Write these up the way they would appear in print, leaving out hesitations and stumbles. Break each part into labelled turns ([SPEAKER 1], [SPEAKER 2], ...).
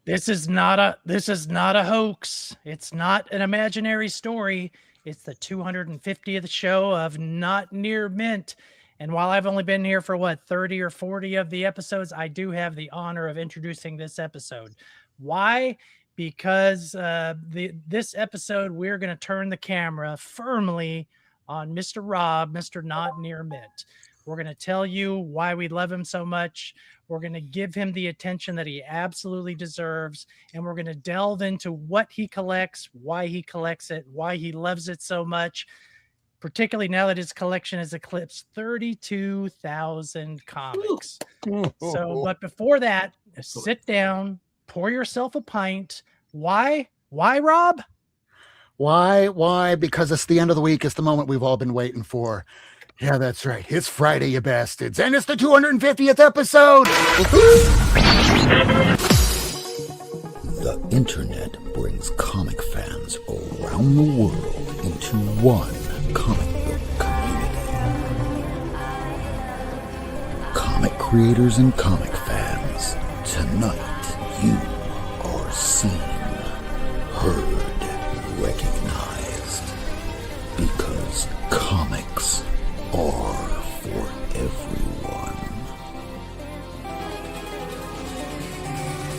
[SPEAKER 1] This is not a hoax. It's not an imaginary story. It's the 250th show of Not Near Mint. And while I've only been here for 30 or 40 of the episodes, I do have the honor of introducing this episode. Why? Because this episode, we're going to turn the camera firmly on Mr. Rob, Mr. Not Near Mint. We're going to tell you why we love him so much. We're going to give him the attention that he absolutely deserves. And we're going to delve into what he collects, why he collects it, why he loves it so much, particularly now that his collection has eclipsed 32,000 comics. But before that, sit down, pour yourself a pint. Why, Rob?
[SPEAKER 2] Why? Because it's the end of the week. It's the moment we've all been waiting for. Yeah, that's right. It's Friday, you bastards. And it's the 250th episode.
[SPEAKER 3] The internet brings comic fans around the world into one comic book community. Comic creators and comic fans, tonight you are seen, heard, recognized. Because comics are for everyone.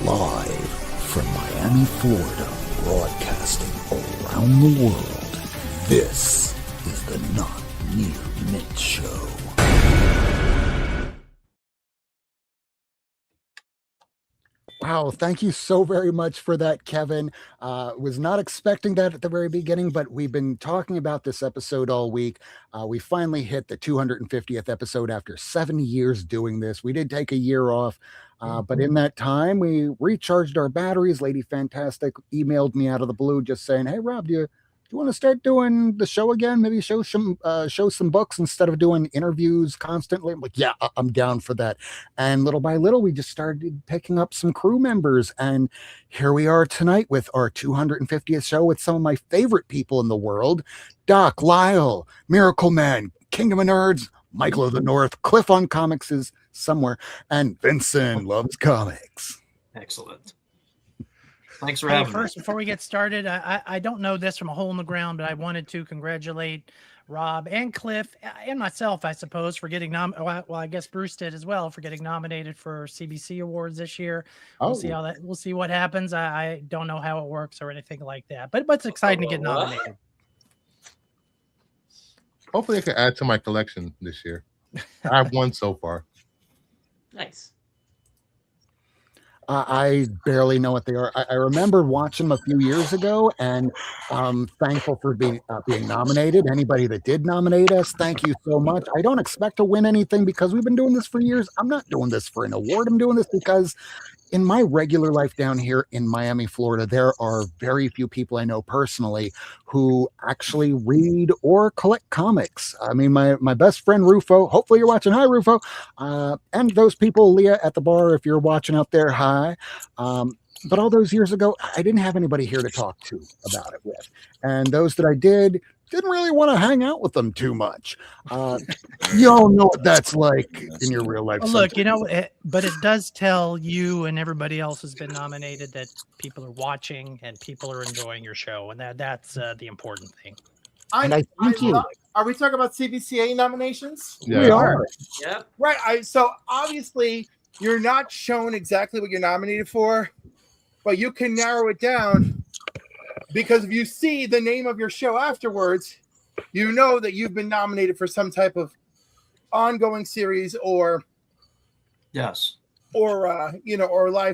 [SPEAKER 3] Live from Miami, Florida, broadcasting around the world, this is the Not Near Mint Show.
[SPEAKER 2] Wow, thank you so very much for that, Kevin. Was not expecting that at the very beginning, but we've been talking about this episode all week. We finally hit the 250th episode after 7 years doing this. We did take a year off, but in that time, we recharged our batteries. Lady Fantastic emailed me out of the blue just saying, hey, Rob, do you want to start doing the show again? Maybe show some books instead of doing interviews constantly. I'm like, yeah, I'm down for that. And little by little, we just started picking up some crew members. And here we are tonight with our 250th show with some of my favorite people in the world. Doc, Lyle, Miracleman, Kingdom of Nerds, Michael of the North, Cliff on Comics is somewhere, and Vinson Loves Comics.
[SPEAKER 4] Excellent. Thanks for having me.
[SPEAKER 1] First, before we get started, I don't know this from a hole in the ground, but I wanted to congratulate Rob and Cliff and myself, I suppose, for getting well, I guess Bruce did as well, for getting nominated for CBC Awards this year. We'll see how that. We'll see what happens. I don't know how it works or anything like that, but it's exciting to get nominated.
[SPEAKER 5] Hopefully, I can add to my collection this year. I have one so far.
[SPEAKER 6] Nice.
[SPEAKER 2] I barely know what they are. I remember watching them a few years ago, and I'm thankful for being nominated. Anybody that did nominate us, thank you so much. I don't expect to win anything because we've been doing this for years. I'm not doing this for an award. I'm doing this because in my regular life down here in Miami, Florida, there are very few people I know personally who actually read or collect comics. I mean, my best friend Rufo, hopefully you're watching. Hi, Rufo. And those people, Leah at the bar, if you're watching out there, hi. But all those years ago, I didn't have anybody here to talk to about it with. And those that I didn't really want to hang out with them too much. You all know what that's like in your real life.
[SPEAKER 1] Well, look, but it does tell you and everybody else who's been nominated that people are watching and people are enjoying your show, and that's the important thing.
[SPEAKER 2] I thank you.
[SPEAKER 7] Are we talking about CBCA nominations?
[SPEAKER 5] Yeah.
[SPEAKER 2] We are.
[SPEAKER 6] Yep.
[SPEAKER 7] Right. So obviously you're not shown exactly what you're nominated for, but you can narrow it down. Because if you see the name of your show afterwards, you know that you've been nominated for some type of ongoing series or live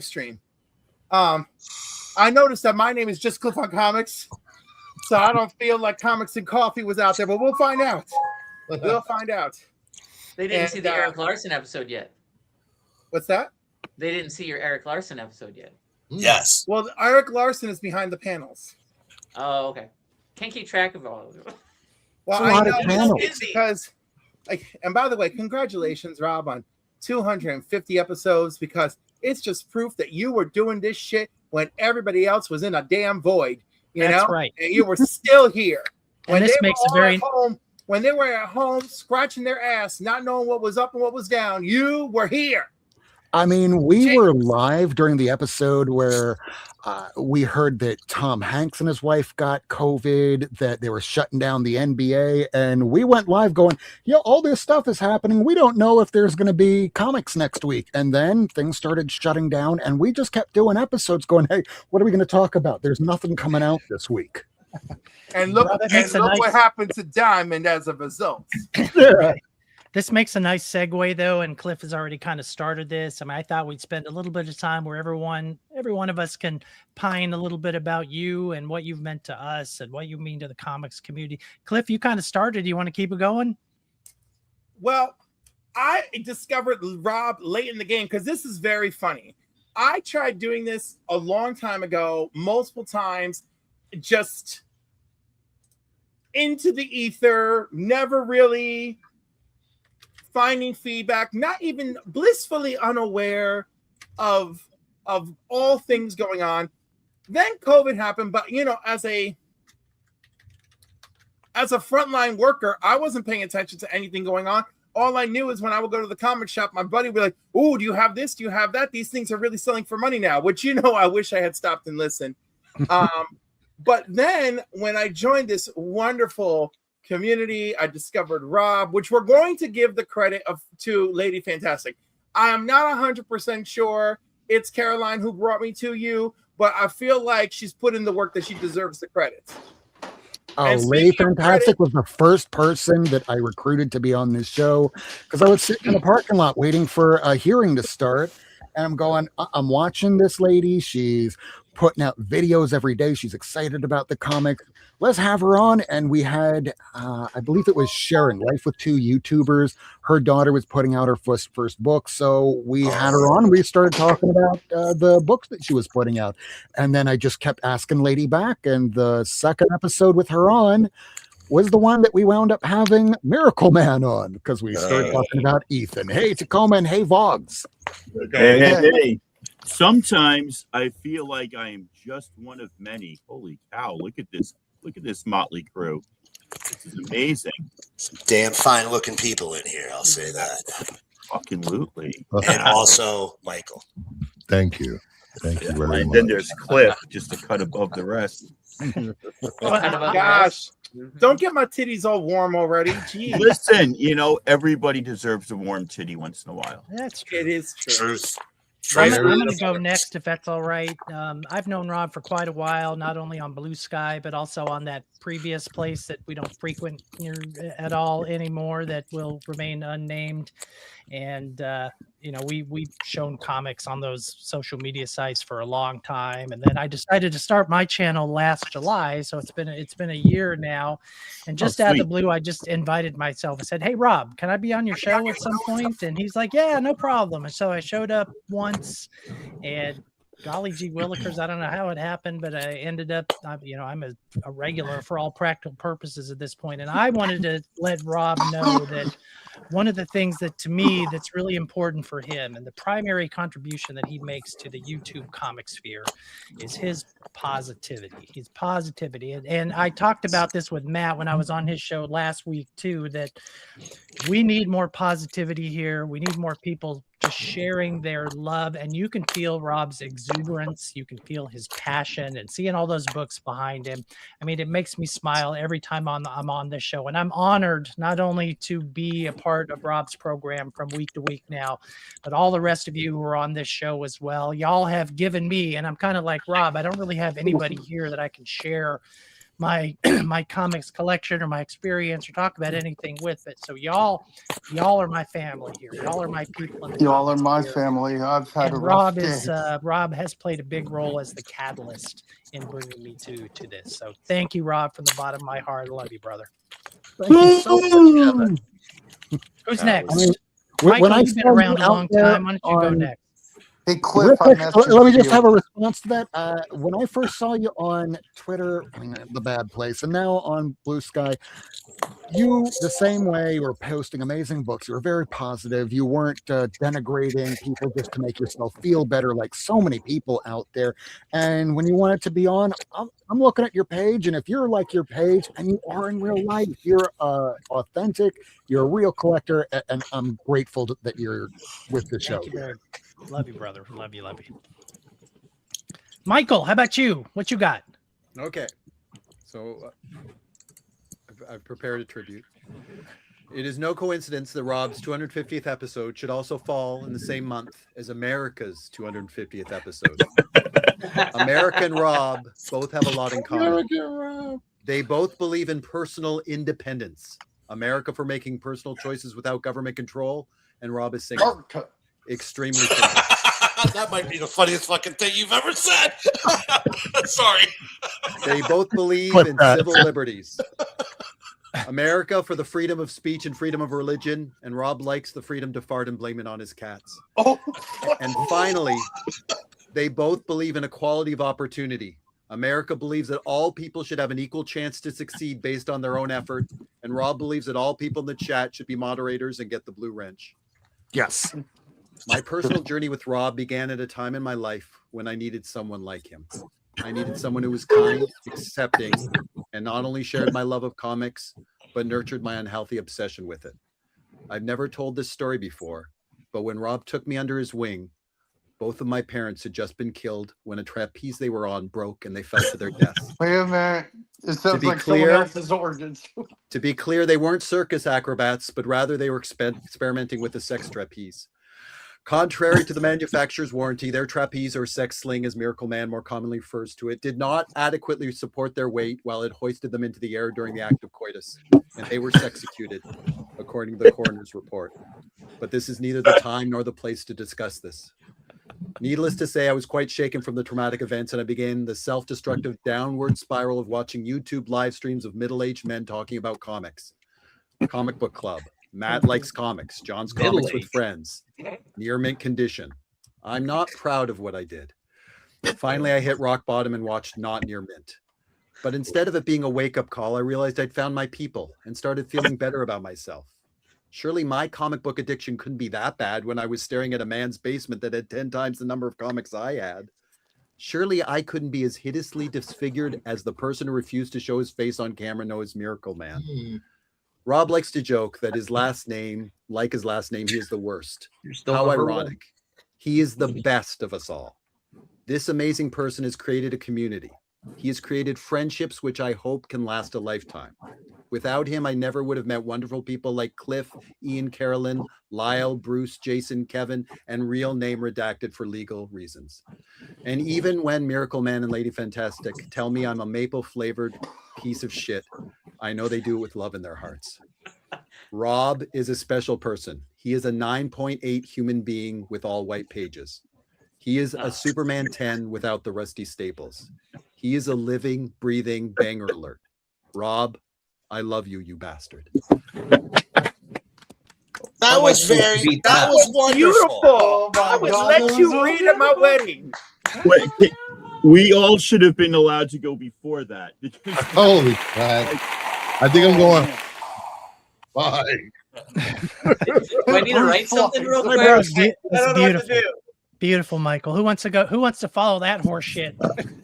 [SPEAKER 7] stream. I noticed that my name is just Cliff on Comics, so I don't feel like Comics and Coffee was out there, but we'll find out. We'll find out.
[SPEAKER 6] They didn't see the Eric Larson episode yet.
[SPEAKER 7] What's that?
[SPEAKER 6] They didn't see your Eric Larson episode yet.
[SPEAKER 4] Yes.
[SPEAKER 7] Well, Eric Larson is behind the panels.
[SPEAKER 6] Oh, okay. Can't keep track of all of them.
[SPEAKER 7] Well, I know because, and by the way, congratulations, Rob, on 250 episodes, because it's just proof that you were doing this shit when everybody else was in a damn void.
[SPEAKER 1] That's right.
[SPEAKER 7] And you were still here.
[SPEAKER 1] And this makes a very
[SPEAKER 7] when they were at home scratching their ass, not knowing what was up and what was down, you were here.
[SPEAKER 2] I mean, we were live during the episode where we heard that Tom Hanks and his wife got COVID, that they were shutting down the NBA, and we went live going, yeah, all this stuff is happening. We don't know if there's going to be comics next week. And then things started shutting down, and we just kept doing episodes going, hey, what are we going to talk about? There's nothing coming out this week.
[SPEAKER 7] And look,
[SPEAKER 1] Well, that makes a nice-
[SPEAKER 7] what happened to Diamond as a result.
[SPEAKER 2] Yeah.
[SPEAKER 1] This makes a nice segue, though, and Cliff has already kind of started this. I mean, I thought we'd spend a little bit of time where every one of us can pine a little bit about you and what you've meant to us and what you mean to the comics community. Cliff, you kind of started. You want to keep it going?
[SPEAKER 7] Well, I discovered Rob late in the game because this is very funny. I tried doing this a long time ago, multiple times, just into the ether, never really finding feedback, not even blissfully unaware of all things going on. Then COVID happened, but as a frontline worker, I wasn't paying attention to anything going on. All I knew is when I would go to the comic shop, my buddy would be like, "Oh, do you have this? Do you have that? These things are really selling for money now." Which I wish I had stopped and listened. But then when I joined this wonderful community, I discovered Rob, which we're going to give the credit to Lady Fantastic. I am not 100% sure it's Caroline who brought me to you, but I feel like she's put in the work that she deserves the credit.
[SPEAKER 2] Lady Fantastic was the first person that I recruited to be on this show because I was sitting in the parking lot waiting for a hearing to start. And I'm going, I'm watching this lady. She's putting out videos every day. She's excited about the comic. Let's have her on. And we had, I believe it was Sharon, Life with Two YouTubers. Her daughter was putting out her first book. So we had her on. We started talking about the books that she was putting out. And then I just kept asking Lady back. And the second episode with her on was the one that we wound up having Miracleman on because we started talking about Ethan. Hey, Tacoma, and hey, Vogs.
[SPEAKER 8] Hey. Sometimes I feel like I am just one of many. Holy cow, look at this motley crew. This is amazing.
[SPEAKER 9] Some damn fine looking people in here, I'll say that.
[SPEAKER 8] Fucking lootly.
[SPEAKER 9] And also Michael.
[SPEAKER 5] Thank you very much.
[SPEAKER 8] And then there's Cliff just to cut above the rest.
[SPEAKER 7] Gosh, don't get my titties all warm already. Jeez.
[SPEAKER 8] Listen, everybody deserves a warm titty once in a while.
[SPEAKER 1] That's true.
[SPEAKER 7] It is true.
[SPEAKER 9] Truth.
[SPEAKER 1] I'm going to go next if that's all right. I've known Rob for quite a while, not only on Blue Sky, but also on that previous place that we don't frequent here at all anymore that will remain unnamed. And, we've shown comics on those social media sites for a long time. And then I decided to start my channel last July. So it's been a year now. And just out of the blue, I just invited myself and said, "Hey, Rob, can I be on your show at some point?" And he's like, "Yeah, no problem." And so I showed up once, and golly gee willikers, I don't know how it happened, but I ended up, I'm a regular for all practical purposes at this point. And I wanted to let Rob know that one of the things that to me that's really important for him and the primary contribution that he makes to the YouTube comic sphere is his positivity. His positivity. And I talked about this with Matt when I was on his show last week too, that we need more positivity here. We need more people just sharing their love, and you can feel Rob's exuberance. You can feel his passion and seeing all those books behind him. I mean, it makes me smile every time I'm on this show, and I'm honored not only to be a part of Rob's program from week to week now, but all the rest of you who are on this show as well. Y'all have given me, and I'm kind of like Rob, I don't really have anybody here that I can share my comics collection or my experience or talk about anything with it. So y'all are my family here. Y'all are my people.
[SPEAKER 10] Y'all are my family. I've had a rough day.
[SPEAKER 1] Rob has played a big role as the catalyst in bringing me to this. So thank you, Rob, from the bottom of my heart. I love you, brother.
[SPEAKER 2] Thank you so much.
[SPEAKER 1] Who's next?
[SPEAKER 2] When
[SPEAKER 1] Michael,
[SPEAKER 2] I
[SPEAKER 1] you've been
[SPEAKER 2] saw
[SPEAKER 1] around
[SPEAKER 2] you
[SPEAKER 1] a long
[SPEAKER 2] out
[SPEAKER 1] time. Why don't you go next?
[SPEAKER 10] Hey, Cliff, I
[SPEAKER 2] let me just
[SPEAKER 10] you.
[SPEAKER 2] have a response to that. When I first saw you on Twitter, the bad place, and now on Blue Sky, you, the same way, you were posting amazing books. You were very positive. You weren't denigrating people just to make yourself feel better, like so many people out there. And when you wanted to be on, I'm looking at your page, and if you're like your page, and you are in real life, you're authentic, you're a real collector, and I'm grateful that you're with the show.
[SPEAKER 1] Love you, brother. Love you. Love you. Michael, how about you? What you got?
[SPEAKER 11] Okay. So I've prepared a tribute. It is no coincidence that Rob's 250th episode should also fall in the same month as America's 250th episode. America and Rob both have a lot in common. They both believe in personal independence. America for making personal choices without government control, and Rob is single. Extremely single.
[SPEAKER 9] That might be the funniest fucking thing you've ever said. Sorry.
[SPEAKER 11] They both believe in civil liberties. America for the freedom of speech and freedom of religion, and Rob likes the freedom to fart and blame it on his cats. And finally, they both believe in equality of opportunity. America believes that all people should have an equal chance to succeed based on their own effort, and Rob believes that all people in the chat should be moderators and get the blue wrench.
[SPEAKER 2] Yes.
[SPEAKER 11] My personal journey with Rob began at a time in my life when I needed someone like him. I needed someone who was kind, accepting, and not only shared my love of comics, but nurtured my unhealthy obsession with it. I've never told this story before, but when Rob took me under his wing, both of my parents had just been killed when a trapeze they were on broke and they fell to their deaths.
[SPEAKER 10] Wait a minute. It sounds like someone else's origins.
[SPEAKER 11] To be clear, they weren't circus acrobats, but rather they were experimenting with the sex trapeze. Contrary to the manufacturer's warranty, their trapeze, or sex sling as Miracleman more commonly refers to it, did not adequately support their weight while it hoisted them into the air during the act of coitus, and they were executed, according to the coroner's report. But this is neither the time nor the place to discuss this. Needless to say, I was quite shaken from the traumatic events, and I began the self-destructive downward spiral of watching YouTube live streams of middle-aged men talking about comics. Comic Book Club. Matt likes comics. John's comics with friends. Near mint condition. I'm not proud of what I did. Finally, I hit rock bottom and watched Not Near Mint. But instead of it being a wake-up call, I realized I'd found my people and started feeling better about myself. Surely my comic book addiction couldn't be that bad when I was staring at a man's basement that had 10 times the number of comics I had. Surely I couldn't be as hideously disfigured as the person who refused to show his face on camera knows Miracleman. Rob likes to joke that his last name, like his last name, he is the worst. How ironic. He is the best of us all. This amazing person has created a community. He has created friendships which I hope can last a lifetime. Without him, I never would have met wonderful people like Cliff, Ian, Carolyn, Lyle, Bruce, Jason, Kevin, and real name redacted for legal reasons. And even when Miracleman and Lady Fantastic tell me I'm a maple-flavored piece of shit, I know they do it with love in their hearts. Rob is a special person. He is a 9.8 human being with all white pages. He is a Superman 10 without the rusty staples. He is a living, breathing banger alert. Rob, I love you, you bastard.
[SPEAKER 9] That was wonderful.
[SPEAKER 7] Beautiful.
[SPEAKER 10] Oh my
[SPEAKER 7] I would
[SPEAKER 10] God,
[SPEAKER 7] let
[SPEAKER 10] that
[SPEAKER 7] you
[SPEAKER 10] was
[SPEAKER 7] read at my wedding.
[SPEAKER 8] Wait, we all should have been allowed to go before that.
[SPEAKER 5] Holy crap. I think I'm going. Bye.
[SPEAKER 6] Do I need to write something real quick?
[SPEAKER 1] It's
[SPEAKER 6] I don't know what to
[SPEAKER 1] beautiful.
[SPEAKER 6] do.
[SPEAKER 1] Beautiful, Michael. Who wants to go? Who wants to follow that horse shit?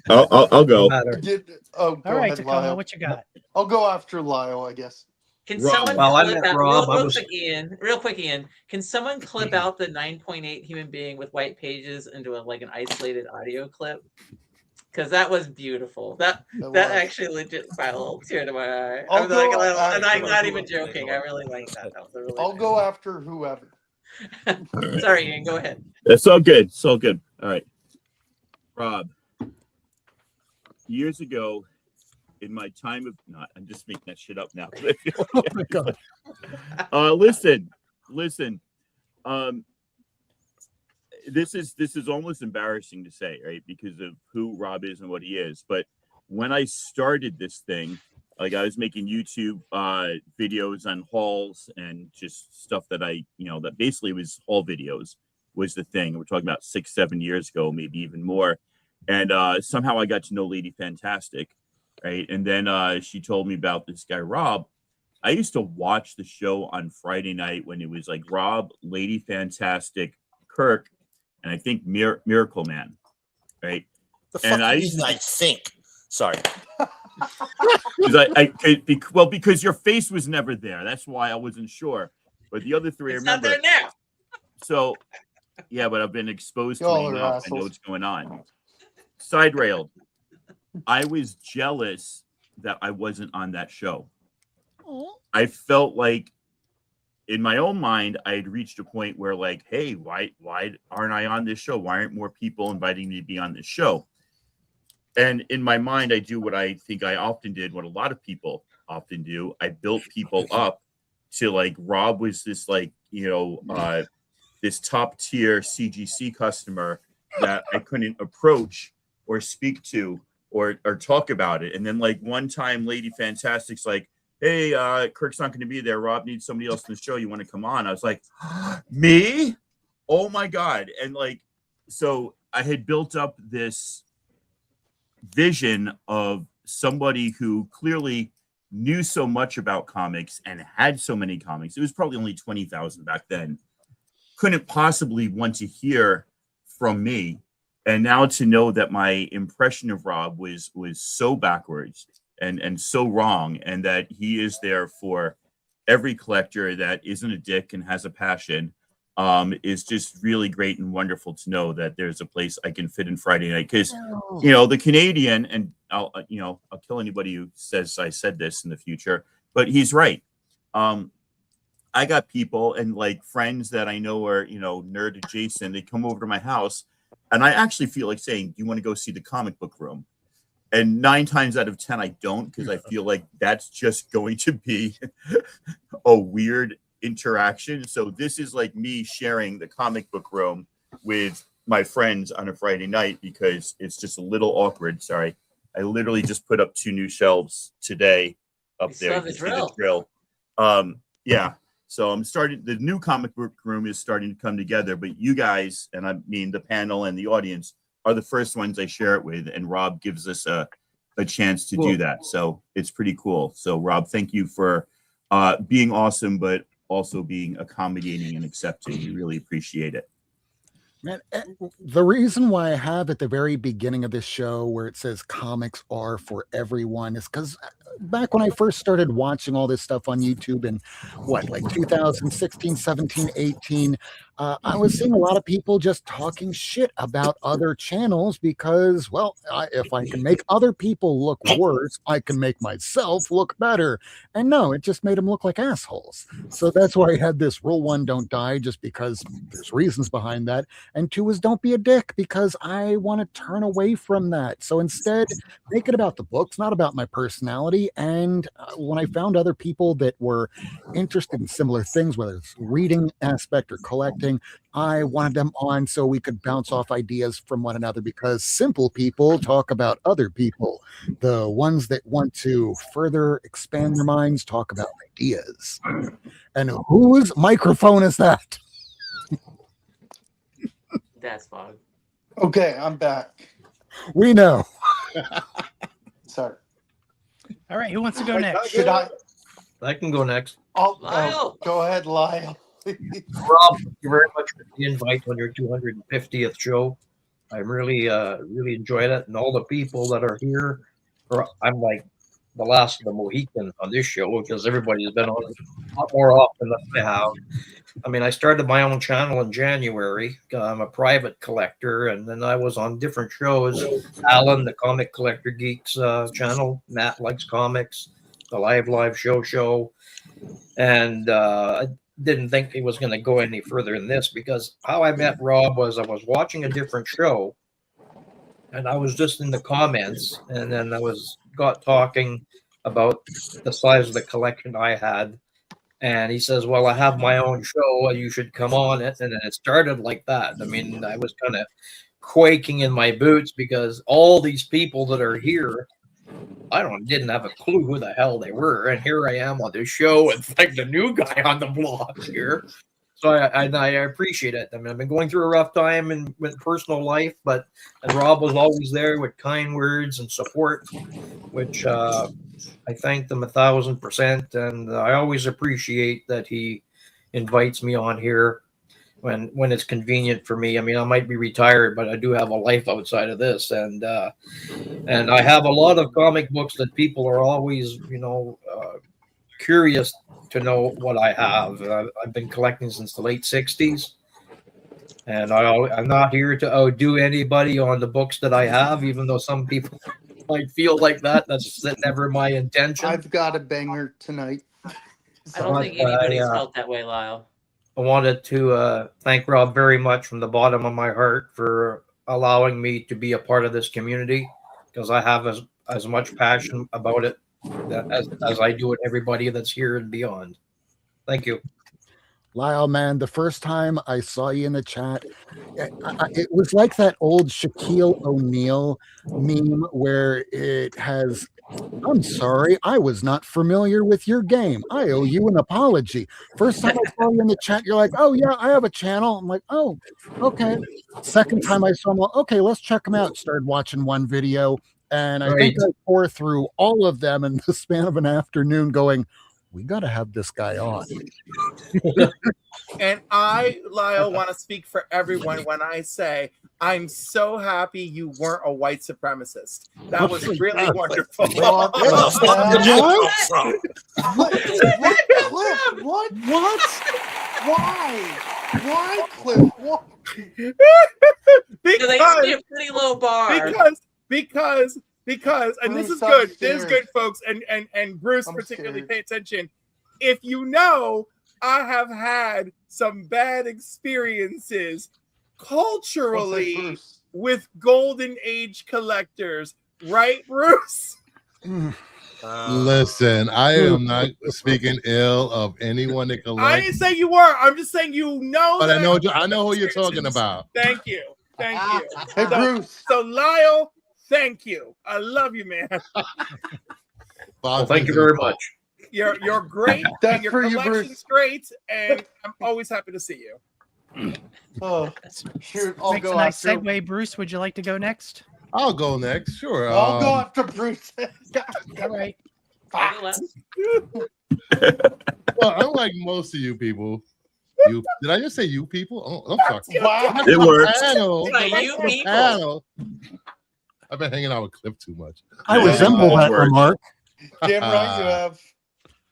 [SPEAKER 8] I'll go.
[SPEAKER 1] All right, Tacoma, what you got?
[SPEAKER 10] I'll go after Lyle, I guess.
[SPEAKER 6] Can
[SPEAKER 8] Rob.
[SPEAKER 6] someone
[SPEAKER 4] Well, I
[SPEAKER 6] clip
[SPEAKER 4] met
[SPEAKER 6] out,
[SPEAKER 4] Rob. I
[SPEAKER 6] real
[SPEAKER 4] was-
[SPEAKER 6] quick, Ian? Real quick, Ian. Can someone clip out the 9.8 human being with white pages into like an isolated audio clip? Because that was beautiful. That actually legit brought a little tear to my eye.
[SPEAKER 10] I'll
[SPEAKER 6] I'm not,
[SPEAKER 10] go
[SPEAKER 6] and I'm
[SPEAKER 10] after-
[SPEAKER 6] not even joking. I really like that. That was a really
[SPEAKER 10] I'll
[SPEAKER 6] nice
[SPEAKER 10] go after whoever.
[SPEAKER 6] one. Sorry, Ian. Go ahead.
[SPEAKER 8] It's all good. It's all good. All right. Rob, years ago, in my time of I'm just making that shit up now.
[SPEAKER 2] Oh my God.
[SPEAKER 8] Listen. This is almost embarrassing to say, right? Because of who Rob is and what he is. But when I started this thing, like I was making YouTube videos on hauls and just stuff that that basically was haul videos was the thing. We're talking about 6-7 years ago, maybe even more. And somehow I got to know Lady Fantastic, right? And then she told me about this guy, Rob. I used to watch the show on Friday night when it was like Rob, Lady Fantastic, Kirk, and I think Miracleman, right?
[SPEAKER 9] The fuck
[SPEAKER 8] and
[SPEAKER 9] I think. Sorry.
[SPEAKER 8] Because your face was never there. That's why I wasn't sure. But the other three,
[SPEAKER 6] It's
[SPEAKER 8] I remember.
[SPEAKER 6] not there now.
[SPEAKER 8] So Yeah, but I've been exposed to
[SPEAKER 10] Y'all
[SPEAKER 8] it
[SPEAKER 10] are
[SPEAKER 8] enough. I know
[SPEAKER 10] assholes.
[SPEAKER 8] what's going on. Side railed. I was jealous that I wasn't on that show. I felt like in my own mind, I had reached a point where like, hey, why aren't I on this show? Why aren't more people inviting me to be on this show? And in my mind, I do what I think I often did, what a lot of people often do. I built people up to like, Rob was this like, this top tier CGC customer that I couldn't approach or speak to or talk about it. And then like one time Lady Fantastic's like, hey, Kirk's not going to be there. Rob needs somebody else in the show. You want to come on? I was like, me? Oh my God. And like, so I had built up this vision of somebody who clearly knew so much about comics and had so many comics. It was probably only 20,000 back then. Couldn't possibly want to hear from me. And now to know that my impression of Rob was so backwards and so wrong, and that he is there for every collector that isn't a dick and has a passion, is just really great and wonderful to know that there's a place I can fit in Friday night. Because the Canadian, and I'll kill anybody who says I said this in the future, but he's right. I got people and like friends that I know are nerd adjacent. They come over to my house, and I actually feel like saying, "Do you want to go see the comic book room?" And 9 times out of 10, I don't, because I feel like that's just going to be a weird interaction. So this is like me sharing the comic book room with my friends on a Friday night, because it's just a little awkward. Sorry. I literally just put up 2 new shelves today up there.
[SPEAKER 6] The drill.
[SPEAKER 8] Yeah. So I'm starting, the new comic book room is starting to come together, but you guys, and I mean the panel and the audience, are the first ones I share it with, and Rob gives us a chance to do that. So it's pretty cool. So Rob, thank you for being awesome, but also being accommodating and accepting. We really appreciate it.
[SPEAKER 2] Man, the reason why I have at the very beginning of this show where it says comics are for everyone is because back when I first started watching all this stuff on YouTube in like 2016, 17, 18, I was seeing a lot of people just talking shit about other channels because, well, if I can make other people look worse, I can make myself look better. And no, it just made them look like assholes. So that's why I had this rule 1, don't die, just because there's reasons behind that. And 2 is don't be a dick, because I want to turn away from that. So instead, make it about the books, not about my personality. And when I found other people that were interested in similar things, whether it's reading aspect or collecting, I wanted them on so we could bounce off ideas from one another, because simple people talk about other people. The ones that want to further expand their minds talk about ideas. And whose microphone is that?
[SPEAKER 6] That's fog.
[SPEAKER 10] Okay, I'm back.
[SPEAKER 2] We know.
[SPEAKER 10] Sorry.
[SPEAKER 1] All right, who wants to go next?
[SPEAKER 10] Should I?
[SPEAKER 12] I can go next.
[SPEAKER 6] Lyle.
[SPEAKER 10] Go ahead, Lyle.
[SPEAKER 12] Rob, thank you very much for the invite on your 250th show. I really enjoyed it, and all the people that are here. I'm like the last of the Mohicans on this show, because everybody's been on a lot more often than I have. I mean, I started my own channel in January. I'm a private collector, and then I was on different shows. Alan, the Comic Collector Geeks channel. Matt Likes Comics, the Live show. And I didn't think it was going to go any further than this, because how I met Rob was I was watching a different show, and I was just in the comments, and then I got talking about the size of the collection I had. And he says, well, I have my own show, you should come on it. And then it started like that. I mean, I was kind of quaking in my boots, because all these people that are here, didn't have a clue who the hell they were. And here I am on this show, and like the new guy on the block here. So I appreciate it. I mean, I've been going through a rough time in personal life, and Rob was always there with kind words and support, which I thank them 1,000%. And I always appreciate that he invites me on here when it's convenient for me. I mean, I might be retired, but I do have a life outside of this. And I have a lot of comic books that people are always, curious to know what I have. I've been collecting since the late 60s. And I'm not here to outdo anybody on the books that I have, even though some people might feel like that. That's never my intention.
[SPEAKER 10] I've got a banger tonight.
[SPEAKER 6] I don't think anybody's felt that way, Lyle.
[SPEAKER 12] I wanted to thank Rob very much from the bottom of my heart for allowing me to be a part of this community, because I have as much passion about it as I do with everybody that's here and beyond. Thank you.
[SPEAKER 2] Lyle, man, the first time I saw you in the chat, it was like that old Shaquille O'Neal meme where it has, "I'm sorry, I was not familiar with your game. I owe you an apology." First time I saw you in the chat, you're like, "Oh, yeah, I have a channel." I'm like, "Oh, okay." Second time I saw him, well, okay, let's check him out. Started watching one video, and I think I tore through all of them in the span of an afternoon going, we got to have this guy on.
[SPEAKER 7] And I, Lyle, want to speak for everyone when I say I'm so happy you weren't a white supremacist. That was really wonderful.
[SPEAKER 10] What? Why, Cliff? What?
[SPEAKER 6] Because they used to be a pretty low bar.
[SPEAKER 7] Because, and this is good. This is good, folks. And Bruce, particularly, pay attention. If you know, I have had some bad experiences culturally with Golden Age collectors, right, Bruce?
[SPEAKER 5] Listen, I am not speaking ill of anyone that collects.
[SPEAKER 7] I didn't say you were. I'm just saying you know.
[SPEAKER 5] But I know who you're talking about.
[SPEAKER 7] Thank you. Thank you.
[SPEAKER 10] Hey, Bruce.
[SPEAKER 7] So Lyle, thank you. I love you, man.
[SPEAKER 12] Well, thank you very much.
[SPEAKER 7] You're great.
[SPEAKER 10] That's
[SPEAKER 7] your
[SPEAKER 10] for you,
[SPEAKER 7] collection's great, and I'm always happy to see you.
[SPEAKER 10] Oh, shoot. I'll
[SPEAKER 1] Makes
[SPEAKER 10] go
[SPEAKER 1] a nice
[SPEAKER 10] after.
[SPEAKER 1] segue. Bruce, would you like to go next?
[SPEAKER 5] I'll go next. Sure.
[SPEAKER 10] I'll go after Bruce.
[SPEAKER 1] All right.
[SPEAKER 5] Well, unlike most of you people, did I just say you people? Oh, I'm sorry.
[SPEAKER 10] Wow.
[SPEAKER 8] It works.
[SPEAKER 6] Panel.
[SPEAKER 5] I've been hanging out with Cliff too much.
[SPEAKER 2] I resemble that remark.
[SPEAKER 10] Damn right you have.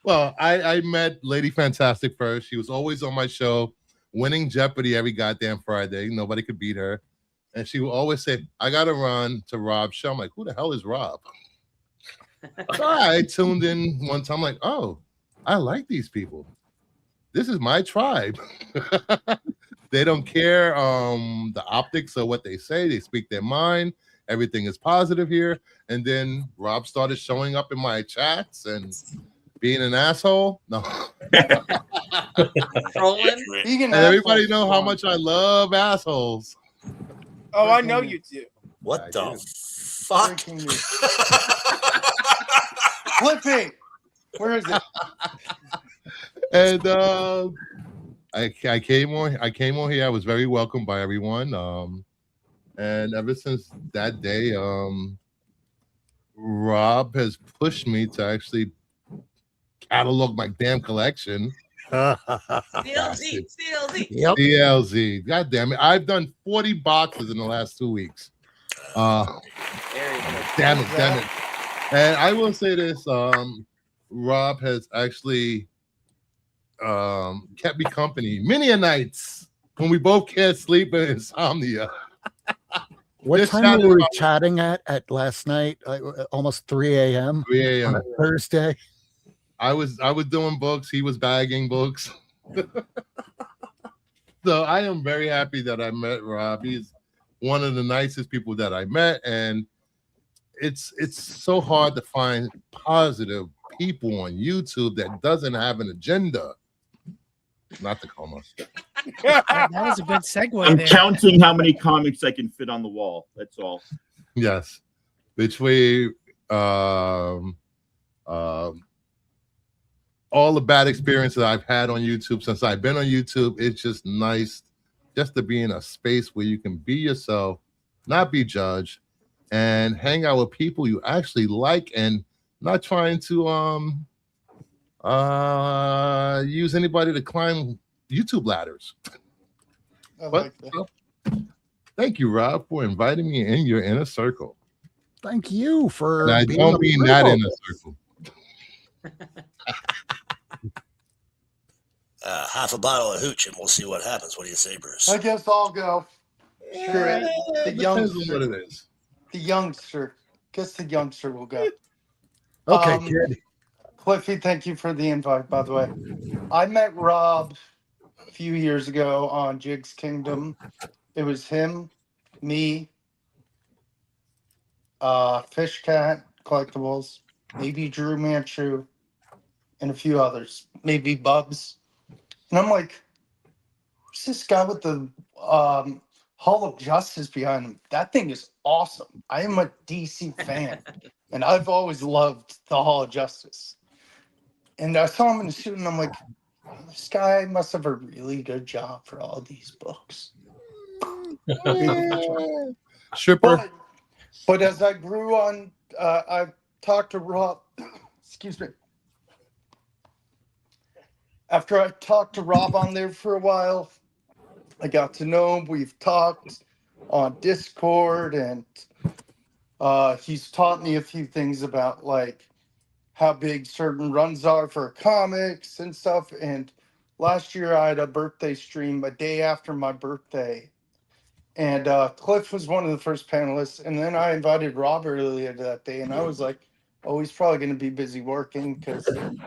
[SPEAKER 5] Well, I met Lady Fantastic first. She was always on my show, winning Jeopardy every goddamn Friday. Nobody could beat her. And she would always say, I got to run to Rob's show. I'm like, who the hell is Rob? So I tuned in one time, like, oh, I like these people. This is my tribe. They don't care the optics of what they say. They speak their mind. Everything is positive here. And then Rob started showing up in my chats and being an asshole. No. And everybody know how much I love assholes.
[SPEAKER 7] Oh, I know you do.
[SPEAKER 9] What the fuck?
[SPEAKER 10] Clippy, where is it?
[SPEAKER 5] And I came on here. I was very welcomed by everyone. And ever since that day, Rob has pushed me to actually catalog my damn collection.
[SPEAKER 6] CLZ.
[SPEAKER 2] Yep.
[SPEAKER 5] CLZ. God damn it. I've done 40 boxes in the last 2 weeks. Damn it. And I will say this, Rob has actually kept me company many a nights when we both can't sleep and insomnia.
[SPEAKER 2] What time were we chatting at last night? Almost 3 a.m.
[SPEAKER 5] 3 a.m.
[SPEAKER 2] on a Thursday.
[SPEAKER 5] I was doing books. He was bagging books. So I am very happy that I met Rob. He's one of the nicest people that I met, and it's so hard to find positive people on YouTube that doesn't have an agenda. Not Tacoma.
[SPEAKER 1] That was a good segue.
[SPEAKER 8] I'm
[SPEAKER 1] there.
[SPEAKER 8] counting how many comics I can fit on the wall. That's all.
[SPEAKER 5] Yes, between all the bad experiences I've had on YouTube since I've been on YouTube, it's just nice just to be in a space where you can be yourself, not be judged, and hang out with people you actually like, and not trying to use anybody to climb YouTube ladders. Thank you, Rob, for inviting me in your inner circle.
[SPEAKER 2] Thank you for.
[SPEAKER 5] And I don't mean that inner circle.
[SPEAKER 9] half a bottle of hooch and we'll see what happens. What do you say, Bruce?
[SPEAKER 10] I guess I'll go. Sure. The
[SPEAKER 5] Depends on
[SPEAKER 10] youngster.
[SPEAKER 5] what it is.
[SPEAKER 10] The youngster. Guess the youngster will go.
[SPEAKER 2] Okay, kid.
[SPEAKER 10] Cliffy, thank you for the invite, by the way. I met Rob a few years ago on Jig's Kingdom. It was him, me, Fish Cat Collectibles, maybe Drew Manchu, and a few others, maybe Bubs. And I'm like, who's this guy with the Hall of Justice behind him? That thing is awesome. I am a DC fan, and I've always loved the Hall of Justice. And I saw him in the suit, and I'm like, this guy must have a really good job for all these books.
[SPEAKER 5] Shipper.
[SPEAKER 10] But as I grew on, I talked to Rob. Excuse me. After I talked to Rob on there for a while, I got to know him. We've talked on Discord, and he's taught me a few things about like how big certain runs are for comics and stuff. And last year I had a birthday stream a day after my birthday. And Cliff was one of the first panelists. And then I invited Rob earlier that day. And I was like, oh, he's probably going to be busy working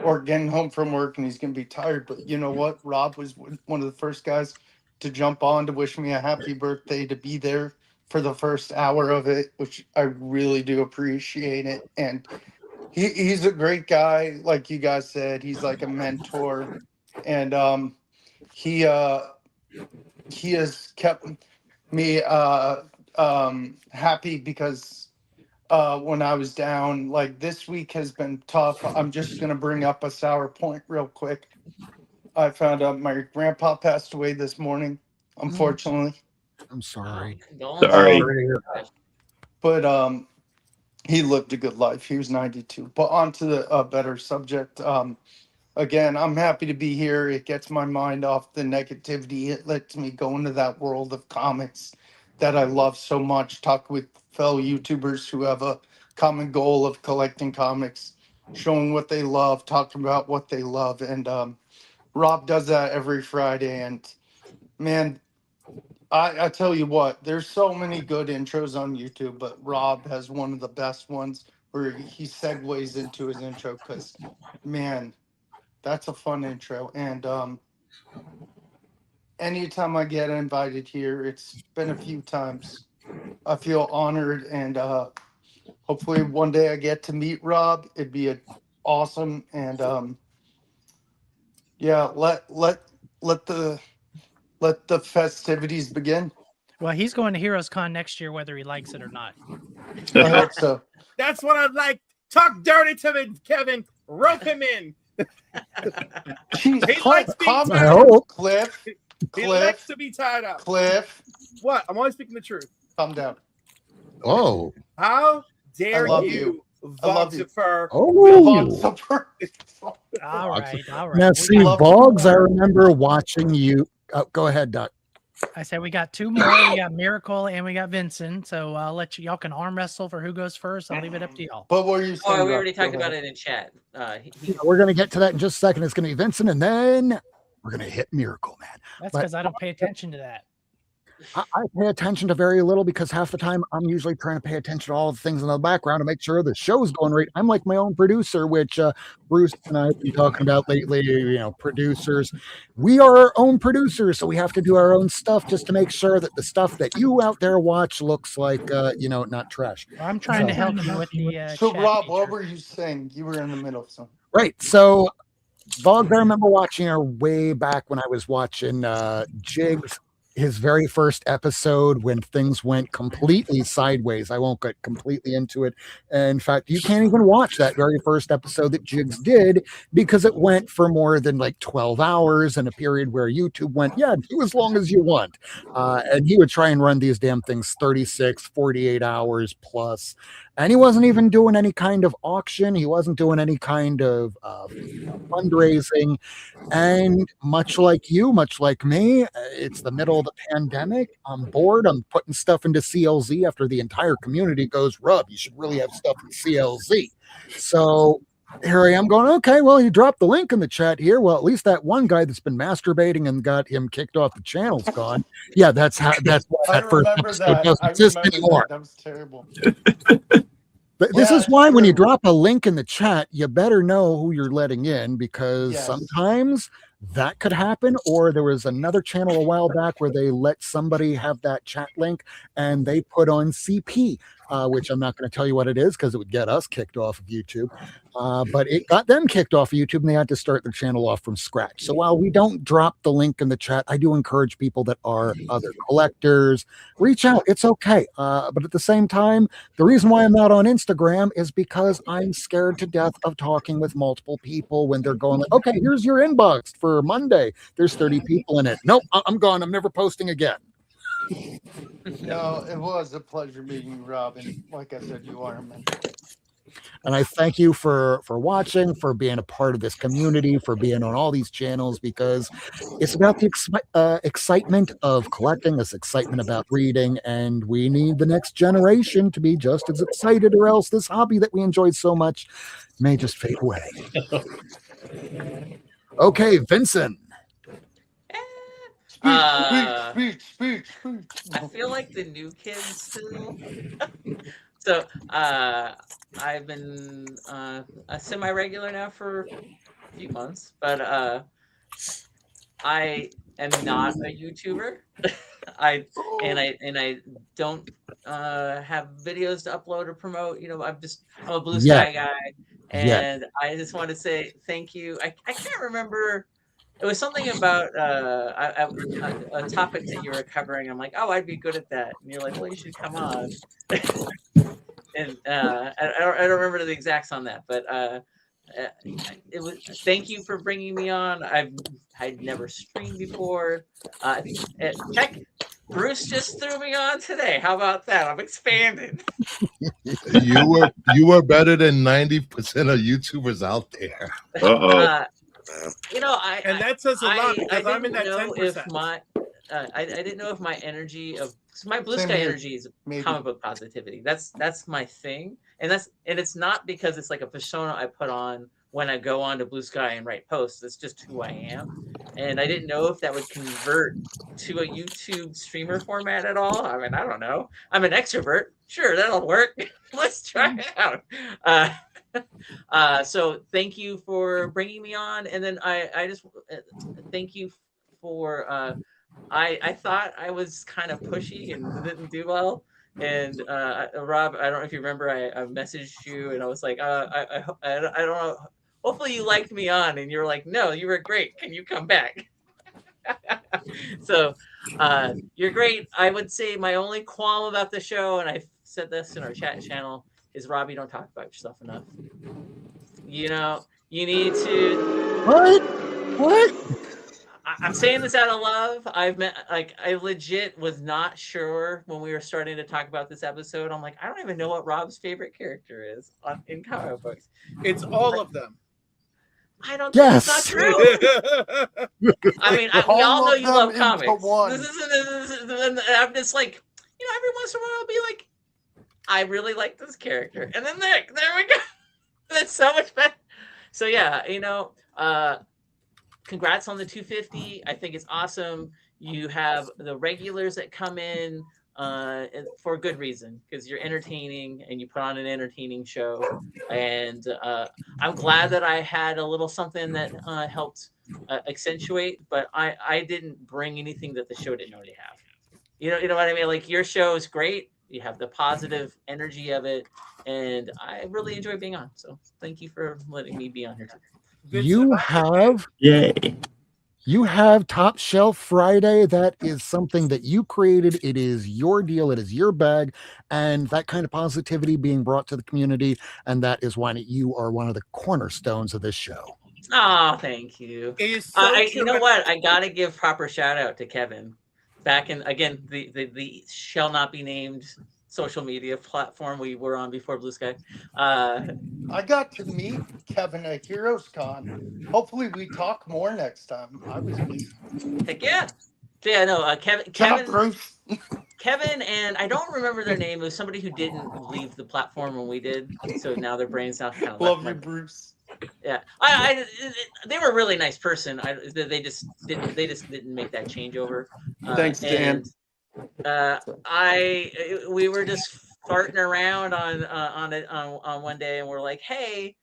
[SPEAKER 10] or getting home from work and he's going to be tired. But you know what? Rob was one of the first guys to jump on to wish me a happy birthday, to be there for the first hour of it, which I really do appreciate it. And he's a great guy. Like you guys said, he's like a mentor. And he has kept me happy because when I was down, like this week has been tough. I'm just going to bring up a sour point real quick. I found out my grandpa passed away this morning, unfortunately.
[SPEAKER 2] I'm sorry.
[SPEAKER 8] Sorry.
[SPEAKER 10] But he lived a good life. He was 92. But on to the better subject. Again, I'm happy to be here. It gets my mind off the negativity. It lets me go into that world of comics that I love so much. Talk with fellow YouTubers who have a common goal of collecting comics, showing what they love, talking about what they love. And Rob does that every Friday. And man, I tell you what, there's so many good intros on YouTube, but Rob has one of the best ones where he segues into his intro because, man, that's a fun intro. And anytime I get invited here, it's been a few times, I feel honored. And hopefully one day I get to meet Rob. It'd be awesome. And yeah, let the festivities begin.
[SPEAKER 1] Well, he's going to Heroes Con next year, whether he likes it or not.
[SPEAKER 10] I hope so.
[SPEAKER 7] That's what I'd like. Talk dirty to me, Kevin. Rope him in.
[SPEAKER 10] Jeez,
[SPEAKER 7] He likes being
[SPEAKER 2] I
[SPEAKER 7] tied up.
[SPEAKER 2] hope.
[SPEAKER 10] Cliff,
[SPEAKER 7] He likes to be tied up.
[SPEAKER 10] Cliff,
[SPEAKER 7] What? I'm always speaking the truth.
[SPEAKER 10] calm down.
[SPEAKER 5] Oh.
[SPEAKER 7] How dare
[SPEAKER 10] I love
[SPEAKER 7] you,
[SPEAKER 10] I love you.
[SPEAKER 7] Vocifer?
[SPEAKER 2] Oh.
[SPEAKER 1] All right, all right.
[SPEAKER 2] Now,
[SPEAKER 1] We
[SPEAKER 2] see,
[SPEAKER 1] got-
[SPEAKER 2] Boggs, I remember watching you. Go ahead, Doc.
[SPEAKER 1] I said we got two more. We got Miracle and we got Vinson. So I'll let y'all can arm wrestle for who goes first. I'll leave it up to y'all.
[SPEAKER 10] But what are you saying?
[SPEAKER 6] Oh, we
[SPEAKER 10] Rob?
[SPEAKER 6] already
[SPEAKER 10] Go
[SPEAKER 6] talked about
[SPEAKER 10] ahead.
[SPEAKER 6] it in chat.
[SPEAKER 2] We're going to get to that in just a second. It's going to be Vincent, and then we're going to hit Miracleman.
[SPEAKER 1] That's
[SPEAKER 2] But-
[SPEAKER 1] because I don't pay attention to that.
[SPEAKER 2] I pay attention to very little because half the time I'm usually trying to pay attention to all the things in the background to make sure the show's going right. I'm like my own producer, which Bruce and I have been talking about lately. You know, producers. We are our own producers, so we have to do our own stuff just to make sure that the stuff that you out there watch looks like, not trash.
[SPEAKER 1] I'm trying to
[SPEAKER 2] So-
[SPEAKER 1] help you with the
[SPEAKER 10] So,
[SPEAKER 1] chat
[SPEAKER 10] Rob,
[SPEAKER 1] feature.
[SPEAKER 10] what were you saying? You were in the middle of something.
[SPEAKER 2] Right. So, Vogue, I remember watching her way back when I was watching Jigs, his very first episode when things went completely sideways. I won't get completely into it. In fact, you can't even watch that very first episode that Jigs did because it went for more than like 12 hours in a period where YouTube went, yeah, do as long as you want. And he would try and run these damn things 36, 48 hours plus. And he wasn't even doing any kind of auction. He wasn't doing any kind of fundraising. And much like you, much like me, it's the middle of the pandemic. I'm bored. I'm putting stuff into CLZ after the entire community goes, Rub, you should really have stuff in CLZ. So here I am going, okay, well, you dropped the link in the chat here. Well, at least that one guy that's been masturbating and got him kicked off the channel's gone. Yeah, that's why
[SPEAKER 10] I
[SPEAKER 2] that first
[SPEAKER 10] remember
[SPEAKER 2] episode
[SPEAKER 10] that.
[SPEAKER 2] doesn't
[SPEAKER 10] I
[SPEAKER 2] exist
[SPEAKER 10] remember
[SPEAKER 2] anymore.
[SPEAKER 10] that. That was terrible.
[SPEAKER 2] But this
[SPEAKER 10] Yeah,
[SPEAKER 2] is why
[SPEAKER 10] it's
[SPEAKER 2] when you
[SPEAKER 10] true.
[SPEAKER 2] drop a link in the chat, you better know who you're letting in, because
[SPEAKER 10] Yes.
[SPEAKER 2] sometimes that could happen. Or there was another channel a while back where they let somebody have that chat link and they put on CP, which I'm not going to tell you what it is because it would get us kicked off of YouTube. But it got them kicked off of YouTube and they had to start their channel off from scratch. So while we don't drop the link in the chat, I do encourage people that are other collectors, reach out. It's okay. But at the same time, the reason why I'm not on Instagram is because I'm scared to death of talking with multiple people when they're going like, okay, here's your inbox for Monday. There's 30 people in it. Nope, I'm gone. I'm never posting again.
[SPEAKER 10] No, it was a pleasure meeting you, Robin. Like I said, you are a mentor.
[SPEAKER 2] And I thank you for watching, for being a part of this community, for being on all these channels, because it's about the excitement of collecting, this excitement about reading, and we need the next generation to be just as excited, or else this hobby that we enjoyed so much may just fade away. Okay, Vinson.
[SPEAKER 10] Speech.
[SPEAKER 6] I feel like the new kids still. So I've been a semi-regular now for a few months, but I am not a YouTuber. I don't have videos to upload or promote. You know, I'm a Blue Sky guy, and I just want to say thank you. I can't remember. It was something about a topic that you were covering. I'm like, oh, I'd be good at that. And you're like, well, you should come on. And I don't remember the exacts on that, but it was. Thank you for bringing me on. I'd never streamed before. Heck, Bruce just threw me on today. How about that? I'm expanding.
[SPEAKER 5] You were better than 90% of YouTubers out there.
[SPEAKER 6] You know,
[SPEAKER 7] and that says a lot because I'm in that
[SPEAKER 6] 10%. I didn't know if my energy of my Blue Sky energy is comic book positivity. That's my thing, and it's not because it's like a persona I put on when I go on to Blue Sky and write posts. It's just who I am, and I didn't know if that would convert to a YouTube streamer format at all. I mean, I don't know. I'm an extrovert. Sure, that'll work. Let's try it out. So thank you for bringing me on, and then I just thank you for I thought I was kind of pushy and didn't do well, and Rob, I don't know if you remember, I messaged you and I was like, I don't know, hopefully you liked me on, and you're like, no, you were great, can you come back? So you're great. I would say my only qualm about the show, and I've said this in our chat channel, is Rob, you don't talk about yourself enough. You know, you need to. What? I'm saying this out of love. I legit was not sure when we were starting to talk about this episode. I'm like, I don't even know what Rob's favorite character is in comic books.
[SPEAKER 7] It's all of them.
[SPEAKER 6] I don't think it's not true. I mean, we all know you love comics. I'm just like, you know, every once in a while I'll be like, I really like this character, and then there we go. That's so much better. So yeah, you know, congrats on the 250. I think it's awesome. You have the regulars that come in for a good reason, because you're entertaining and you put on an entertaining show. And I'm glad that I had a little something that helped accentuate, but I didn't bring anything that the show didn't already have. You know what I mean? Like, your show is great. You have the positive energy of it, and I really enjoy being on. So thank you for letting me be on here too.
[SPEAKER 2] You have Top Shelf Friday. That is something that you created. It is your deal. It is your bag, and that kind of positivity being brought to the community. And that is why you are one of the cornerstones of this show.
[SPEAKER 6] Oh, thank you. You know what? I got to give proper shout out to Kevin. Back in, again, the shall not be named social media platform we were on before Blue Sky.
[SPEAKER 10] I got to meet Kevin at Heroes Con. Hopefully we talk more next time. I was busy.
[SPEAKER 6] Heck yeah. So yeah, no, Kevin and I don't remember their name. It was somebody who didn't leave the platform when we did. So now their brains now kind of
[SPEAKER 10] love you, Bruce.
[SPEAKER 6] Yeah, they were a really nice person. They just didn't make that changeover.
[SPEAKER 10] Thanks, Dan.
[SPEAKER 6] We were just farting around on one day, and we're like, hey,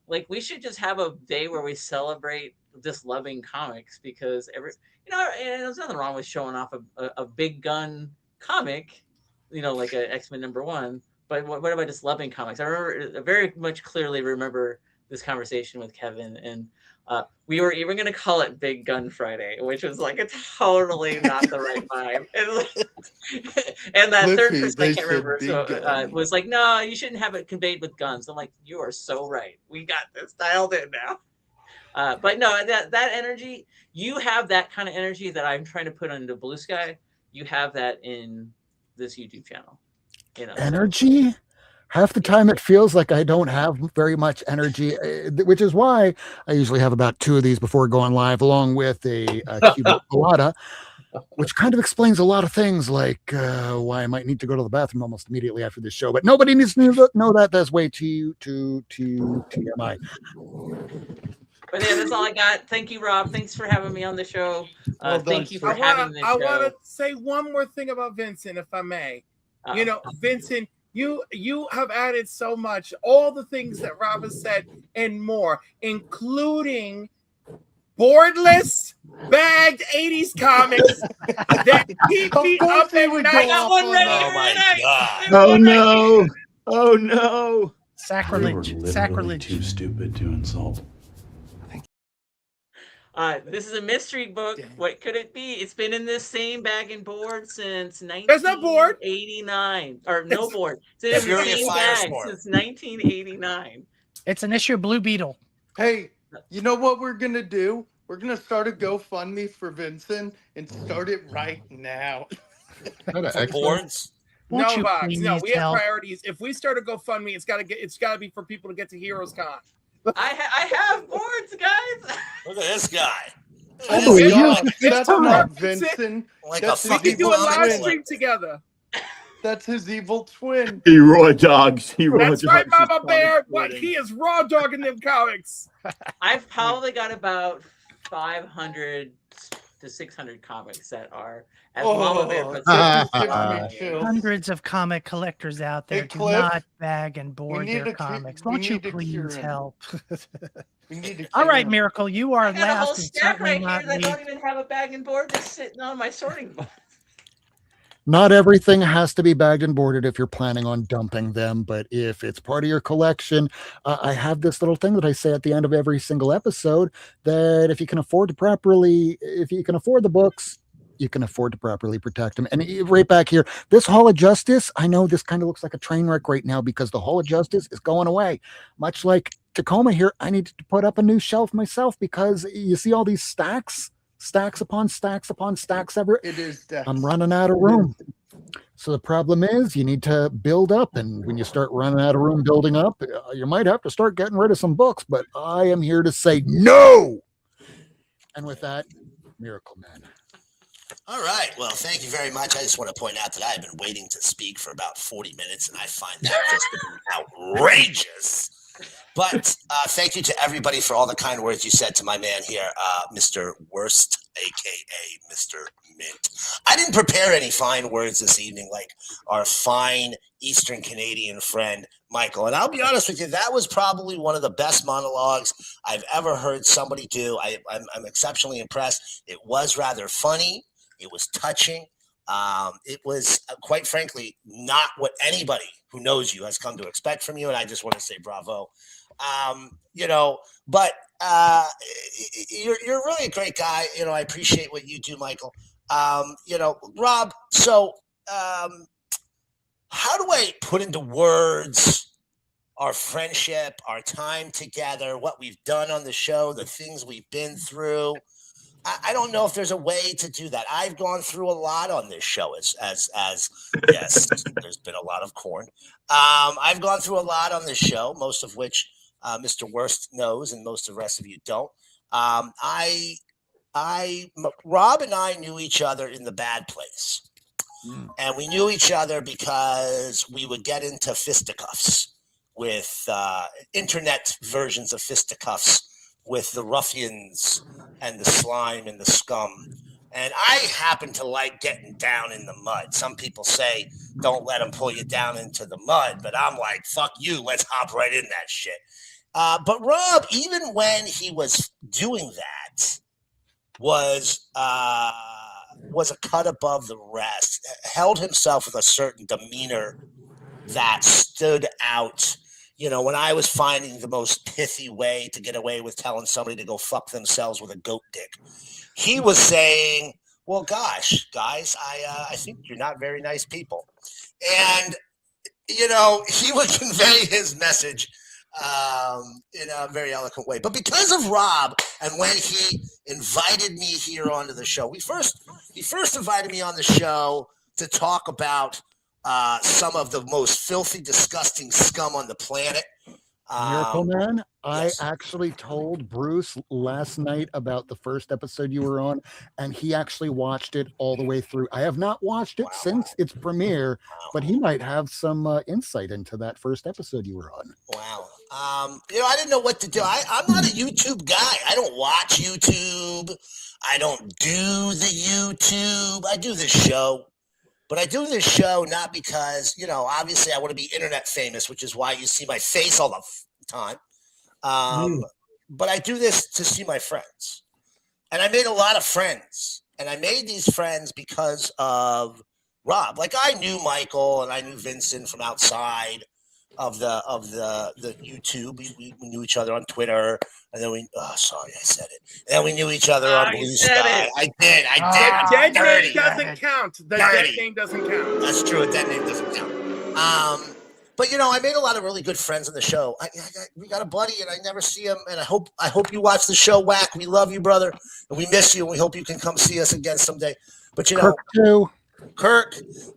[SPEAKER 6] like we should just have a day where we celebrate just loving comics, because and there's nothing wrong with showing off a big gun comic, like a X-Men #1. But what about just loving comics? I very much clearly remember this conversation with Kevin, and we were even going to call it Big Gun Friday, which was like totally not the right vibe. And that third person, I can't remember, was like, no, you shouldn't have it conveyed with guns. I'm like, you are so right. We got this dialed in now. But no, that energy, you have that kind of energy that I'm trying to put into Blue Sky. You have that in this YouTube channel.
[SPEAKER 2] Energy? Half the time it feels like I don't have very much energy, which is why I usually have about 2 of these before going live, along with a Cuban colada, which kind of explains a lot of things, like why I might need to go to the bathroom almost immediately after this show. But nobody needs to know that. That's way too TMI.
[SPEAKER 6] But yeah, that's all I got. Thank you, Rob. Thanks for having me on the show. Thank you for having this show.
[SPEAKER 7] I want to say one more thing about Vincent, if I may. Vincent, you have added so much, all the things that Rob has said and more, including boardless, bagged 80s comics that keep me up at night.
[SPEAKER 6] I got one ready.
[SPEAKER 9] Oh my God.
[SPEAKER 8] Oh no. Oh no.
[SPEAKER 1] Sacrilege.
[SPEAKER 3] You're literally
[SPEAKER 1] Sacrilege.
[SPEAKER 3] too stupid to insult.
[SPEAKER 6] This is a mystery book. What could it be? It's been in this same bag and board since 1989.
[SPEAKER 7] There's no board.
[SPEAKER 6] Or no board. It's in the same bag since 1989.
[SPEAKER 1] It's an issue of Blue Beetle.
[SPEAKER 10] Hey, you know what we're going to do? We're going to start a GoFundMe for Vincent and start it right now.
[SPEAKER 9] Boards?
[SPEAKER 1] Won't you
[SPEAKER 7] Box. No,
[SPEAKER 1] please
[SPEAKER 7] we have
[SPEAKER 1] help?
[SPEAKER 7] priorities. If we start a GoFundMe, it's got to be for people to get to Heroes Con.
[SPEAKER 6] I have boards, guys.
[SPEAKER 9] Look at this guy.
[SPEAKER 10] Oh my God.
[SPEAKER 7] It's
[SPEAKER 10] That's
[SPEAKER 7] time.
[SPEAKER 10] not Vincent.
[SPEAKER 9] Like
[SPEAKER 10] That's
[SPEAKER 9] a
[SPEAKER 7] We
[SPEAKER 9] fucking
[SPEAKER 7] can do a live
[SPEAKER 9] twin.
[SPEAKER 7] stream together.
[SPEAKER 10] That's his evil twin.
[SPEAKER 8] He raw dogs. He raw
[SPEAKER 7] That's
[SPEAKER 8] dogs.
[SPEAKER 7] right, Mama
[SPEAKER 8] his
[SPEAKER 7] Bear.
[SPEAKER 8] comic
[SPEAKER 7] What
[SPEAKER 8] boarding.
[SPEAKER 7] he is raw dogging them comics.
[SPEAKER 6] I've probably got about 500 to 600 comics that are as Mama Bear puts
[SPEAKER 10] that
[SPEAKER 6] it.
[SPEAKER 10] just gives me chills.
[SPEAKER 1] Hundreds of comic collectors out there
[SPEAKER 10] Hey,
[SPEAKER 1] do
[SPEAKER 10] Cliff,
[SPEAKER 1] not bag and board
[SPEAKER 10] need
[SPEAKER 1] their
[SPEAKER 10] to cu-
[SPEAKER 1] comics.
[SPEAKER 10] we
[SPEAKER 1] Won't you
[SPEAKER 10] need to
[SPEAKER 1] please
[SPEAKER 10] cure him.
[SPEAKER 1] help?
[SPEAKER 10] We need to
[SPEAKER 1] All
[SPEAKER 10] cure
[SPEAKER 1] right,
[SPEAKER 10] him.
[SPEAKER 1] Miracle, you are
[SPEAKER 6] I got a whole
[SPEAKER 1] last and
[SPEAKER 6] stack
[SPEAKER 1] certainly
[SPEAKER 6] right here
[SPEAKER 1] not
[SPEAKER 6] that
[SPEAKER 1] least.
[SPEAKER 6] don't even have a bag and board just sitting on my sorting box.
[SPEAKER 2] Not everything has to be bagged and boarded if you're planning on dumping them, but if it's part of your collection, I have this little thing that I say at the end of every single episode, that if you can afford the books, you can afford to properly protect them. And right back here, this Hall of Justice, I know this kind of looks like a train wreck right now because the Hall of Justice is going away. Much like Tacoma here, I need to put up a new shelf myself because you see all these stacks upon stacks upon stacks everywhere.
[SPEAKER 10] It is death.
[SPEAKER 2] I'm running out of room. So the problem is you need to build up. And when you start running out of room building up, you might have to start getting rid of some books. But I am here to say no. And with that, Miracleman.
[SPEAKER 9] All right. Well, thank you very much. I just want to point out that I've been waiting to speak for about 40 minutes, and I find that just to be outrageous. But thank you to everybody for all the kind words you said to my man here, Mr. Worst, a.k.a. Mr. Mint. I didn't prepare any fine words this evening like our fine Eastern Canadian friend, Michael. And I'll be honest with you, that was probably one of the best monologues I've ever heard somebody do. I'm exceptionally impressed. It was rather funny. It was touching. It was, quite frankly, not what anybody who knows you has come to expect from you. And I just want to say bravo. But you're really a great guy. I appreciate what you do, Michael. Rob, so how do I put into words our friendship, our time together, what we've done on the show, the things we've been through? I don't know if there's a way to do that. I've gone through a lot on this show as yes, there's been a lot of corn. I've gone through a lot on this show, most of which Mr. Worst knows and most of the rest of you don't. Rob and I knew each other in the bad place. And we knew each other because we would get into fisticuffs with internet versions of fisticuffs with the ruffians and the slime and the scum. And I happen to like getting down in the mud. Some people say, don't let them pull you down into the mud. But I'm like, fuck you. Let's hop right in that shit. But Rob, even when he was doing that, was a cut above the rest, held himself with a certain demeanor that stood out. You know, when I was finding the most pithy way to get away with telling somebody to go fuck themselves with a goat dick, he was saying, well, gosh, guys, I think you're not very nice people. And, you know, he would convey his message in a very eloquent way. But because of Rob, and when he invited me here onto the show, he first invited me on the show to talk about some of the most filthy, disgusting scum on the planet.
[SPEAKER 2] Miracleman,
[SPEAKER 9] yes.
[SPEAKER 2] I actually told Bruce last night about the first episode you were on, and he actually watched it all the way through. I have not watched it since its premiere, but he might have some insight into that first episode you were on.
[SPEAKER 9] Wow. You know, I didn't know what to do. I'm not a YouTube guy. I don't watch YouTube. I don't do the YouTube. I do this show. But I do this show not because, you know, obviously I want to be internet famous, which is why you see my face all the time. But I do this to see my friends. And I made a lot of friends. And I made these friends because of Rob. Like, I knew Michael and I knew Vincent from outside of the YouTube. We knew each other on Twitter. And then sorry, I said it. And then we knew each other on Blue Sky. I did.
[SPEAKER 7] The dead name doesn't count. The dead name doesn't count.
[SPEAKER 9] That's true. A dead name doesn't count. But you know, I made a lot of really good friends on the show. We got a buddy, and I never see him. And I hope you watch the show, Whack. We love you, brother, and we miss you. And we hope you can come see us again someday. But you know,
[SPEAKER 2] Kirk too.
[SPEAKER 9] Kirk,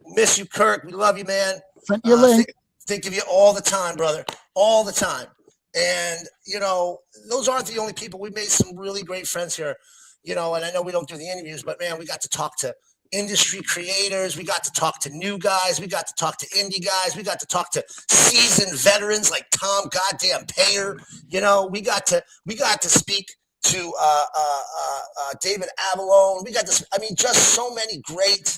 [SPEAKER 9] miss you, Kirk. We love you, man.
[SPEAKER 2] Sent you a link.
[SPEAKER 9] Think of you all the time, brother. All the time. And, you know, those aren't the only people. We made some really great friends here, you know, and I know we don't do the interviews, but, man, we got to talk to industry creators. We got to talk to new guys. We got to talk to indie guys. We got to talk to seasoned veterans like Tom goddamn Payer. You know, we got to speak to David Avalone. We got to, I mean, just so many great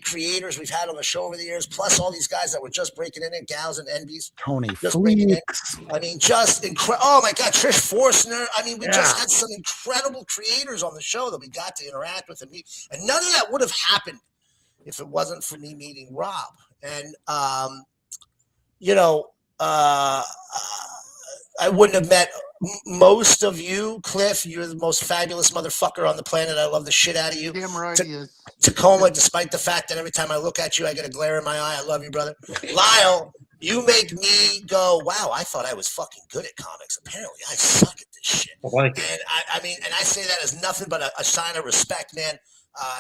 [SPEAKER 9] creators we've had on the show over the years, plus all these guys that were just breaking in, gals and envies.
[SPEAKER 2] Tony
[SPEAKER 9] Fleeks. I mean, just incredible. Oh my God, Trish Forstner. I mean, we just had some incredible creators on the show that we got to interact with and meet. And none of that would have happened if it wasn't for me meeting Rob. And, you know, I wouldn't have met most of you. Cliff, you're the most fabulous motherfucker on the planet. I love the shit out of you.
[SPEAKER 10] Damn right he is.
[SPEAKER 9] Tacoma, despite the fact that every time I look at you, I get a glare in my eye. I love you, brother. Lyle, you make me go, wow, I thought I was fucking good at comics. Apparently, I suck at this shit. And I mean, and I say that as nothing but a sign of respect, man.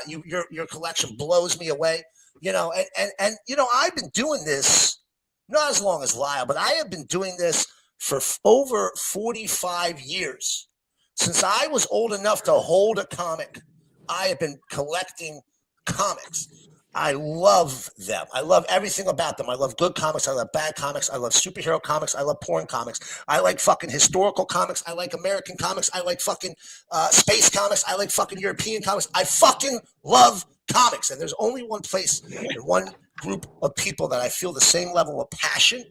[SPEAKER 9] Your collection blows me away. You know, and you know, I've been doing this not as long as Lyle, but I have been doing this for over 45 years. Since I was old enough to hold a comic, I have been collecting comics. I love them. I love everything about them. I love good comics. I love bad comics. I love superhero comics. I love porn comics. I like fucking historical comics. I like American comics. I like fucking space comics. I like fucking European comics. I fucking love comics. And there's only one place and one group of people that I feel the same level of passion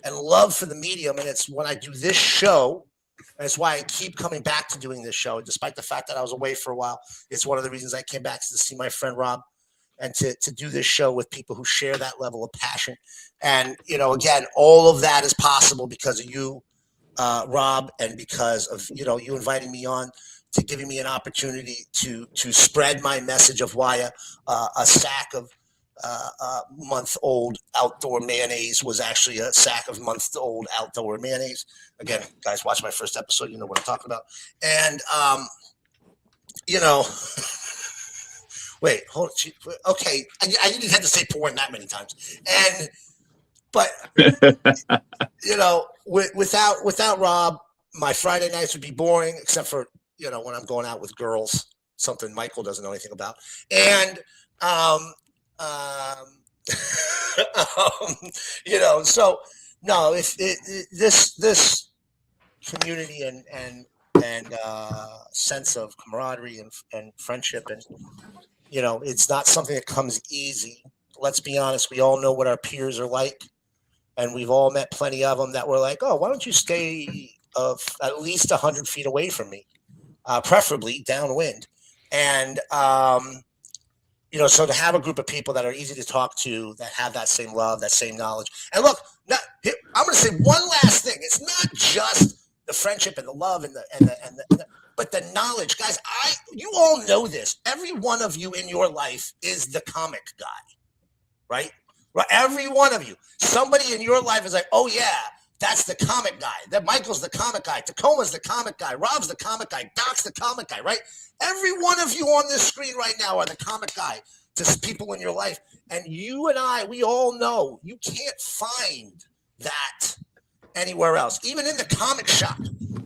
[SPEAKER 9] and love for the medium. And it's when I do this show. And it's why I keep coming back to doing this show. Despite the fact that I was away for a while, it's one of the reasons I came back to see my friend Rob and to do this show with people who share that level of passion. And, you know, again, all of that is possible because of you, Rob, and because of, you know, you inviting me on, to giving me an opportunity to spread my message of why a sack of month-old outdoor mayonnaise was actually a sack of month-old outdoor mayonnaise. Again, guys, watch my first episode. You know what I'm talking about. And, you know, wait, hold on. Okay, I didn't have to say porn that many times. But you know, without Rob, my Friday nights would be boring, except for, you know, when I'm going out with girls, something Michael doesn't know anything about. And, you know, so no, this community and sense of camaraderie and friendship, and it's not something that comes easy. Let's be honest, we all know what our peers are like, and we've all met plenty of them that were like, oh, why don't you stay at least 100 feet away from me, preferably downwind. And so to have a group of people that are easy to talk to, that have that same love, that same knowledge. And look, I'm going to say one last thing. It's not just the friendship and the love but the knowledge, guys. You all know this. Every one of you in your life is the comic guy, right? Every one of you. Somebody in your life is like, oh yeah, that's the comic guy. That Michael's the comic guy. Tacoma's the comic guy. Rob's the comic guy. Doc's the comic guy, right? Every one of you on this screen right now are the comic guy to people in your life. And you and I, we all know you can't find that anywhere else. Even in the comic shop,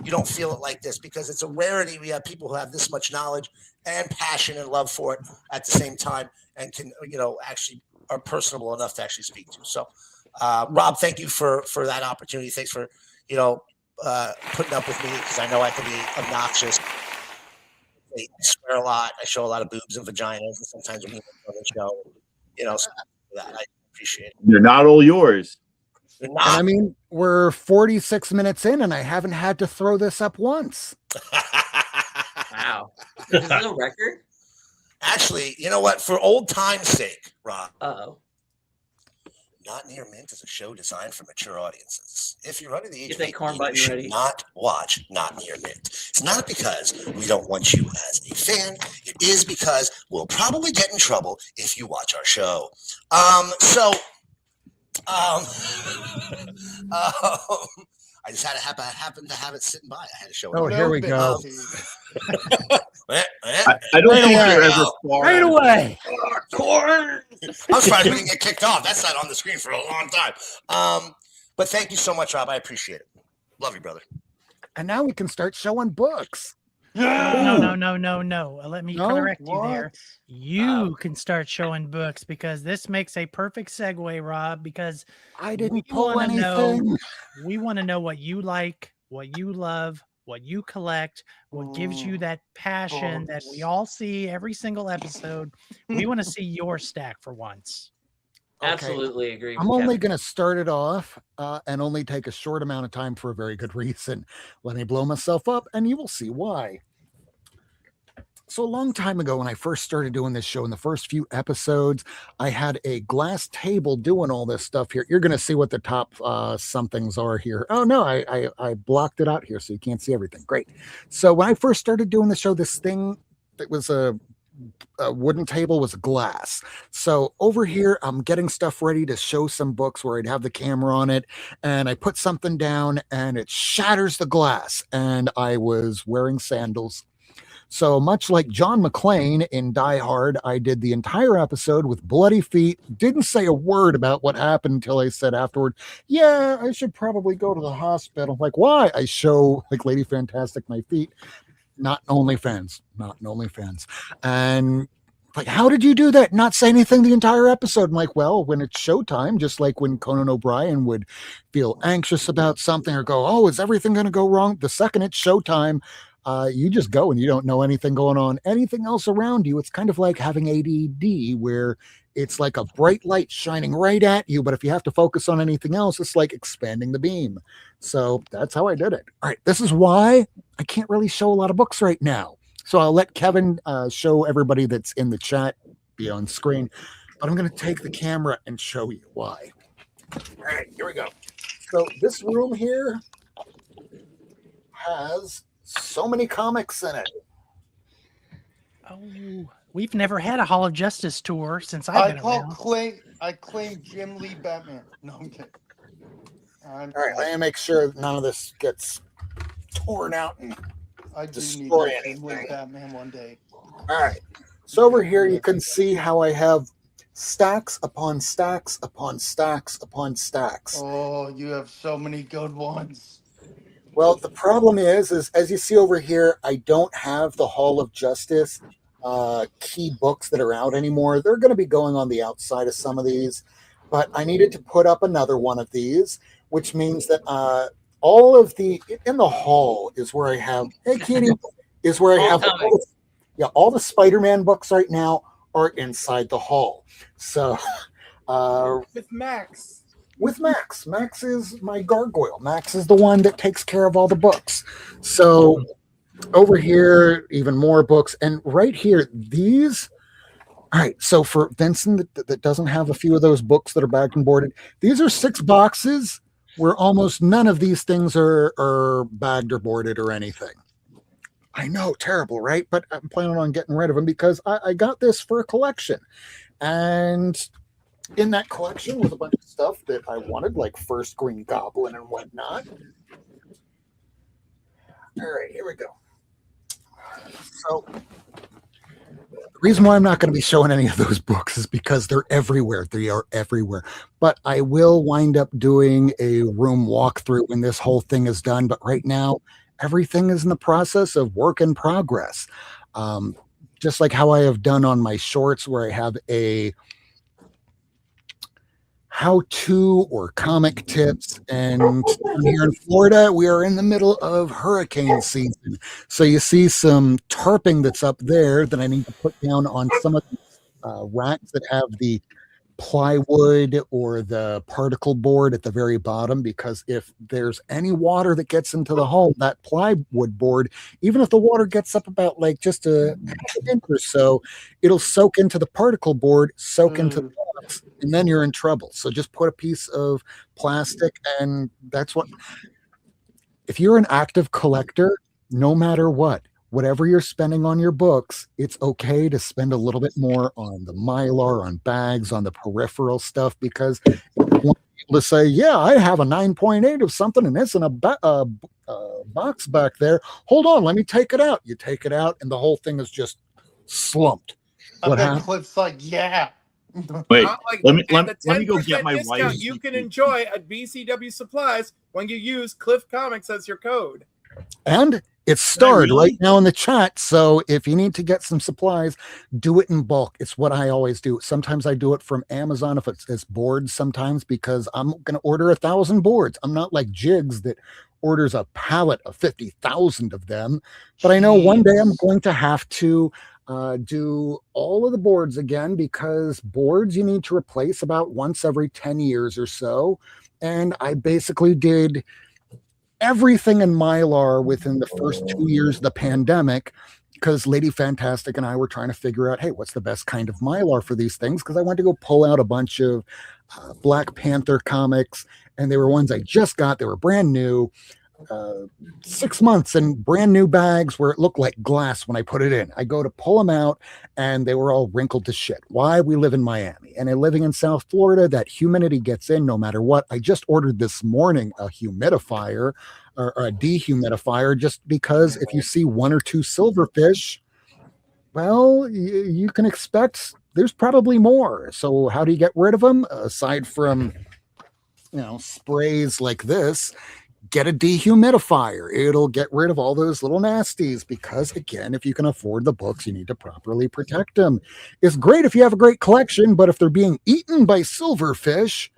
[SPEAKER 9] you don't feel it like this, because it's a rarity. We have people who have this much knowledge and passion and love for it at the same time, and can, actually are personable enough to actually speak to. So, Rob, thank you for that opportunity. Thanks for, putting up with me, because I know I can be obnoxious. I swear a lot. I show a lot of boobs and vaginas, and sometimes when you on the show, so that I appreciate it.
[SPEAKER 8] They're not all yours.
[SPEAKER 2] And I mean, we're 46 minutes in, and I haven't had to throw this up once.
[SPEAKER 6] Wow. Is this a record?
[SPEAKER 9] Actually, you know what? For old time's sake, Rob.
[SPEAKER 6] Uh-oh.
[SPEAKER 9] Not Near Mint is a show designed for mature audiences. If you're under the age
[SPEAKER 6] Get
[SPEAKER 9] of
[SPEAKER 6] that
[SPEAKER 9] 18,
[SPEAKER 6] corn
[SPEAKER 9] you
[SPEAKER 6] button
[SPEAKER 9] should
[SPEAKER 6] ready.
[SPEAKER 9] not watch Not Near Mint. It's not because we don't want you as a fan. It is because we'll probably get in trouble if you watch our show. I just happened to have it sitting by. I had to show it.
[SPEAKER 2] Oh, here we go.
[SPEAKER 8] I don't think you're ever far
[SPEAKER 2] right away.
[SPEAKER 9] Corn. I'm surprised we didn't get kicked off. That's not on the screen for a long time. But thank you so much, Rob. I appreciate it. Love you, brother.
[SPEAKER 2] And now we can start showing books.
[SPEAKER 1] No. Let me correct you there. You can start showing books, because this makes a perfect segue, Rob, because
[SPEAKER 2] I didn't pull anything.
[SPEAKER 1] We want to know what you like, what you love, what you collect, what gives you that passion that we all see every single episode. We want to see your stack for once.
[SPEAKER 2] Okay.
[SPEAKER 6] Absolutely agree.
[SPEAKER 2] I'm only going to start it off and only take a short amount of time for a very good reason. Let me blow myself up, and you will see why. So a long time ago, when I first started doing this show, in the first few episodes, I had a glass table doing all this stuff here. You're going to see what the top somethings are here. Oh, no, I blocked it out here so you can't see everything. Great. So when I first started doing the show, this thing that was a wooden table was glass. So over here, I'm getting stuff ready to show some books where I'd have the camera on it, and I put something down and it shatters the glass, and I was wearing sandals. So much like John McClane in Die Hard, I did the entire episode with bloody feet, didn't say a word about what happened until I said afterward, yeah, I should probably go to the hospital. Like, why? I show like Lady Fantastic my feet. Not an OnlyFans. And like, how did you do that? Not say anything the entire episode. I'm like, well, when it's showtime, just like when Conan O'Brien would feel anxious about something or go, oh, is everything going to go wrong? The second it's showtime, you just go and you don't know anything going on, anything else around you. It's kind of like having ADD, where it's like a bright light shining right at you. But if you have to focus on anything else, it's like expanding the beam. So that's how I did it. All right. This is why I can't really show a lot of books right now. So I'll let Kevin show everybody that's in the chat be on screen, but I'm going to take the camera and show you why. All right, here we go. So this room here has so many comics in it.
[SPEAKER 1] Oh, we've never had a Hall of Justice tour since I've been around.
[SPEAKER 10] I claim Jim Lee Batman. No, I'm kidding.
[SPEAKER 2] All right, let me make sure none of this gets torn out and
[SPEAKER 10] I do need
[SPEAKER 2] destroy
[SPEAKER 10] to Jim Lee
[SPEAKER 2] anything.
[SPEAKER 10] Batman one day.
[SPEAKER 2] All right, so over here you can see how I have stacks upon stacks upon stacks upon stacks.
[SPEAKER 10] Oh, you have so many good ones.
[SPEAKER 2] Well, the problem is as you see over here, I don't have the Hall of Justice key books that are out anymore. They're going to be going on the outside of some of these, but I needed to put up another one of these, which means that all of the in the hall is where I have. Hey, Kitty, is where I have. All the Spider-Man books right now are inside the hall. So,
[SPEAKER 7] with Max.
[SPEAKER 2] Max is my gargoyle. Max is the one that takes care of all the books. So, over here, even more books, and right here, these. All right, so for Vinson that doesn't have a few of those books that are bagged and boarded, these are 6 boxes where almost none of these things are bagged or boarded or anything. I know, terrible, right? But I'm planning on getting rid of them because I got this for a collection. And in that collection was a bunch of stuff that I wanted, like First Green Goblin and whatnot. All right, here we go. So the reason why I'm not going to be showing any of those books is because they're everywhere. They are everywhere. But I will wind up doing a room walkthrough when this whole thing is done. But right now, everything is in the process of work in progress. Just like how I have done on my shorts, where I have a how-to or comic tips. And here in Florida, we are in the middle of hurricane season. So you see some tarping that's up there that I need to put down on some of the racks that have the plywood or the particle board at the very bottom, because if there's any water that gets into the home, that plywood board, even if the water gets up about like just a half an inch or so, it'll soak into the particle board, soak into the box, and then you're in trouble. So just put a piece of plastic, and that's what, if you're an active collector, no matter what, whatever you're spending on your books, it's okay to spend a little bit more on the Mylar, on bags, on the peripheral stuff, because you want to say, yeah, I have a 9.8 of something and it's in a box back there. Hold on, let me take it out. You take it out and the whole thing is just slumped.
[SPEAKER 10] I bet Cliff's like, yeah.
[SPEAKER 8] Wait,
[SPEAKER 7] Like,
[SPEAKER 8] let me go
[SPEAKER 7] 10%
[SPEAKER 8] get my
[SPEAKER 7] discount
[SPEAKER 8] wife.
[SPEAKER 7] you can enjoy at BCW Supplies when you use Cliff Comics as your code.
[SPEAKER 2] And it's starred right now in the chat. So if you need to get some supplies, do it in bulk. It's what I always do. Sometimes I do it from Amazon if it's boards sometimes, because I'm going to order 1,000 boards. I'm not like Jigs that orders a pallet of 50,000 of them. But I know one day I'm going to have to do all of the boards again, because boards you need to replace about once every 10 years or so. And I basically did everything in Mylar within the first 2 years of the pandemic, because Lady Fantastic and I were trying to figure out, hey, what's the best kind of Mylar for these things? Because I wanted to go pull out a bunch of Black Panther comics, and they were ones I just got. They were brand new, 6 months and brand new bags where it looked like glass when I put it in. I go to pull them out and they were all wrinkled to shit. Why? We live in Miami, and living in South Florida, that humidity gets in no matter what. I just ordered this morning a humidifier or a dehumidifier, just because if you see 1 or 2 silverfish, well, you can expect there's probably more. So how do you get rid of them? Aside from, sprays like this, get a dehumidifier. It'll get rid of all those little nasties, because again, if you can afford the books, you need to properly protect them. It's great if you have a great collection, but if they're being eaten by silverfish,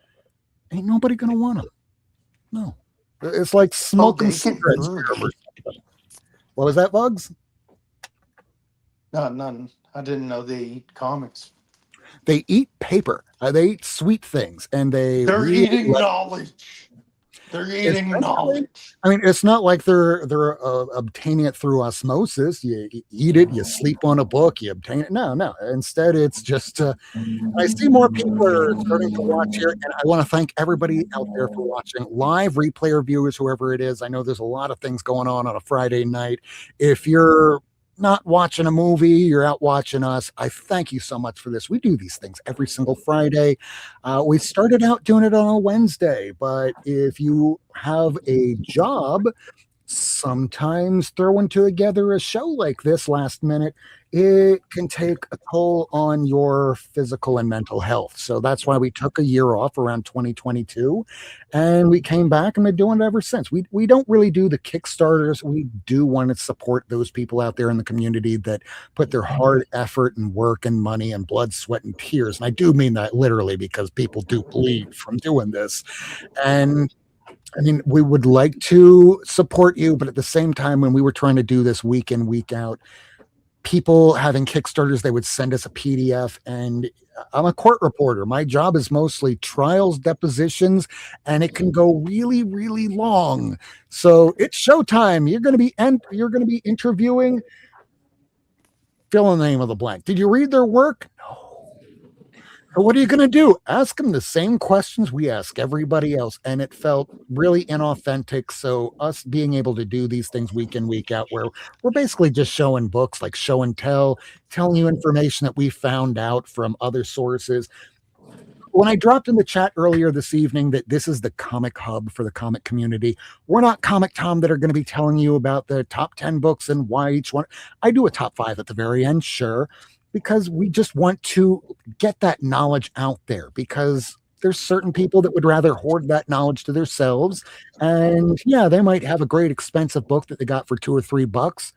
[SPEAKER 2] ain't nobody gonna want them. No, it's like smoking cigarettes. What was that, Bugs?
[SPEAKER 10] No, none. I didn't know they eat comics.
[SPEAKER 2] They eat paper. They eat sweet things, and
[SPEAKER 10] they're eating knowledge. They're eating knowledge.
[SPEAKER 2] I mean, it's not like they're obtaining it through osmosis. You eat it, you sleep on a book, you obtain it. No. Instead, it's just. I see more people are starting to watch here, and I want to thank everybody out there for watching, live replay or viewers, whoever it is. I know there's a lot of things going on a Friday night. If you're not watching a movie, you're out watching us, I thank you so much for this. We do these things every single Friday. We started out doing it on a Wednesday, but if you have a job, sometimes throwing together a show like this last minute, it can take a toll on your physical and mental health. So that's why we took a year off around 2022, and we came back and been doing it ever since. We don't really do the Kickstarters. We do want to support those people out there in the community that put their hard effort and work and money and blood, sweat, and tears. And I do mean that literally, because people do bleed from doing this. And I mean, we would like to support you, but at the same time, when we were trying to do this week in, week out, people having Kickstarters, they would send us a PDF. And I'm a court reporter. My job is mostly trials, depositions, and it can go really, really long. So it's showtime. You're going to be interviewing. Fill in the name of the blank. Did you read their work? No. So what are you going to do? Ask them the same questions we ask everybody else. And it felt really inauthentic. So us being able to do these things week in, week out, where we're basically just showing books, like show and tell, telling you information that we found out from other sources. When I dropped in the chat earlier this evening that this is the comic hub for the comic community, we're not Comic Tom that are going to be telling you about the top 10 books and why each one. I do a top 5 at the very end, sure, because we just want to get that knowledge out there, because there's certain people that would rather hoard that knowledge to themselves. And yeah, they might have a great expensive book that they got for $2 or $3.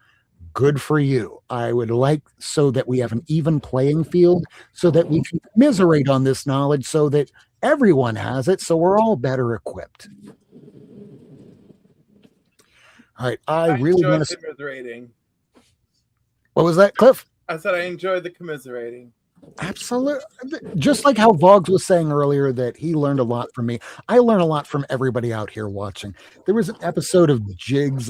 [SPEAKER 2] Good for you. I would like so that we have an even playing field, so that we can commiserate on this knowledge, so that everyone has it, so we're all better equipped. All right, I really want to
[SPEAKER 7] commiserating.
[SPEAKER 2] What was that, Cliff?
[SPEAKER 7] I said I enjoyed the commiserating.
[SPEAKER 2] Absolutely. Just like how Vogs was saying earlier that he learned a lot from me, I learn a lot from everybody out here watching. There was an episode of Jigs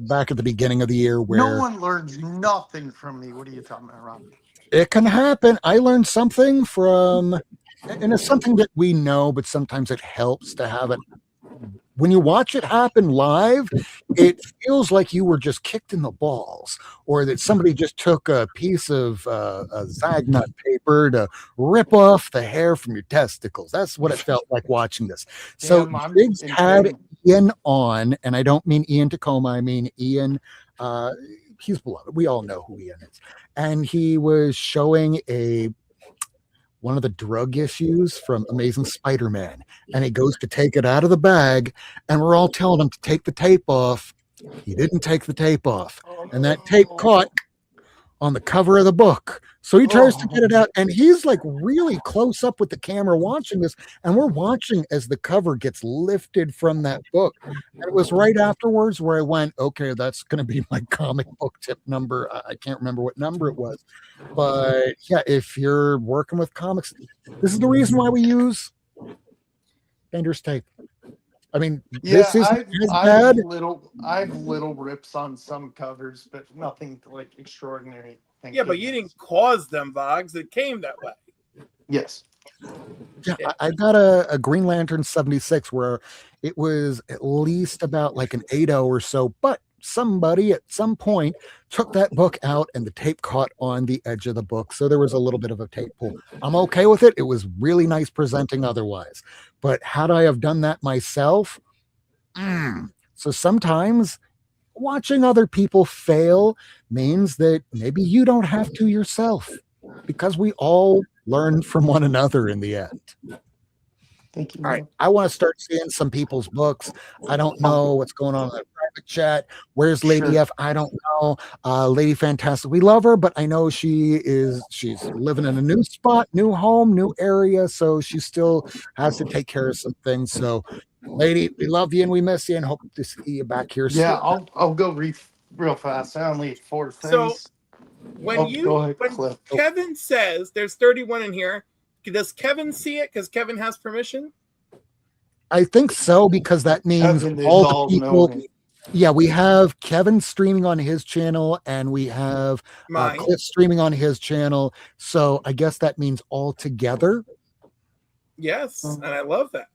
[SPEAKER 2] back at the beginning of the year where
[SPEAKER 10] No one learns nothing from me. What are you talking about, Rob?
[SPEAKER 2] it can happen. I learned something from, and it's something that we know, but sometimes it helps to have it. When you watch it happen live, it feels like you were just kicked in the balls, or that somebody just took a piece of a Zagnut paper to rip off the hair from your testicles. That's what it felt like watching this. So Biggs had Ian on, and I don't mean Ian Tacoma, I mean Ian. He's beloved. We all know who Ian is. And he was showing one of the drug issues from Amazing Spider-Man, and he goes to take it out of the bag, and we're all telling him to take the tape off. He didn't take the tape off, and that tape caught on the cover of the book. So he tries to get it out, and he's like really close up with the camera watching this, and we're watching as the cover gets lifted from that book. And it was right afterwards where I went, okay, that's going to be my comic book tip number. I can't remember what number it was, but yeah, if you're working with comics, this is the reason why we use Bender's tape. I mean, this isn't as bad.
[SPEAKER 10] I have little rips on some covers, but nothing like extraordinary.
[SPEAKER 7] Yeah, but you didn't cause them, Vogs. It came that way.
[SPEAKER 10] Yes.
[SPEAKER 2] Yeah, I got a Green Lantern 76 where it was at least about like an 8.0 or so, but somebody at some point took that book out and the tape caught on the edge of the book. So there was a little bit of a tape pull. I'm okay with it. It was really nice presenting otherwise. But had I have done that myself? So sometimes watching other people fail means that maybe you don't have to yourself, because we all learn from one another in the end.
[SPEAKER 10] Thank you.
[SPEAKER 2] All right, I want to start seeing some people's books. I don't know what's going on in the private chat. Where's Lady F? I don't know. Lady Fantastic, we love her, but I know she's living in a new spot, new home, new area, so she still has to take care of some things. So, Lady, we love you and we miss you, and hope to see you back here soon.
[SPEAKER 10] Yeah, I'll go real fast. I only 4 things.
[SPEAKER 7] So when Kevin says there's 31 in here, does Kevin see it because Kevin has permission?
[SPEAKER 2] I think so, because that means all the people. Yeah, we have Kevin streaming on his channel, and we have Cliff streaming on his channel. So I guess that means all together.
[SPEAKER 7] Yes, and I love that.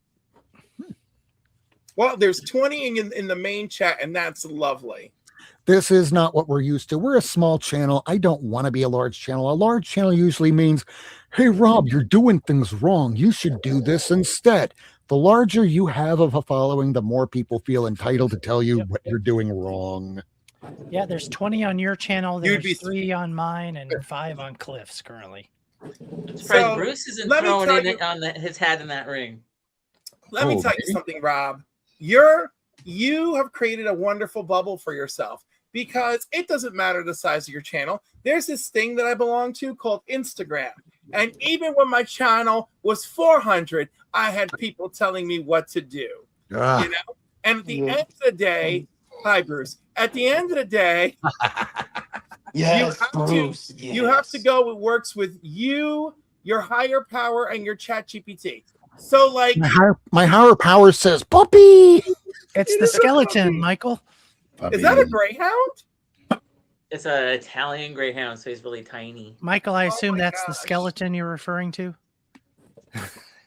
[SPEAKER 7] Well, there's 20 in the main chat, and that's lovely.
[SPEAKER 2] This is not what we're used to. We're a small channel. I don't want to be a large channel. A large channel usually means, hey, Rob, you're doing things wrong. You should do this instead. The larger you have of a following, the more people feel entitled to tell you what you're doing wrong.
[SPEAKER 1] Yeah, there's 20 on your channel. There's 3 on mine and 5 on Cliff's currently.
[SPEAKER 6] So, Bruce isn't throwing his hat in that ring.
[SPEAKER 7] Let me tell you something, Rob. You have created a wonderful bubble for yourself, because it doesn't matter the size of your channel. There's this thing that I belong to called Instagram. And even when my channel was 400, I had people telling me what to do. You know? And at the end of the day, hi Bruce. At the end of the day,
[SPEAKER 10] Yes, Bruce.
[SPEAKER 7] you have to go. It works with you, your higher power, and your chat GPT. So like
[SPEAKER 2] My higher power says puppy.
[SPEAKER 1] It's the skeleton, Michael.
[SPEAKER 7] Is that a greyhound?
[SPEAKER 6] It's an Italian greyhound, so he's really tiny.
[SPEAKER 1] Michael, I assume that's the skeleton you're referring to.
[SPEAKER 7] I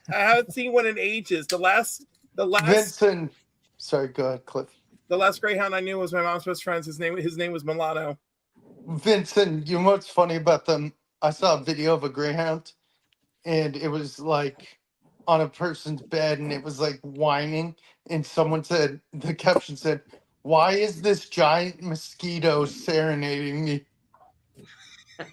[SPEAKER 7] haven't seen one in ages. The last
[SPEAKER 10] Vinson. Sorry, go ahead, Cliff.
[SPEAKER 7] The last greyhound I knew was my mom's best friend's. His name was Mulatto.
[SPEAKER 10] Vincent, you know what's funny about them? I saw a video of a greyhound, and it was like on a person's bed, and it was like whining. And someone said, the caption said, "Why is this giant mosquito serenading me?" I'm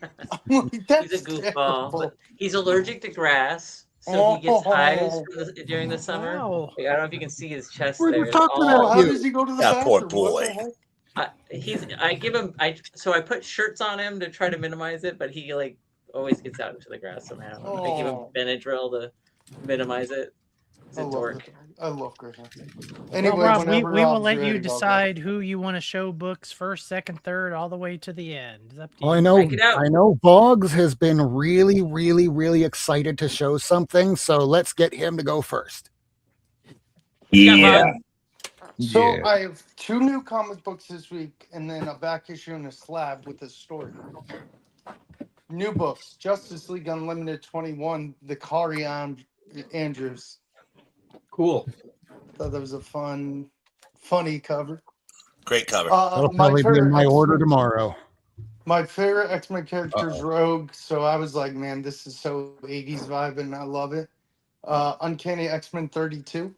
[SPEAKER 10] like, that's
[SPEAKER 6] He's a goofball.
[SPEAKER 10] terrible.
[SPEAKER 6] But he's allergic to grass, so he gets hives during the summer.
[SPEAKER 1] Wow.
[SPEAKER 6] Like, I don't know if you can see his chest
[SPEAKER 10] We're
[SPEAKER 6] there.
[SPEAKER 10] talking about how does he go to the
[SPEAKER 9] That poor
[SPEAKER 10] bathroom? What the
[SPEAKER 9] boy.
[SPEAKER 10] heck?
[SPEAKER 6] I put shirts on him to try to minimize it, but he like always gets out into the grass somehow. I give him Benadryl to minimize it. He's a dork.
[SPEAKER 10] I love greyhound.
[SPEAKER 1] Well,
[SPEAKER 10] Anyway,
[SPEAKER 1] Rob, we
[SPEAKER 10] whenever
[SPEAKER 1] will
[SPEAKER 10] Rob's
[SPEAKER 1] let
[SPEAKER 10] ready,
[SPEAKER 1] you
[SPEAKER 10] I'll go.
[SPEAKER 1] decide who you want to show books first, second, third, all the way to the end. It's up to you.
[SPEAKER 2] Well, I know Boggs has been really, really, really excited to show something, so let's get him to go first.
[SPEAKER 12] Yeah.
[SPEAKER 10] So I have 2 new comic books this week, and then a back issue and a slab with a story. New books: Justice League Unlimited 21, the Kari Andrews.
[SPEAKER 12] Cool.
[SPEAKER 10] Thought that was a funny cover.
[SPEAKER 9] Great cover.
[SPEAKER 2] That'll probably be in my order tomorrow.
[SPEAKER 10] My favorite X-Men character is Rogue, so I was like, man, this is so 80s vibe, and I love it. Uncanny X-Men 32.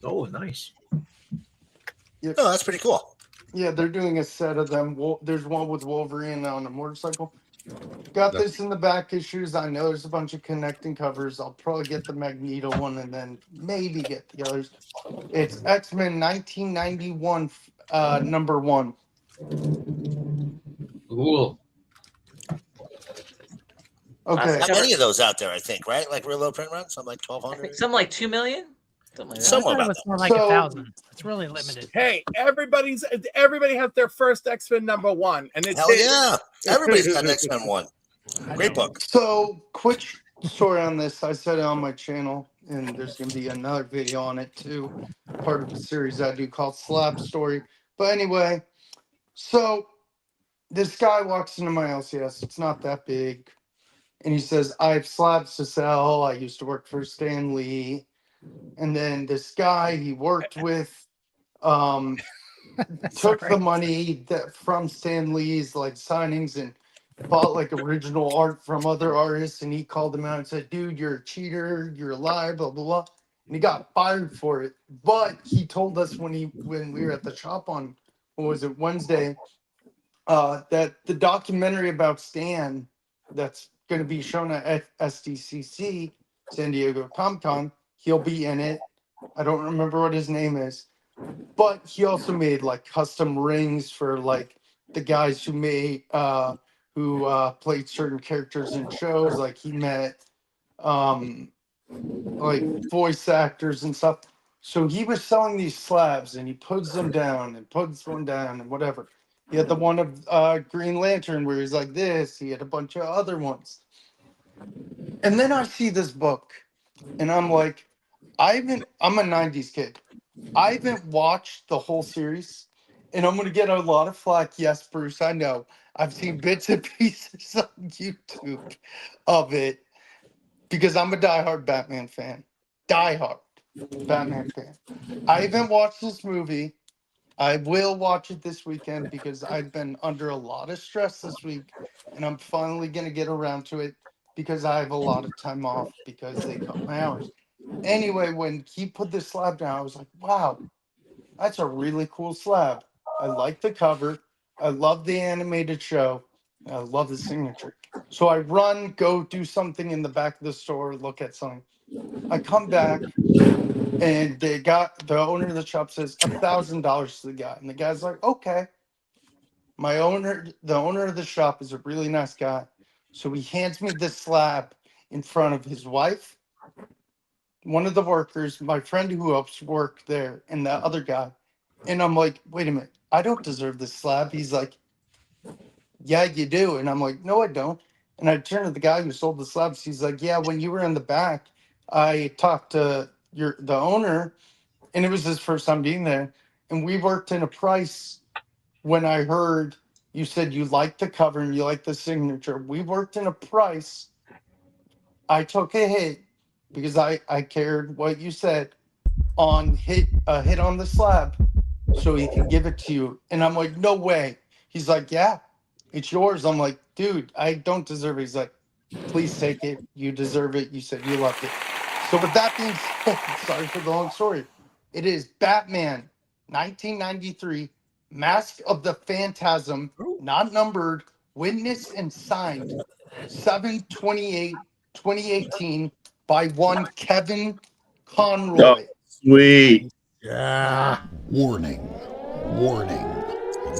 [SPEAKER 12] Oh, nice.
[SPEAKER 10] Yep.
[SPEAKER 9] Oh, that's pretty cool.
[SPEAKER 10] Yeah, they're doing a set of them. There's one with Wolverine on a motorcycle. Got this in the back issues. I know there's a bunch of connecting covers. I'll probably get the Magneto one and then maybe get the others. It's X-Men 1991, number 1.
[SPEAKER 12] Cool.
[SPEAKER 10] Okay.
[SPEAKER 9] Not many of those out there, I think, right? Like real low print run, something like 1,200.
[SPEAKER 6] Something like 2 million. Something like that.
[SPEAKER 9] Somewhere
[SPEAKER 1] I thought it
[SPEAKER 9] about
[SPEAKER 1] was
[SPEAKER 9] that.
[SPEAKER 1] more like 1,000. It's really limited.
[SPEAKER 7] Hey, everybody has their first X-Men number 1, and it's
[SPEAKER 9] Hell yeah! Everybody's got an X-Men one. Great book.
[SPEAKER 10] So, quick story on this. I said it on my channel, and there's going to be another video on it too. Part of a series I do called Slab Story. But anyway, so this guy walks into my LCS. It's not that big. And he says, I have slabs to sell. I used to work for Stan Lee. And then this guy he worked with took the money from Stan Lee's like signings and bought like original art from other artists. And he called him out and said, dude, you're a cheater. You're a liar, blah, blah, blah. And he got fired for it. But he told us when we were at the shop on, what was it, Wednesday, that the documentary about Stan that's going to be shown at SDCC, San Diego Comic-Con, he'll be in it. I don't remember what his name is. But he also made like custom rings for like the guys who made played certain characters in shows. Like he met like voice actors and stuff. So he was selling these slabs and he puts them down and puts one down and whatever. He had the one of Green Lantern where he's like this. He had a bunch of other ones. And then I see this book and I'm like, I'm a 90s kid. I haven't watched the whole series and I'm going to get a lot of flack. Yes, Bruce, I know. I've seen bits and pieces on YouTube of it because I'm a diehard Batman fan. Diehard Batman fan. I haven't watched this movie. I will watch it this weekend because I've been under a lot of stress this week and I'm finally going to get around to it because I have a lot of time off because they cut my hours. Anyway, when he put this slab down, I was like, wow, that's a really cool slab. I like the cover. I love the animated show. I love the signature. So I go do something in the back of the store, look at something. I come back and the owner of the shop says $1,000 to the guy. And the guy's like, okay. The owner of the shop is a really nice guy. So he hands me this slab in front of his wife, one of the workers, my friend who helps work there, and the other guy. And I'm like, wait a minute, I don't deserve this slab. He's like, yeah, you do. And I'm like, no, I don't. And I turn to the guy who sold the slabs. He's like, yeah, when you were in the back, I talked to the owner, and it was his first time being there. And we worked in a price when I heard you said you liked the cover and you liked the signature. We worked in a price. I took a hit because I cared what you said on a hit on the slab so he could give it to you. And I'm like, no way. He's like, yeah, it's yours. I'm like, dude, I don't deserve it. He's like, please take it. You deserve it. You said you loved it. So with that being said, sorry for the long story. It is Batman 1993, Mask of the Phantasm, not numbered, witnessed and signed 7/28/2018 by one Kevin Conroy.
[SPEAKER 8] Oh, sweet.
[SPEAKER 2] Yeah.
[SPEAKER 3] Warning, warning,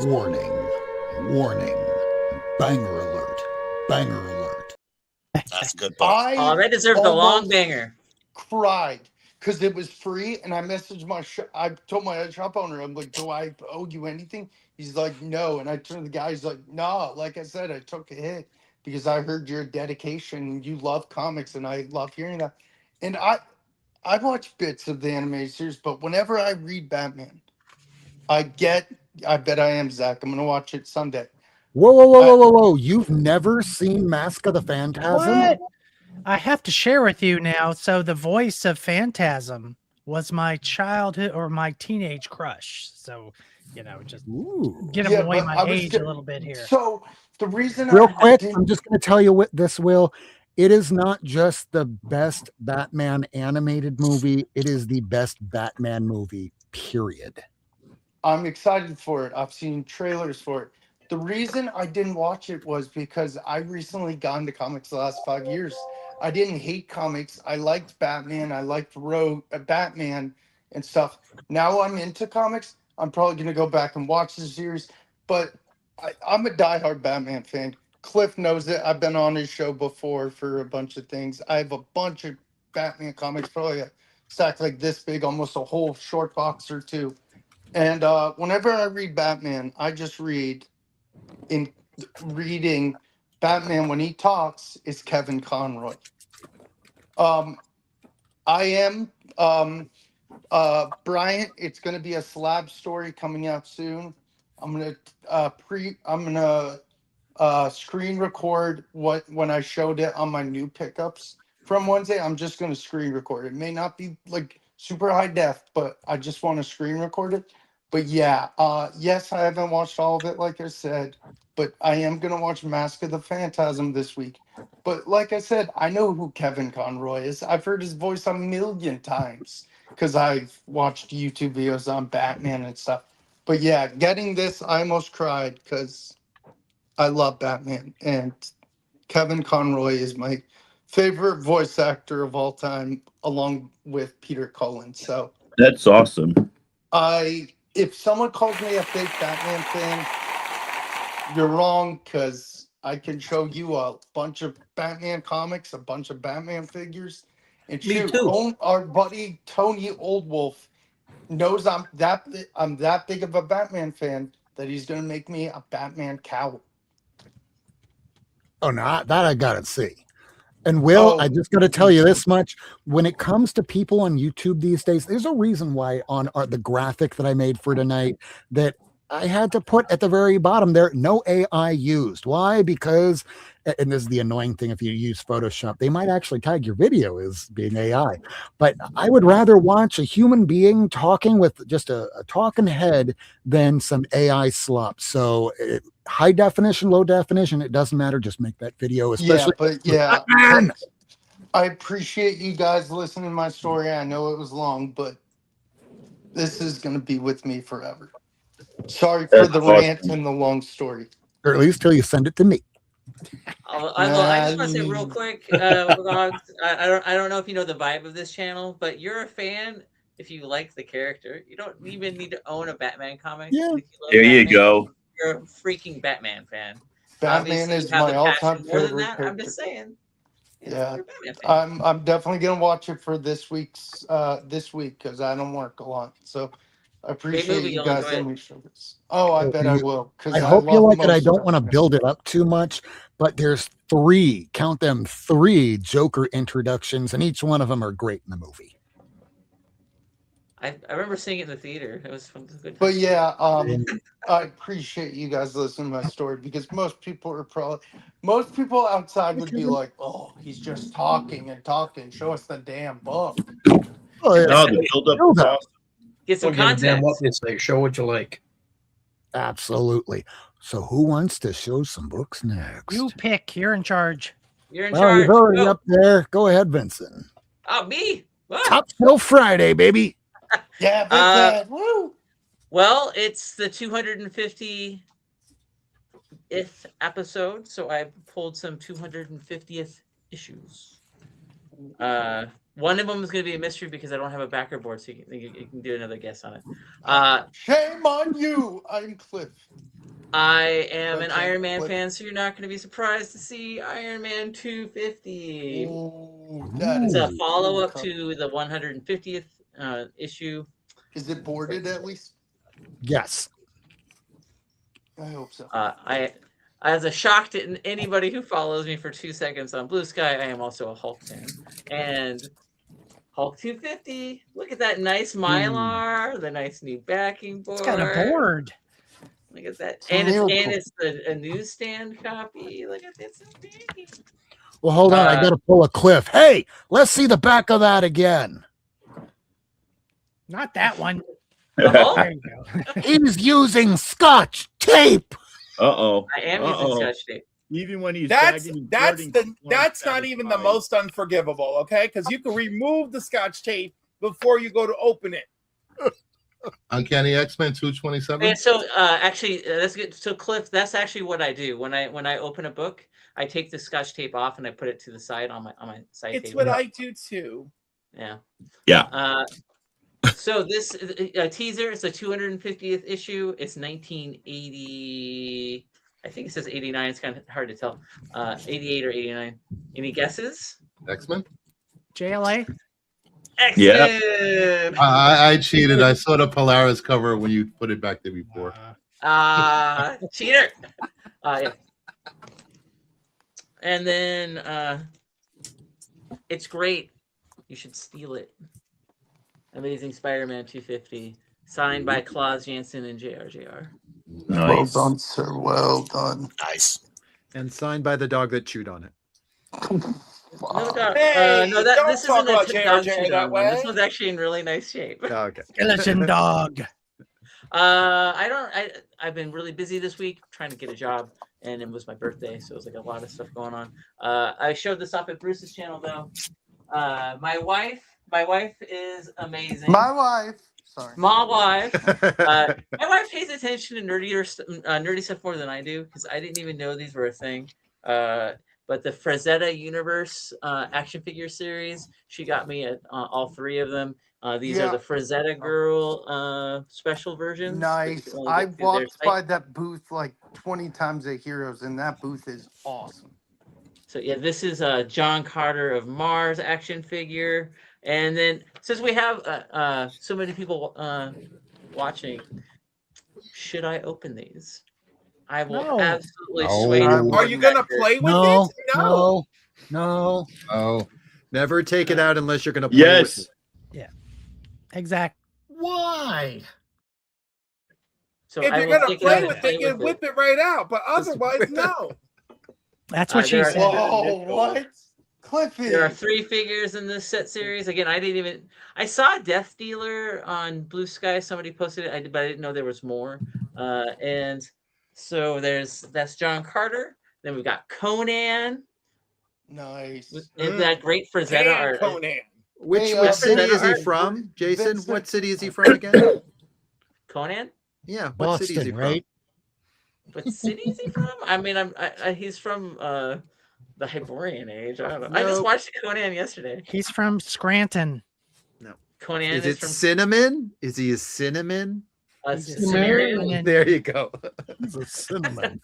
[SPEAKER 3] warning, warning. Banger alert, banger alert.
[SPEAKER 9] That's a good book.
[SPEAKER 6] Oh, that deserves the long banger.
[SPEAKER 10] Cried because it was free, and I messaged I told my shop owner, I'm like, do I owe you anything? He's like, no. And I turned to the guy, he's like, no, like I said, I took a hit because I heard your dedication and you love comics, and I love hearing that. And I watch bits of the animated series, but whenever I read Batman, I bet I am, Zach. I'm gonna watch it Sunday.
[SPEAKER 2] Whoa. You've never seen Mask of the Phantasm?
[SPEAKER 1] What? I have to share with you now. So the voice of Phantasm was my childhood or my teenage crush. So, just giving away my age a little bit here.
[SPEAKER 10] So the reason
[SPEAKER 2] Real quick, I'm just going to tell you what this will. It is not just the best Batman animated movie. It is the best Batman movie, period.
[SPEAKER 10] I'm excited for it. I've seen trailers for it. The reason I didn't watch it was because I recently got into comics the last 5 years. I didn't hate comics. I liked Batman. I liked Batman and stuff. Now I'm into comics. I'm probably going to go back and watch the series. But I'm a diehard Batman fan. Cliff knows it. I've been on his show before for a bunch of things. I have a bunch of Batman comics, probably a stack like this big, almost a whole short box or two. And whenever I read Batman, I just read in reading Batman when he talks is Kevin Conroy. I am Bryant. It's going to be a slab story coming out soon. I'm going to screen record when I showed it on my new pickups from Wednesday. I'm just going to screen record. It may not be like super high def, but I just want to screen record it. But yeah, yes, I haven't watched all of it, like I said, but I am going to watch Mask of the Phantasm this week. But like I said, I know who Kevin Conroy is. I've heard his voice a million times because I've watched YouTube videos on Batman and stuff. But yeah, getting this, I almost cried because I love Batman. And Kevin Conroy is my favorite voice actor of all time, along with Peter Cullen. So
[SPEAKER 8] that's awesome.
[SPEAKER 10] If someone calls me a fake Batman fan, you're wrong, because I can show you a bunch of Batman comics, a bunch of Batman figures. And shoot, our buddy Tony Oldwolf knows I'm that big of a Batman fan that he's going to make me a Batman cowl.
[SPEAKER 2] Oh, no, that I got to see. And Will, I just got to tell you this much. When it comes to people on YouTube these days, there's a reason why on the graphic that I made for tonight that I had to put at the very bottom there, no AI used. Why? Because, and this is the annoying thing, if you use Photoshop, they might actually tag your video as being AI. But I would rather watch a human being talking with just a talking head than some AI slop. So high definition, low definition, it doesn't matter. Just make that video. Especially,
[SPEAKER 10] I appreciate you guys listening to my story. I know it was long, but this is going to be with me forever. Sorry for the rant and the long story.
[SPEAKER 2] Or at least till you send it to me.
[SPEAKER 6] I just want to say real quick, I don't know if you know the vibe of this channel, but you're a fan if you like the character. You don't even need to own a Batman comic.
[SPEAKER 2] Yeah.
[SPEAKER 8] There you go.
[SPEAKER 6] You're a freaking Batman fan.
[SPEAKER 10] Batman is my all-time
[SPEAKER 6] more than
[SPEAKER 10] favorite
[SPEAKER 6] that.
[SPEAKER 10] character.
[SPEAKER 6] I'm just saying.
[SPEAKER 10] Yeah, I'm definitely gonna watch it for this week because I don't work a lot. So I appreciate
[SPEAKER 6] movie,
[SPEAKER 10] you
[SPEAKER 6] you'll
[SPEAKER 10] guys
[SPEAKER 6] enjoy
[SPEAKER 10] letting
[SPEAKER 6] it.
[SPEAKER 10] me show this. Oh, I bet I will
[SPEAKER 2] I
[SPEAKER 10] because I
[SPEAKER 2] hope you
[SPEAKER 10] love
[SPEAKER 2] like it. I
[SPEAKER 10] most
[SPEAKER 2] don't want to
[SPEAKER 10] stuff.
[SPEAKER 2] build it up too much, but there's three, count them, three Joker introductions, and each one of them are great in the movie.
[SPEAKER 6] I remember seeing it in the theater. It was fun. It was a good time.
[SPEAKER 10] But yeah, I appreciate you guys listening to my story because most people outside would be like, "Oh, he's just talking and talking. Show us the damn book."
[SPEAKER 2] Oh, yeah.
[SPEAKER 8] No, the build up was awesome.
[SPEAKER 6] Get some
[SPEAKER 12] Don't give a damn
[SPEAKER 6] context.
[SPEAKER 12] what they say. Show what you like.
[SPEAKER 2] Absolutely. So who wants to show some books next?
[SPEAKER 1] You pick. You're in charge.
[SPEAKER 6] You're in
[SPEAKER 2] Well,
[SPEAKER 6] charge.
[SPEAKER 2] he's already
[SPEAKER 6] Go.
[SPEAKER 2] up there. Go ahead, Vincent.
[SPEAKER 6] Oh, me? What?
[SPEAKER 2] Top Shelf Friday, baby.
[SPEAKER 10] Yeah, Vincent. Woo!
[SPEAKER 6] Well, it's the 250th episode, so I pulled some 250th issues. One of them is going to be a mystery because I don't have a backer board, so you can do another guess on it.
[SPEAKER 10] Shame on you. I'm Cliff.
[SPEAKER 6] I am an
[SPEAKER 10] Okay,
[SPEAKER 6] Iron Man
[SPEAKER 10] what-
[SPEAKER 6] fan, so you're not going to be surprised to see Iron Man 250.
[SPEAKER 10] Ooh, that
[SPEAKER 6] It's
[SPEAKER 10] is
[SPEAKER 6] a follow-up
[SPEAKER 10] cool.
[SPEAKER 6] to the 150th issue.
[SPEAKER 10] Is it boarded at least?
[SPEAKER 2] Yes.
[SPEAKER 10] I hope so.
[SPEAKER 6] As a shock to anybody who follows me for 2 seconds on Blue Sky, I am also a Hulk fan. And Hulk 250, look at that nice Mylar, the nice new backing board.
[SPEAKER 1] It's got a board.
[SPEAKER 6] Look at that.
[SPEAKER 10] It's
[SPEAKER 6] And
[SPEAKER 10] a
[SPEAKER 6] it's a newsstand copy. Look at this.
[SPEAKER 2] Well, hold on. I got to pull a Cliff. Hey, let's see the back of that again.
[SPEAKER 1] Not that one.
[SPEAKER 6] Uh-oh.
[SPEAKER 1] There you go.
[SPEAKER 2] He's using Scotch tape.
[SPEAKER 8] Uh-oh.
[SPEAKER 6] I am using Scotch tape.
[SPEAKER 8] Even when he's
[SPEAKER 7] That's
[SPEAKER 8] gagging and
[SPEAKER 7] that's
[SPEAKER 8] farting,
[SPEAKER 7] the that's not even the most unforgivable, okay? Because you can remove the Scotch tape before you go to open it.
[SPEAKER 5] Uncanny X-Men 227.
[SPEAKER 6] And so actually that's good. So Cliff, that's actually what I do when I open a book. I take the Scotch tape off and I put it to the side on my side
[SPEAKER 7] It's
[SPEAKER 6] table.
[SPEAKER 7] what I do too.
[SPEAKER 6] Yeah.
[SPEAKER 8] Yeah.
[SPEAKER 6] So this teaser is the 250th issue. It's 1980. I think it says 89. It's kind of hard to tell. 88 or 89. Any guesses?
[SPEAKER 5] X-Men.
[SPEAKER 1] JLA.
[SPEAKER 6] Excellent.
[SPEAKER 5] I cheated. I saw the Polaris cover when you put it back there before.
[SPEAKER 6] Cheater. Yeah. And then it's great. You should steal it. Amazing Spider-Man 250, signed by Klaus Janson and JRJR.
[SPEAKER 10] Well done, sir. Well done.
[SPEAKER 9] Nice.
[SPEAKER 11] And signed by the dog that chewed on it.
[SPEAKER 6] No, dog.
[SPEAKER 7] Hey,
[SPEAKER 6] no,
[SPEAKER 7] don't
[SPEAKER 6] this
[SPEAKER 7] talk
[SPEAKER 6] isn't
[SPEAKER 7] about
[SPEAKER 6] a dog
[SPEAKER 7] JRJ
[SPEAKER 6] chewed
[SPEAKER 7] that
[SPEAKER 6] on one. This
[SPEAKER 7] way.
[SPEAKER 6] one's actually in really nice shape.
[SPEAKER 11] Oh, okay.
[SPEAKER 1] Skeleton dog.
[SPEAKER 6] I've been really busy this week trying to get a job, and it was my birthday, so it was like a lot of stuff going on. I showed this off at Bruce's channel though. My wife is amazing.
[SPEAKER 10] My wife. Sorry.
[SPEAKER 6] My wife. My wife pays attention to nerdy stuff more than I do because I didn't even know these were a thing. But the Frazetta Universe action figure series, she got me all three of them. These are the Frazetta Girl special versions.
[SPEAKER 10] Nice. I walked by that booth like 20 times at Heroes, and that booth is awesome.
[SPEAKER 6] So yeah, this is a John Carter of Mars action figure. And then since we have so many people watching, should I open these? I will absolutely sway.
[SPEAKER 7] Are you gonna play with it?
[SPEAKER 2] No.
[SPEAKER 5] Oh.
[SPEAKER 11] Never take it out unless you're going to play
[SPEAKER 8] Yes.
[SPEAKER 11] with it.
[SPEAKER 1] Yeah. Exactly.
[SPEAKER 2] Why?
[SPEAKER 6] So
[SPEAKER 7] If
[SPEAKER 6] I
[SPEAKER 7] you're
[SPEAKER 6] will
[SPEAKER 7] gonna
[SPEAKER 6] take it
[SPEAKER 7] play
[SPEAKER 6] out and
[SPEAKER 7] with
[SPEAKER 6] play
[SPEAKER 7] it, you
[SPEAKER 6] with
[SPEAKER 7] whip it right out. But otherwise, no.
[SPEAKER 1] That's what she
[SPEAKER 6] there are-
[SPEAKER 1] said.
[SPEAKER 10] Whoa, what? Cliffy.
[SPEAKER 6] There are 3 figures in this set series. Again, I saw Death Dealer on Blue Sky. Somebody posted it, but I didn't know there was more. And so that's John Carter. Then we've got Conan.
[SPEAKER 10] Nice.
[SPEAKER 6] Isn't that great Frazetta art?
[SPEAKER 7] Conan.
[SPEAKER 11] Which
[SPEAKER 10] Hey,
[SPEAKER 11] city is he
[SPEAKER 6] Art-
[SPEAKER 11] from, Jason?
[SPEAKER 10] Vincent.
[SPEAKER 11] What city is he from again?
[SPEAKER 6] Conan?
[SPEAKER 11] Yeah, what city is he
[SPEAKER 2] Boston,
[SPEAKER 11] from?
[SPEAKER 2] right?
[SPEAKER 6] What city is he from? I mean, he's from the Hyborian Age. I don't know. I just
[SPEAKER 11] Nope.
[SPEAKER 6] watched Conan yesterday.
[SPEAKER 1] He's from Scranton.
[SPEAKER 6] Conan
[SPEAKER 11] Is
[SPEAKER 6] is
[SPEAKER 11] it
[SPEAKER 6] from
[SPEAKER 11] cinnamon? Is he a cinnamon?
[SPEAKER 6] cinnamon.
[SPEAKER 11] There you go.
[SPEAKER 2] He's a cinnamon.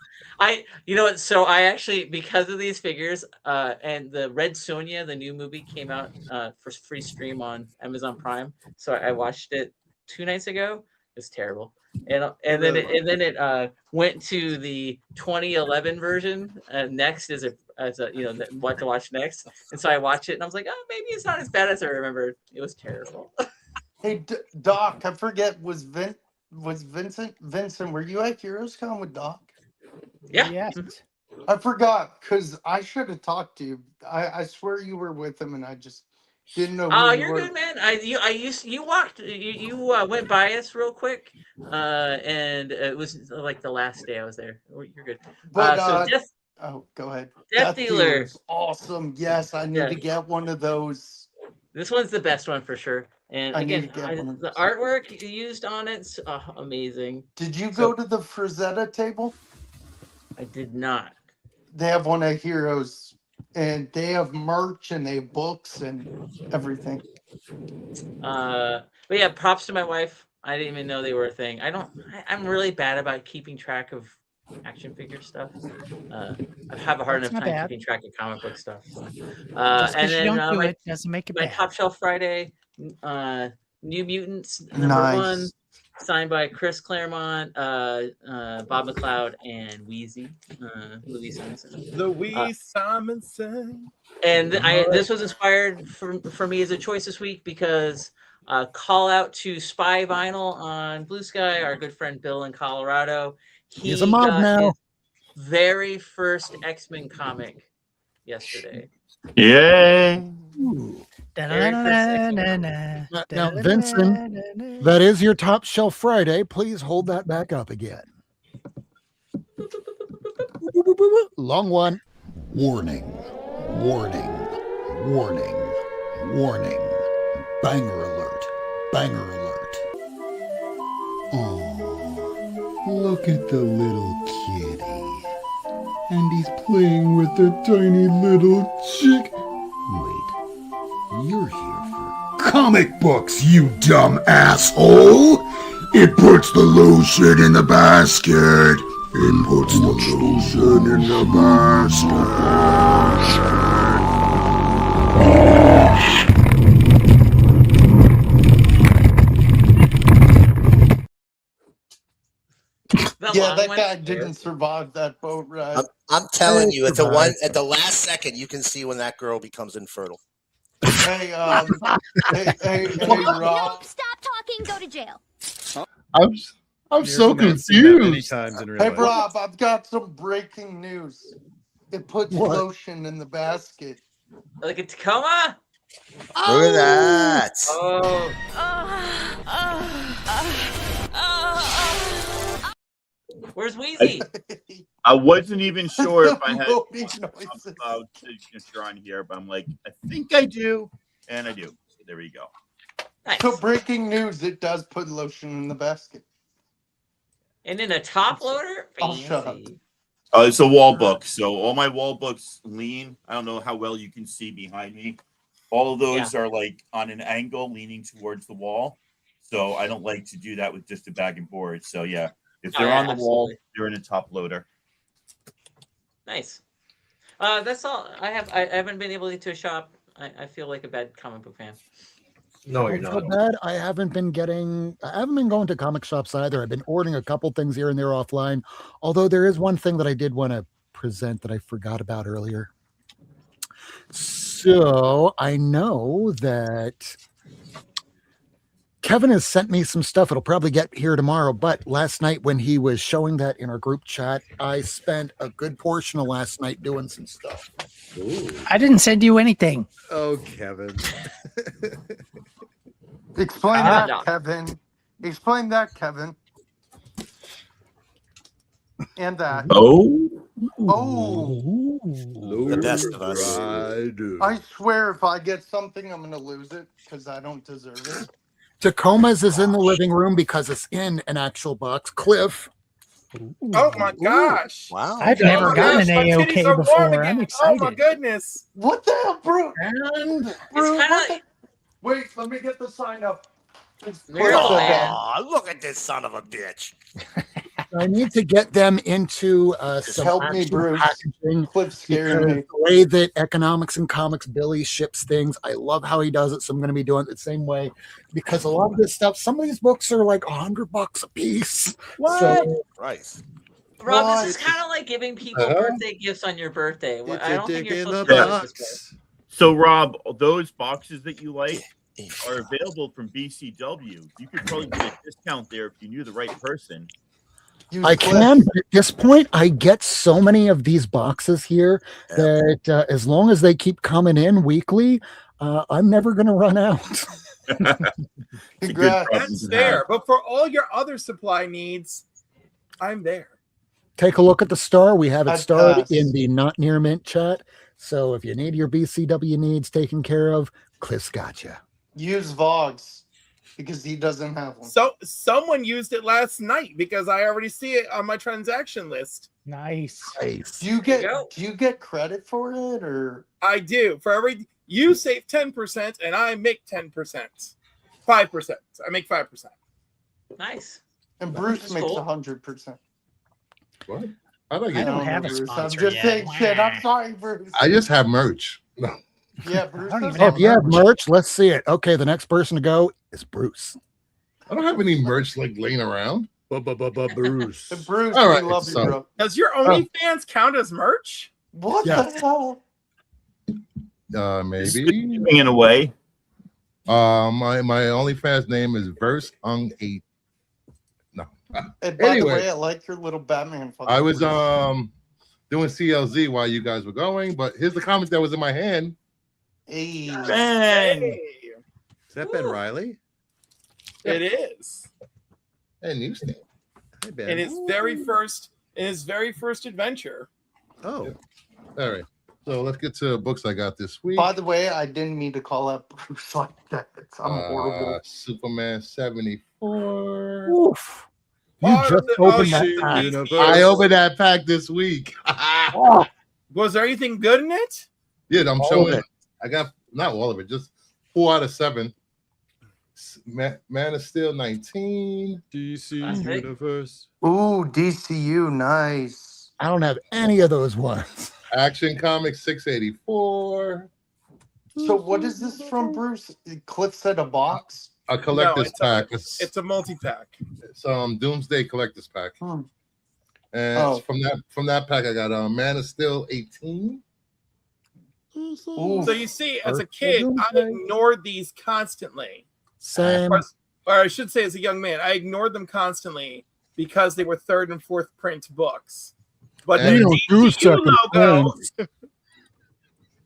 [SPEAKER 6] You know what? So I actually, because of these figures, and the Red Sonja, the new movie came out for free stream on Amazon Prime. So I watched it 2 nights ago. It's terrible. And then it went to the 2011 version. Next as a what to watch next. And so I watched it and I was like, oh, maybe it's not as bad as I remembered. It was terrible.
[SPEAKER 10] Hey, Doc, I forget, was Vincent, were you at Heroes Con with Doc?
[SPEAKER 6] Yeah.
[SPEAKER 1] Yes.
[SPEAKER 10] I forgot, because I should have talked to you. I swear you were with him and I just didn't know.
[SPEAKER 6] Oh, you're good, man. You went by us real quick, and it was like the last day I was there. You're good.
[SPEAKER 10] But go ahead.
[SPEAKER 6] Death Dealer.
[SPEAKER 10] Awesome. Yes, I need to get one of those.
[SPEAKER 6] This one's the best one for sure. And
[SPEAKER 10] I
[SPEAKER 6] again,
[SPEAKER 10] need to get one of
[SPEAKER 6] the artwork used on it's amazing.
[SPEAKER 10] Did you go to the Frazetta table?
[SPEAKER 6] I did not.
[SPEAKER 10] They have one at Heroes, and they have merch and they have books and everything.
[SPEAKER 6] But yeah, props to my wife. I didn't even know they were a thing. I'm really bad about keeping track of action figure stuff. I have a hard enough time keeping track of comic book stuff. So. And then
[SPEAKER 1] you don't do it doesn't make it
[SPEAKER 6] my
[SPEAKER 1] bad.
[SPEAKER 6] Top Shelf Friday, New Mutants #1, signed by Chris Claremont, Bob McLeod, and Wheezy, Louise Simonson.
[SPEAKER 7] Louise Simonson.
[SPEAKER 6] And this was inspired for me as a choice this week because call out to Spy Vinyl on Blue Sky, our good friend Bill in Colorado.
[SPEAKER 2] He's a mod now.
[SPEAKER 6] His very first X-Men comic yesterday.
[SPEAKER 8] Yay!
[SPEAKER 2] Now, Vincent, that is your Top Shelf Friday. Please hold that back up again. Long one.
[SPEAKER 3] Warning, warning, warning, warning. Banger alert, banger alert. Oh, look at the little kitty. And he's playing with the tiny little chick. Wait, you're here for comic books, you dumb asshole! It puts the lotion in the basket. It puts the lotion in the basket.
[SPEAKER 10] That guy didn't survive that boat ride.
[SPEAKER 9] I'm telling you, at the last second, you can see when that girl becomes infertile.
[SPEAKER 10] Hey, hey, Rob.
[SPEAKER 13] Stop talking. Go to jail.
[SPEAKER 5] I'm so confused.
[SPEAKER 10] Hey, Rob, I've got some breaking news. It puts lotion in the basket.
[SPEAKER 6] Like a Tacoma?
[SPEAKER 9] Look at that.
[SPEAKER 6] Where's Wheezy?
[SPEAKER 8] I wasn't even sure if I had
[SPEAKER 10] noises.
[SPEAKER 8] signature on here, but I'm like, I think I do, and I do. So there we go.
[SPEAKER 6] Nice.
[SPEAKER 10] So breaking news, it does put lotion in the basket.
[SPEAKER 6] And in a top loader?
[SPEAKER 10] Oh, shut up.
[SPEAKER 8] It's a wall book, so all my wall books lean. I don't know how well you can see behind me. All of those are like on an angle, leaning towards the wall. So I don't like to do that with just a bag and board. So yeah, if they're on the wall, they're in a top loader.
[SPEAKER 6] Nice. That's all I have. I haven't been able to get to a shop. I feel like a bad comic book fan.
[SPEAKER 12] No, you're
[SPEAKER 2] So
[SPEAKER 12] not.
[SPEAKER 2] bad. I haven't been going to comic shops either. I've been ordering a couple things here and there offline. Although there is one thing that I did want to present that I forgot about earlier. So I know that Kevin has sent me some stuff. It'll probably get here tomorrow. But last night when he was showing that in our group chat, I spent a good portion of last night doing some stuff.
[SPEAKER 11] Ooh.
[SPEAKER 1] I didn't send you anything.
[SPEAKER 11] Oh, Kevin.
[SPEAKER 10] Explain that, Kevin. Explain that, Kevin. And that.
[SPEAKER 8] Oh.
[SPEAKER 9] The best of us.
[SPEAKER 10] I swear if I get something, I'm going to lose it because I don't deserve it.
[SPEAKER 2] Tacoma's is in the living room because it's in an actual box. Cliff.
[SPEAKER 7] Oh my gosh!
[SPEAKER 9] Wow!
[SPEAKER 1] I've never gotten an AOK before. I'm excited.
[SPEAKER 7] Oh my goodness!
[SPEAKER 10] What the hell, bro?
[SPEAKER 2] And
[SPEAKER 10] Bro, wait, let me get the sign up.
[SPEAKER 6] Miracleman.
[SPEAKER 9] Oh, look at this son of a bitch.
[SPEAKER 2] I need to get them into some
[SPEAKER 10] help me,
[SPEAKER 2] actual
[SPEAKER 10] Bruce.
[SPEAKER 2] packaging.
[SPEAKER 10] Clip's scaring
[SPEAKER 2] Because
[SPEAKER 10] me.
[SPEAKER 2] the way that Economics and Comics Billy ships things, I love how he does it. So I'm going to be doing it the same way. Because a lot of this stuff, some of these books are like $100 a piece.
[SPEAKER 1] What?
[SPEAKER 2] So,
[SPEAKER 9] Christ.
[SPEAKER 6] Rob,
[SPEAKER 10] What?
[SPEAKER 6] this is kind of like giving people birthday gifts on your birthday.
[SPEAKER 11] It's
[SPEAKER 6] I
[SPEAKER 11] a
[SPEAKER 6] don't think
[SPEAKER 11] dick
[SPEAKER 6] you're
[SPEAKER 11] in the
[SPEAKER 6] supposed to do it this way.
[SPEAKER 11] box.
[SPEAKER 8] So, Rob, those boxes that you like are available from BCW. You could probably get a discount there if you knew the right person.
[SPEAKER 10] Use
[SPEAKER 2] I
[SPEAKER 10] Clip.
[SPEAKER 2] can, but at this point, I get so many of these boxes here that as long as they keep coming in weekly, I'm never going to run out.
[SPEAKER 10] Congrats.
[SPEAKER 7] That's fair. But for all your other supply needs, I'm there.
[SPEAKER 2] Take a look at the star. We have it
[SPEAKER 10] I'd
[SPEAKER 2] starred
[SPEAKER 10] pass.
[SPEAKER 2] in the Not Near Mint chat. So if you need your BCW needs taken care of, Cliff's got you.
[SPEAKER 10] Use Vogs because he doesn't have one.
[SPEAKER 7] So someone used it last night because I already see it on my transaction list.
[SPEAKER 1] Nice.
[SPEAKER 2] Nice.
[SPEAKER 10] Do you get credit for it or
[SPEAKER 7] I do. For every you save 10% and I make 10%. 5%. I make 5%.
[SPEAKER 6] Nice.
[SPEAKER 10] and Bruce
[SPEAKER 6] That's
[SPEAKER 10] makes
[SPEAKER 6] cool.
[SPEAKER 10] 100%.
[SPEAKER 5] What? I don't
[SPEAKER 1] I
[SPEAKER 5] get
[SPEAKER 1] don't
[SPEAKER 5] it.
[SPEAKER 1] have a
[SPEAKER 10] Bruce. I'm
[SPEAKER 1] sponsor
[SPEAKER 10] just
[SPEAKER 1] yet.
[SPEAKER 10] saying shit. I'm sorry, Bruce.
[SPEAKER 5] I just have merch. No.
[SPEAKER 10] Yeah, Bruce.
[SPEAKER 1] I don't
[SPEAKER 10] does
[SPEAKER 1] even
[SPEAKER 2] Oh,
[SPEAKER 1] have
[SPEAKER 2] if you have
[SPEAKER 1] merch.
[SPEAKER 2] merch, let's see it. Okay, the next person to go is Bruce.
[SPEAKER 5] I don't have any merch like laying around.
[SPEAKER 11] Bruce.
[SPEAKER 10] And Bruce,
[SPEAKER 5] All
[SPEAKER 10] we
[SPEAKER 5] right,
[SPEAKER 10] love you,
[SPEAKER 5] so-
[SPEAKER 10] bro.
[SPEAKER 7] Does your OnlyFans count as merch?
[SPEAKER 10] What
[SPEAKER 2] Yeah.
[SPEAKER 10] the hell?
[SPEAKER 5] Maybe.
[SPEAKER 8] Giving it away.
[SPEAKER 5] My OnlyFans name is Verse Hung 8. No.
[SPEAKER 10] And by
[SPEAKER 5] Anyway.
[SPEAKER 10] the way, I like your little Batman. fucking
[SPEAKER 5] I was
[SPEAKER 10] Bruce.
[SPEAKER 5] doing CLZ while you guys were going, but here's the comic that was in my hand.
[SPEAKER 10] Hey.
[SPEAKER 8] Bang.
[SPEAKER 7] Hey,
[SPEAKER 11] Is that Ben Riley?
[SPEAKER 7] it is.
[SPEAKER 5] And newsstand.
[SPEAKER 11] Hey, Ben.
[SPEAKER 7] In his very first adventure.
[SPEAKER 11] Oh,
[SPEAKER 5] All right. So let's get to books I got this week.
[SPEAKER 10] By the way, I didn't mean to call out Bruce like that. I'm horrible.
[SPEAKER 5] Superman 74.
[SPEAKER 2] Oof. You
[SPEAKER 7] Oh,
[SPEAKER 2] just
[SPEAKER 7] the-
[SPEAKER 2] opened
[SPEAKER 7] oh,
[SPEAKER 2] that
[SPEAKER 7] shit.
[SPEAKER 2] pack.
[SPEAKER 11] Universe.
[SPEAKER 5] I opened that pack this week.
[SPEAKER 2] Oh,
[SPEAKER 7] Was there anything good in it?
[SPEAKER 5] Yeah, I'm
[SPEAKER 2] All
[SPEAKER 5] showing
[SPEAKER 2] of
[SPEAKER 5] it. I got not all of it, just 4 out of 7. Man of Steel 19.
[SPEAKER 11] DC
[SPEAKER 6] That's big.
[SPEAKER 11] Universe.
[SPEAKER 10] Ooh, DCU, nice.
[SPEAKER 2] I don't have any of those ones.
[SPEAKER 5] Action Comics 684.
[SPEAKER 10] So what is this from, Bruce? Cliff said a box.
[SPEAKER 5] A collector's
[SPEAKER 7] it's
[SPEAKER 5] pack.
[SPEAKER 7] It's a multi-pack.
[SPEAKER 5] It's Doomsday collector's pack.
[SPEAKER 10] Hmm.
[SPEAKER 5] And
[SPEAKER 10] Oh.
[SPEAKER 5] from that pack, I got Man of Steel 18.
[SPEAKER 10] Ooh.
[SPEAKER 7] So you see, as a
[SPEAKER 2] First
[SPEAKER 7] kid, I
[SPEAKER 2] Doomsday.
[SPEAKER 7] ignored these constantly.
[SPEAKER 2] Same.
[SPEAKER 7] Or I should say, as a young man, I ignored them constantly because they were 3rd and 4th print books. But
[SPEAKER 5] And
[SPEAKER 7] the
[SPEAKER 2] We don't do
[SPEAKER 7] DCU
[SPEAKER 2] second
[SPEAKER 7] logo,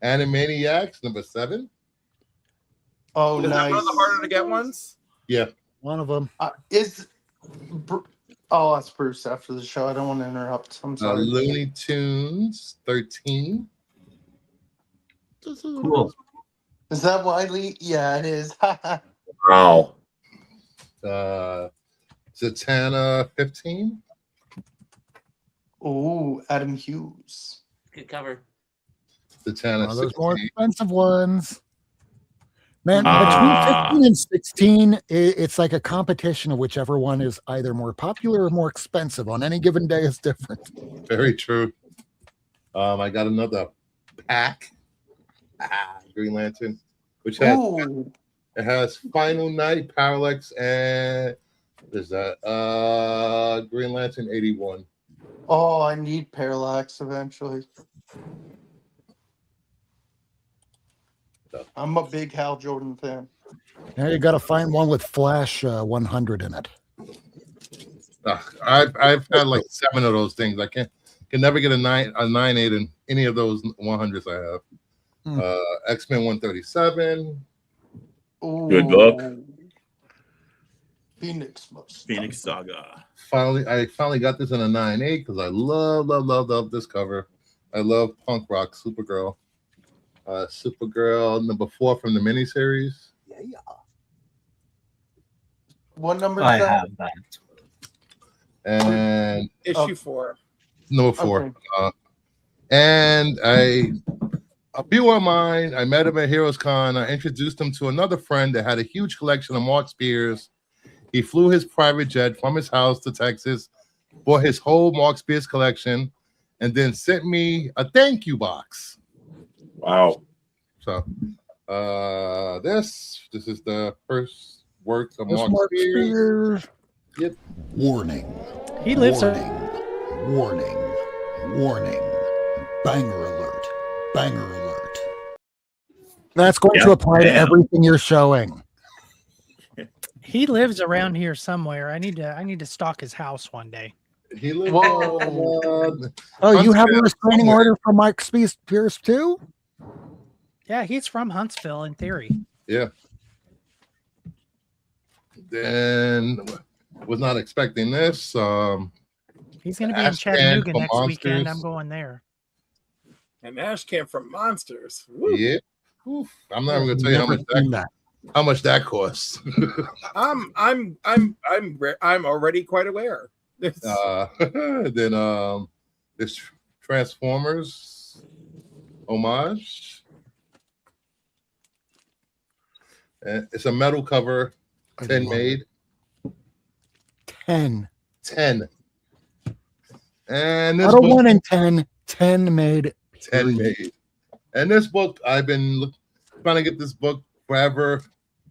[SPEAKER 5] Animaniacs number 7.
[SPEAKER 10] Oh,
[SPEAKER 7] is that
[SPEAKER 10] nice.
[SPEAKER 7] one of the harder to get ones?
[SPEAKER 5] Yeah.
[SPEAKER 2] One of them.
[SPEAKER 10] Oh, that's Bruce after the show. I don't want to interrupt. I'm sorry.
[SPEAKER 5] Looney Tunes 13.
[SPEAKER 8] Cool.
[SPEAKER 10] Is that Wiley? Yeah, it is.
[SPEAKER 8] Wow.
[SPEAKER 5] Zatanna 15.
[SPEAKER 10] Ooh, Adam Hughes.
[SPEAKER 6] Good cover.
[SPEAKER 5] Zatanna
[SPEAKER 2] One of those more
[SPEAKER 5] 16.
[SPEAKER 2] expensive ones. Man, between 15 and 16, it's like a competition of whichever one is either more popular or more expensive. On any given day, it's different.
[SPEAKER 5] Very true. I got another pack. Green Lantern, which has
[SPEAKER 10] Ooh,
[SPEAKER 5] it has Final Night, Parallax, and what is that? Green Lantern 81.
[SPEAKER 10] oh, I need Parallax eventually. I'm a big Hal Jordan fan.
[SPEAKER 2] Now you got to find one with Flash 100 in it.
[SPEAKER 5] I've had like 7 of those things. I can never get a 9.8 in any of those 100s I have. X-Men 137.
[SPEAKER 10] Ooh.
[SPEAKER 8] Good book.
[SPEAKER 10] Phoenix must.
[SPEAKER 8] Phoenix Saga.
[SPEAKER 5] I finally got this in a 9.8 because I love this cover. I love punk rock Supergirl. Supergirl number 4 from the miniseries.
[SPEAKER 2] Yeah.
[SPEAKER 10] What number is
[SPEAKER 12] I
[SPEAKER 10] that?
[SPEAKER 12] have that.
[SPEAKER 5] And
[SPEAKER 7] Issue 4.
[SPEAKER 5] number 4.
[SPEAKER 10] Okay.
[SPEAKER 5] And I a viewer of mine, I met him at Heroes Con. I introduced him to another friend that had a huge collection of Mark Spears. He flew his private jet from his house to Texas, bought his whole Mark Spears collection, and then sent me a thank you box.
[SPEAKER 8] Wow.
[SPEAKER 5] So this is the first work of
[SPEAKER 2] This
[SPEAKER 5] Mark Spears. Yep.
[SPEAKER 3] Warning.
[SPEAKER 1] He lives
[SPEAKER 3] Warning. Warning. Banger alert. Banger alert.
[SPEAKER 2] That's going to apply to everything you're showing.
[SPEAKER 1] He lives around here somewhere. I need to stalk his house one day.
[SPEAKER 5] He lives.
[SPEAKER 2] Oh, you have a restraining order from Mike Spears too?
[SPEAKER 1] Yeah, he's from Huntsville in theory.
[SPEAKER 5] Yeah. Then was not expecting this.
[SPEAKER 1] He's going to be in Chattanooga next weekend. I'm going there.
[SPEAKER 13] An ash can from Monsters. Woo.
[SPEAKER 5] Yeah. Oof. I'm not even going to tell you how much that costs.
[SPEAKER 13] I'm already quite aware.
[SPEAKER 5] Then this Transformers homage. And it's a metal cover, 10 made.
[SPEAKER 2] 10.
[SPEAKER 5] And this
[SPEAKER 2] Not a
[SPEAKER 5] book,
[SPEAKER 2] 1 in 10, 10 made.
[SPEAKER 5] 10 made. And this book, I've been trying to get this book forever.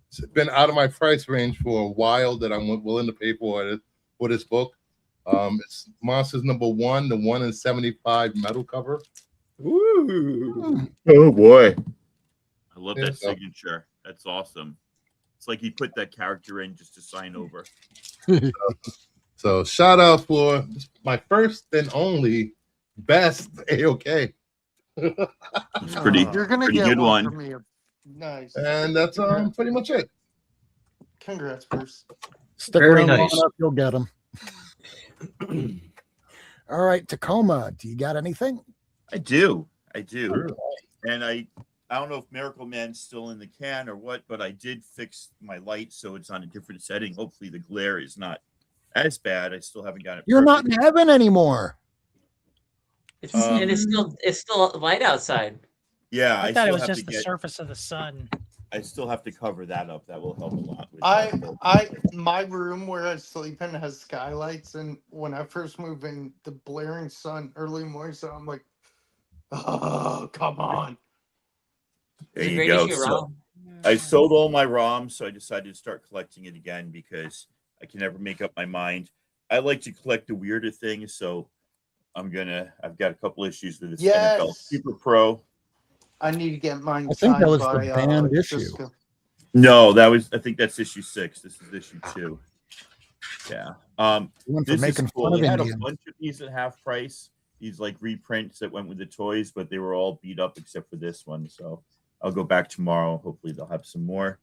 [SPEAKER 5] It's been out of my price range for a while that I'm willing to pay for this book. It's Monsters #1, the 1 in 75 metal cover.
[SPEAKER 13] Ooh.
[SPEAKER 8] Oh boy. I love that signature. That's awesome. It's like he put that character in just to sign over.
[SPEAKER 5] So shout out for my first and only best AOK.
[SPEAKER 8] It's pretty.
[SPEAKER 10] You're gonna
[SPEAKER 8] pretty
[SPEAKER 10] get
[SPEAKER 8] good
[SPEAKER 10] one
[SPEAKER 8] one.
[SPEAKER 10] from me. Nice.
[SPEAKER 5] And that's pretty much it.
[SPEAKER 10] Congrats, Bruce.
[SPEAKER 2] Stick
[SPEAKER 12] Very
[SPEAKER 2] around long
[SPEAKER 12] nice.
[SPEAKER 2] enough, you'll get them. All right, Tacoma, do you got anything?
[SPEAKER 8] I do. And I don't know if Miracleman's still in the can or what, but I did fix my light so it's on a different setting. Hopefully the glare is not as bad. I still haven't got it.
[SPEAKER 2] You're not in heaven anymore.
[SPEAKER 6] And it's still light outside.
[SPEAKER 8] Yeah,
[SPEAKER 1] I thought it
[SPEAKER 8] still
[SPEAKER 1] was
[SPEAKER 8] have
[SPEAKER 1] just
[SPEAKER 8] to
[SPEAKER 1] the surface of the sun.
[SPEAKER 8] I still have to cover that up. That will help a lot.
[SPEAKER 10] My room where I sleep in has skylights, and when I first moved in, the blaring sun early morning, so I'm like, oh, come on.
[SPEAKER 8] There you go. So I sold all my ROMs, so I decided to start collecting it again because I can never make up my mind. I like to collect the weirder things, so I've got a couple issues with this NFL Super Pro.
[SPEAKER 10] I need to get mine.
[SPEAKER 2] I think that was
[SPEAKER 10] signed
[SPEAKER 2] the
[SPEAKER 10] by,
[SPEAKER 2] banned issue.
[SPEAKER 10] Cisco.
[SPEAKER 8] No, I think that's issue 6. This is issue 2. Yeah. This is cool. They had a bunch of these at half price. These like reprints that went with the toys, but they were all beat up except for this one. So I'll go back tomorrow. Hopefully they'll have some more.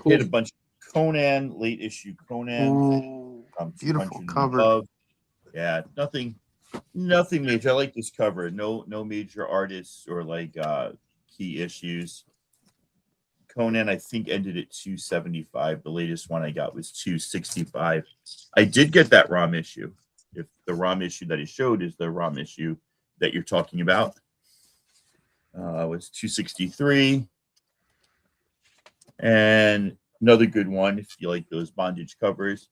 [SPEAKER 8] Hit a bunch of Conan, late issue Conan.
[SPEAKER 10] Ooh, beautiful cover.
[SPEAKER 8] Above. Yeah, nothing major. I like this cover. No major artists or like key issues. Conan, I think, ended at 275. The latest one I got was 265. I did get that ROM issue. If the ROM issue that he showed is the ROM issue that you're talking about, was 263. And another good one, if you like those bondage covers,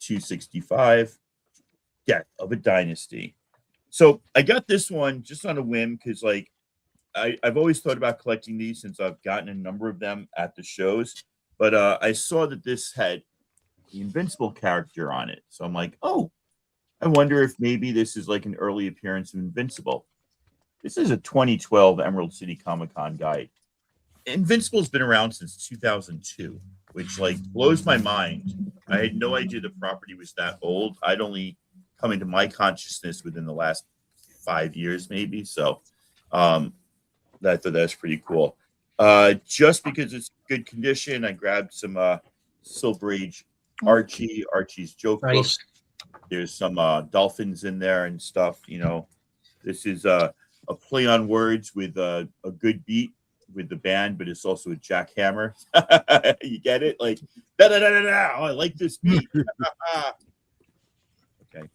[SPEAKER 8] 265. Death of a Dynasty. So I got this one just on a whim because, like, I've always thought about collecting these since I've gotten a number of them at the shows. But I saw that this had the Invincible character on it. So I'm like, oh, I wonder if maybe this is like an early appearance of Invincible. This is a 2012 Emerald City Comic-Con guide. Invincible's been around since 2002, which like blows my mind. I had no idea the property was that old. I'd only come into my consciousness within the last 5 years, maybe. So I thought that was pretty cool. Just because it's good condition, I grabbed some Silver Age Archie's joke book. There's some dolphins in there and stuff. You know, this is a play on words with a good beat with the band, but it's also a jackhammer. You get it? Like, da da da da da. Oh, I like this beat. Okay.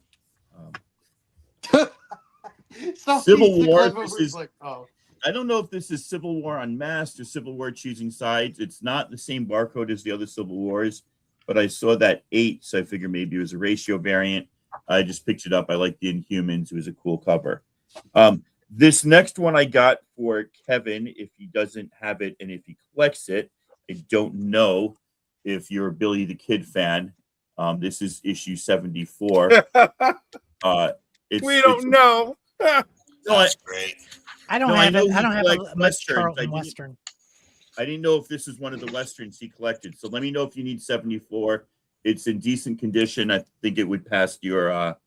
[SPEAKER 8] Civil War. This is
[SPEAKER 10] like, oh.
[SPEAKER 8] I don't know if this is Civil War Unmasked or Civil War Choosing Sides. It's not the same barcode as the other Civil Wars, but I saw that 8, so I figured maybe it was a ratio variant. I just picked it up. I like the Inhumans. It was a cool cover. This next one I got for Kevin, if he doesn't have it and if he collects it. I don't know if you're a Billy the Kid fan. This is issue 74.
[SPEAKER 7] We don't know.
[SPEAKER 9] That's great.
[SPEAKER 1] I don't have it. I don't have much Charlton Western.
[SPEAKER 8] I didn't know if this was one of the Westerns he collected. So let me know if you need 74. It's in decent condition. I think it would pass your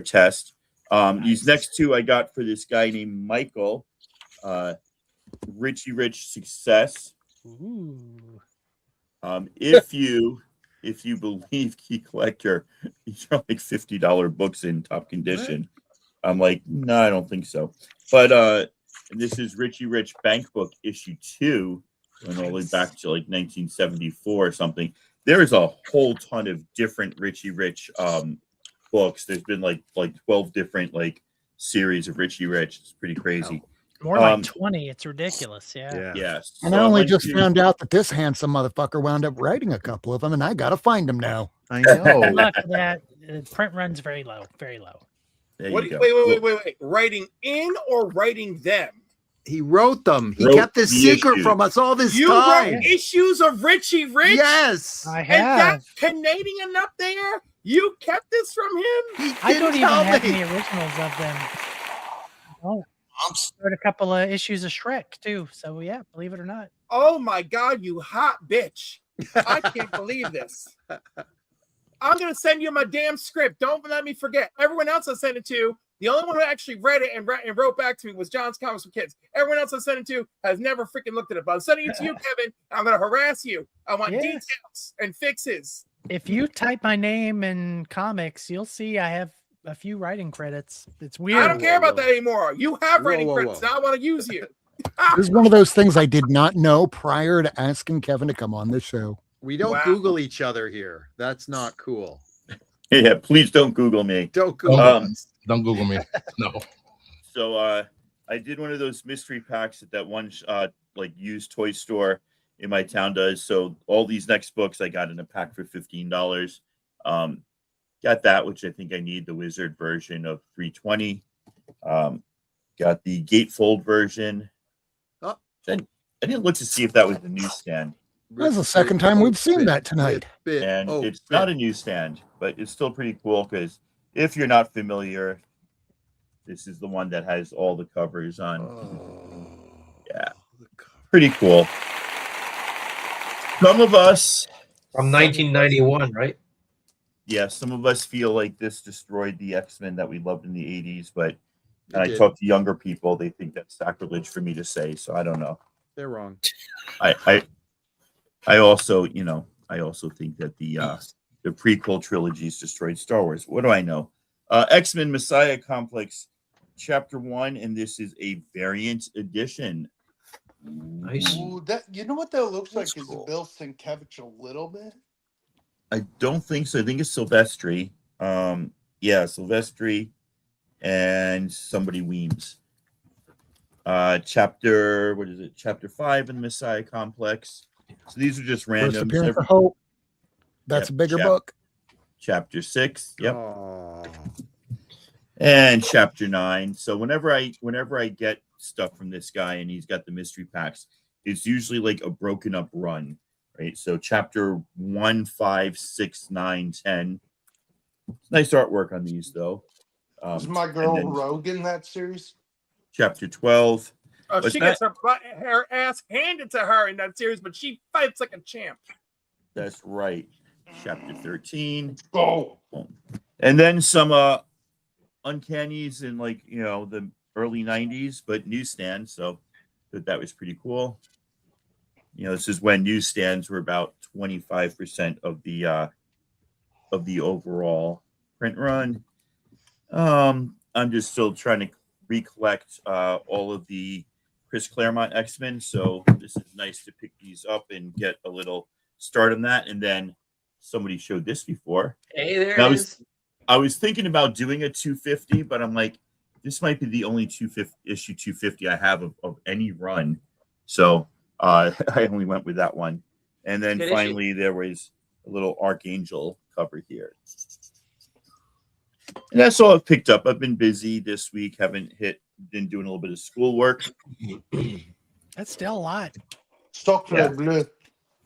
[SPEAKER 8] test. These next two I got for this guy named Michael. Richie Rich Success.
[SPEAKER 1] Ooh.
[SPEAKER 8] If you believe Key Collector, these are like $50 books in top condition. I'm like, no, I don't think so. But this is Richie Rich Bank Book issue 2, going all the way back to like 1974 or something. There is a whole ton of different Richie Rich books. There's been like 12 different like series of Richie Rich. It's pretty crazy.
[SPEAKER 1] More like 20. It's ridiculous. Yeah.
[SPEAKER 8] Yes.
[SPEAKER 2] And I only just found out that this handsome motherfucker wound up writing a couple of them, and I gotta find them now.
[SPEAKER 11] I know.
[SPEAKER 1] Good luck with that. Print runs very low. Very low.
[SPEAKER 7] Wait. Writing in or writing them?
[SPEAKER 11] He wrote them. He kept this secret from us all this
[SPEAKER 7] you
[SPEAKER 11] time.
[SPEAKER 7] Wrote issues of Richie Rich?
[SPEAKER 11] Yes.
[SPEAKER 1] I have.
[SPEAKER 7] And that's Canadian up there? You kept this from him?
[SPEAKER 1] I don't even have any originals of them. Oh. I wrote a couple of issues of Shrek too. So yeah, believe it or not.
[SPEAKER 7] Oh my God, you hot bitch. I can't believe this. I'm going to send you my damn script. Don't let me forget. Everyone else I sent it to, the only one who actually read it and wrote back to me was John's Comics for Kids. Everyone else I sent it to has never freaking looked at it. But I'm sending it to you, Kevin. I'm going to harass you. I want details and fixes.
[SPEAKER 1] If you type my name in comics, you'll see I have a few writing credits. It's weird.
[SPEAKER 7] I don't care about that anymore. You have writing credits. Now I want to use you.
[SPEAKER 2] This is one of those things I did not know prior to asking Kevin to come on this show.
[SPEAKER 11] We don't Google each other here. That's not cool.
[SPEAKER 8] Yeah, please don't Google me.
[SPEAKER 11] Don't Google
[SPEAKER 5] Don't Google me. No.
[SPEAKER 8] So I did one of those mystery packs that one like used toy store in my town does. So all these next books I got in a pack for $15. Got that, which I think I need, the Wizard version of 320. Got the gatefold version. I didn't look to see if that was the newsstand.
[SPEAKER 2] That's the second time we've seen that tonight.
[SPEAKER 8] And it's not a newsstand, but it's still pretty cool because if you're not familiar, this is the one that has all the covers on. Yeah, pretty cool. Some of us
[SPEAKER 12] from 1991, right?
[SPEAKER 8] Yeah, some of us feel like this destroyed the X-Men that we loved in the 80s, but
[SPEAKER 11] It
[SPEAKER 8] I
[SPEAKER 11] did.
[SPEAKER 8] talk to younger people, they think that's sacrilege for me to say, so I don't know.
[SPEAKER 11] They're wrong.
[SPEAKER 8] I also, I also think that the prequel trilogies destroyed Star Wars. What do I know? X-Men Messiah Complex, Chapter 1, and this is a variant edition.
[SPEAKER 12] Nice.
[SPEAKER 10] Ooh, you know what that looks like is Bill Sienkiewicz a little bit.
[SPEAKER 8] I don't think so. I think it's Silvestri. Yeah, Silvestri and somebody Weems. Chapter 5 in the Messiah Complex. So these are just
[SPEAKER 2] First
[SPEAKER 8] randoms.
[SPEAKER 2] appearance of Hope. That's a bigger book.
[SPEAKER 8] Chapter 6. Yep. And chapter 9. So whenever I get stuff from this guy and he's got the mystery packs, it's usually like a broken up run, right? So chapter 1, 5, 6, 9, 10. Nice artwork on these though.
[SPEAKER 10] Was my girl Rogue in that series?
[SPEAKER 8] Chapter 12.
[SPEAKER 7] Oh, she gets her ass handed to her in that series, but she fights like a champ.
[SPEAKER 8] That's right. Chapter 13.
[SPEAKER 10] Oh.
[SPEAKER 8] And then some uncannies in the early 90s, but newsstands. So that was pretty cool. This is when newsstands were about 25% of the overall print run. I'm just still trying to recollect all of the Chris Claremont X-Men, so this is nice to pick these up and get a little start on that. And then somebody showed this before.
[SPEAKER 6] Hey, there it is.
[SPEAKER 8] I was thinking about doing a 250, but I'm like, this might be the only issue 250 I have of any run. So I only went with that one. And then
[SPEAKER 6] Good
[SPEAKER 8] finally there was a little Archangel cover here. And that's all I've picked up. I've been busy this week. Been doing a little bit of schoolwork.
[SPEAKER 1] That's still a lot.
[SPEAKER 10] Sacre
[SPEAKER 8] Yeah.
[SPEAKER 10] bleu.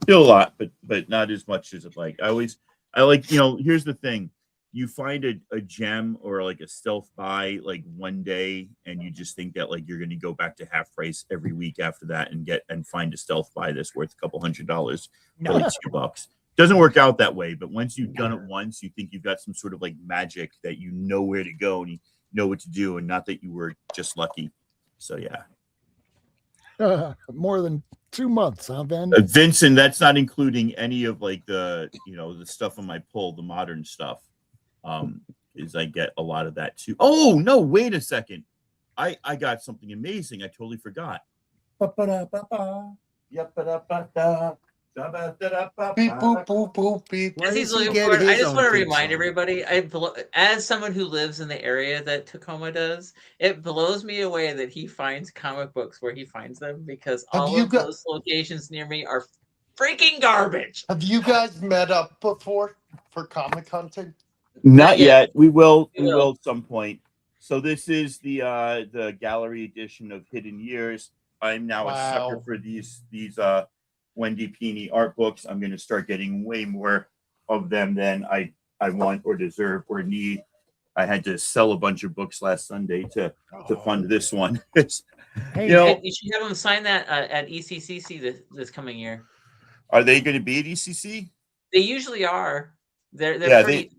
[SPEAKER 8] Still a lot, but not as much as I'd like. I like, here's the thing. You find a gem or like a stealth buy like one day, and you just think that like you're going to go back to half price every week after that and find a stealth buy that's worth a couple $100 for like $2. Doesn't work out that way, but once you've done it once, you think you've got some sort of like magic that you know where to go and you know what to do, and not that you were just lucky. So yeah.
[SPEAKER 2] More than 2 months, huh, Ben?
[SPEAKER 8] Vinson, that's not including any of like the the stuff on my pull, the modern stuff. Is I get a lot of that too. Oh no, wait a second. I got something amazing. I totally forgot.
[SPEAKER 10] Beep boop boop boop beep.
[SPEAKER 6] As he's looking for it, I just want to remind everybody, as someone who lives in the area that Tacoma does, it blows me away that he finds comic books where he finds them, because all of those locations near me are freaking garbage.
[SPEAKER 10] Have you guys met up before for comic hunting?
[SPEAKER 8] Not yet. We will at some point. So this is the gallery edition of Hidden Years. I'm now a sucker for these Wendy Pini art books. I'm going to start getting way more of them than I want or deserve or need. I had to sell a bunch of books last Sunday to fund this one.
[SPEAKER 6] Hey, you should have them sign that at ECCC this coming year.
[SPEAKER 8] Are they going to be at ECC?
[SPEAKER 6] They usually are. They're pretty.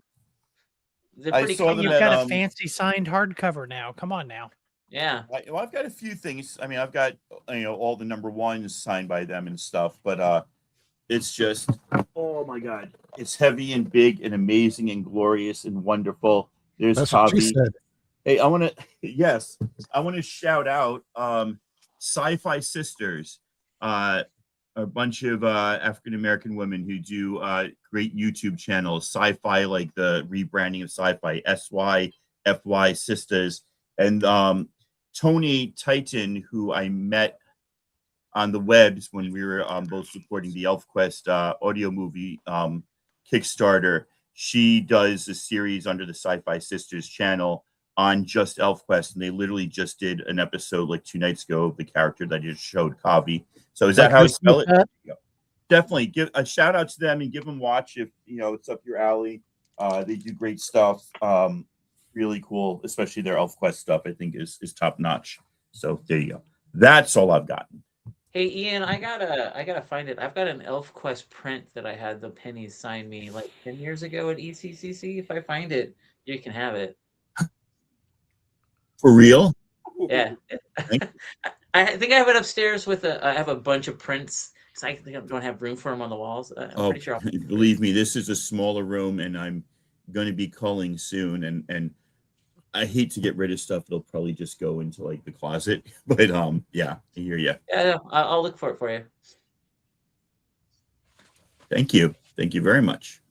[SPEAKER 1] You've got a fancy signed hardcover now. Come on now.
[SPEAKER 6] Yeah.
[SPEAKER 8] I've got a few things. I mean, I've got all the #1s signed by them and stuff, but it's just, oh my God, it's heavy and big and amazing and glorious and wonderful. There's
[SPEAKER 2] That's what she
[SPEAKER 8] Javi.
[SPEAKER 2] said.
[SPEAKER 8] Hey, I want to shout out Sci-Fi Sisters, a bunch of African American women who do great YouTube channels. Sci-Fi, like the rebranding of Sci-Fi, SYFY Sisters, and Tony Titan, who I met on the webs when we were both supporting the ElfQuest audio movie Kickstarter. She does a series under the Sci-Fi Sisters channel on just ElfQuest, and they literally just did an episode like 2 nights ago of the character that I just showed, Kavi. So is that how you spell it? Definitely give a shout out to them and give them a watch if it's up your alley. They do great stuff. Really cool, especially their ElfQuest stuff, I think is top notch. So there you go. That's all I've gotten.
[SPEAKER 6] Hey Ian, I gotta find it. I've got an ElfQuest print that I had the pennies sign me like 10 years ago at ECCC. If I find it, you can have it.
[SPEAKER 8] For real?
[SPEAKER 6] Yeah. I think I have it upstairs with I have a bunch of prints because I think I don't have room for them on the walls. I'm pretty sure.
[SPEAKER 8] Believe me, this is a smaller room, and I'm going to be culling soon, and I hate to get rid of stuff. It'll probably just go into like the closet, but yeah, I hear you.
[SPEAKER 6] Yeah, I'll look for it for you.
[SPEAKER 8] Thank you very much.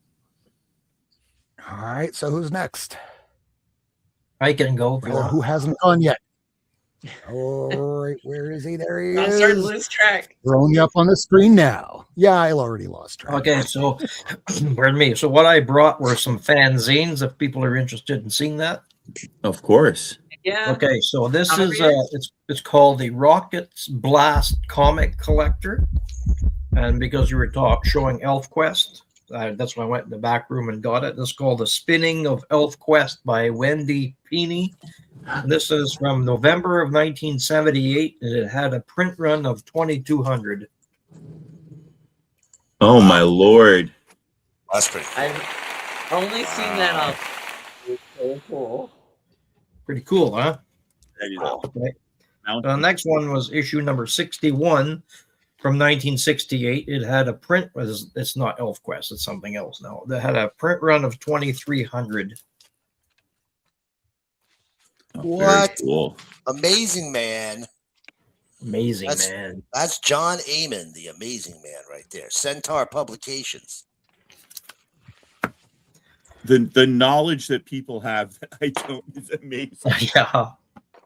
[SPEAKER 2] All right, so who's next?
[SPEAKER 12] I can go.
[SPEAKER 2] Or who hasn't gone yet? All right, where is he? There he
[SPEAKER 6] I'm
[SPEAKER 2] is.
[SPEAKER 6] starting to lose track.
[SPEAKER 2] Throwing you up on the screen now. Yeah, I already lost track.
[SPEAKER 12] Okay, so pardon me. So what I brought were some fanzines. If people are interested in seeing that,
[SPEAKER 8] of course.
[SPEAKER 6] Yeah.
[SPEAKER 12] Okay, so this is it's called the Rockets Blast Comic Collector, and because you were showing ElfQuest, that's when I went in the back room and got it. This is called The Spinning of ElfQuest by Wendy Pini. And this is from November of 1978, and it had a print run of 2,200.
[SPEAKER 8] Oh my Lord!
[SPEAKER 9] That's pretty cool.
[SPEAKER 6] I've only seen that on. It's so cool.
[SPEAKER 12] Pretty cool, huh? Okay. The next one was issue number 61 from 1968. It had a print. It's not ElfQuest. It's something else now. That had a print run of 2,300.
[SPEAKER 9] What?
[SPEAKER 8] Cool.
[SPEAKER 9] Amazing Man.
[SPEAKER 12] Amazing Man.
[SPEAKER 9] That's John Emond, the Amazing Man, right there. Centaur Publications.
[SPEAKER 8] The knowledge that people have, I don't, is amazing.
[SPEAKER 12] Yeah.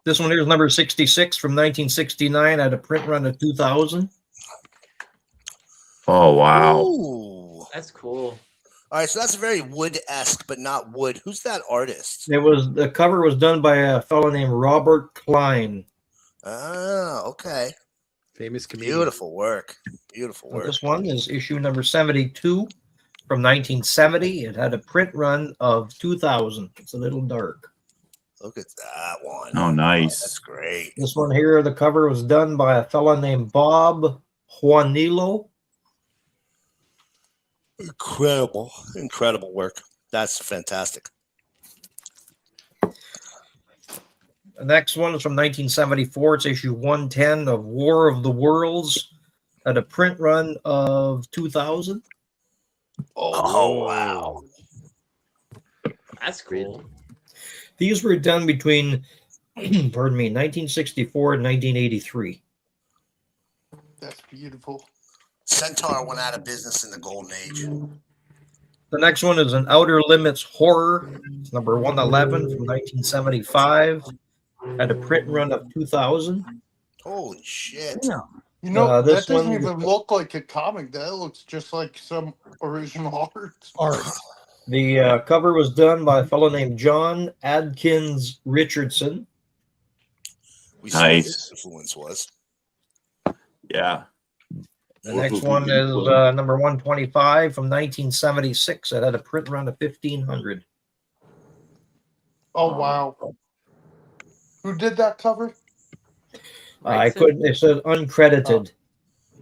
[SPEAKER 12] This one here is number 66 from 1969 at a print run of 2000.
[SPEAKER 8] Oh, wow.
[SPEAKER 9] Ooh.
[SPEAKER 6] That's cool.
[SPEAKER 9] All right, so that's very wood-esque, but not wood. Who's that artist?
[SPEAKER 12] The cover was done by a fellow named Robert Klein.
[SPEAKER 9] Oh, okay.
[SPEAKER 11] Famous comedian.
[SPEAKER 9] Beautiful work. Beautiful work.
[SPEAKER 12] This one is issue number 72 from 1970. It had a print run of 2000. It's a little dark.
[SPEAKER 9] Look at that one.
[SPEAKER 8] Oh, nice.
[SPEAKER 9] That's great.
[SPEAKER 12] This one here, the cover was done by a fellow named Bob Juanillo.
[SPEAKER 9] Incredible work. That's fantastic.
[SPEAKER 12] The next one is from 1974. It's issue 110 of War of the Worlds at a print run of 2000.
[SPEAKER 9] Oh, wow.
[SPEAKER 6] That's cool.
[SPEAKER 12] These were done between, pardon me, 1964 and 1983.
[SPEAKER 10] That's beautiful.
[SPEAKER 9] Centaur went out of business in the Golden Age.
[SPEAKER 12] The next one is an Outer Limits Horror. It's number 111 from 1975 at a print run of 2000.
[SPEAKER 9] Holy shit.
[SPEAKER 10] Yeah. You know,
[SPEAKER 12] this
[SPEAKER 10] that doesn't
[SPEAKER 12] one-
[SPEAKER 10] even look like a comic. That looks just like some original art.
[SPEAKER 12] The cover was done by a fellow named John Adkins Richardson.
[SPEAKER 9] We saw what
[SPEAKER 8] Nice.
[SPEAKER 9] his influence was.
[SPEAKER 8] Yeah.
[SPEAKER 12] The next one is number 125 from 1976. It had a print run of 1500.
[SPEAKER 10] Oh, wow. Who did that cover?
[SPEAKER 12] I couldn't. It says uncredited.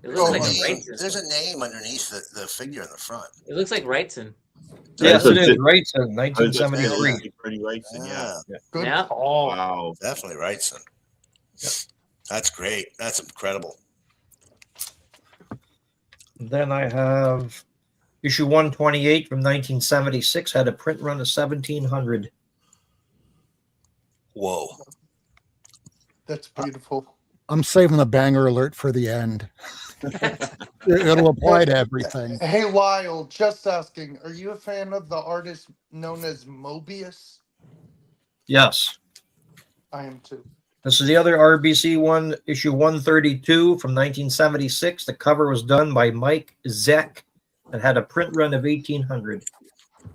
[SPEAKER 6] It looks like a Wrightson.
[SPEAKER 9] There's a name underneath the figure in the front.
[SPEAKER 6] It looks like Wrightson.
[SPEAKER 12] Yes, it is.
[SPEAKER 8] That's
[SPEAKER 12] Wrightson, 1973.
[SPEAKER 8] Freddie Wrightson, yeah.
[SPEAKER 10] Good
[SPEAKER 6] Yeah.
[SPEAKER 10] call.
[SPEAKER 8] Wow.
[SPEAKER 9] Definitely Wrightson. That's great. That's incredible.
[SPEAKER 12] Then I have issue 128 from 1976. Had a print run of 1700.
[SPEAKER 9] Whoa.
[SPEAKER 10] That's beautiful.
[SPEAKER 2] I'm saving the banger alert for the end. It'll apply to everything.
[SPEAKER 10] Hey, Lyle, just asking, are you a fan of the artist known as Mobius?
[SPEAKER 12] Yes.
[SPEAKER 10] I am too.
[SPEAKER 12] This is the other RBC one, issue 132 from 1976. The cover was done by Mike Zeck and had a print run of 1800.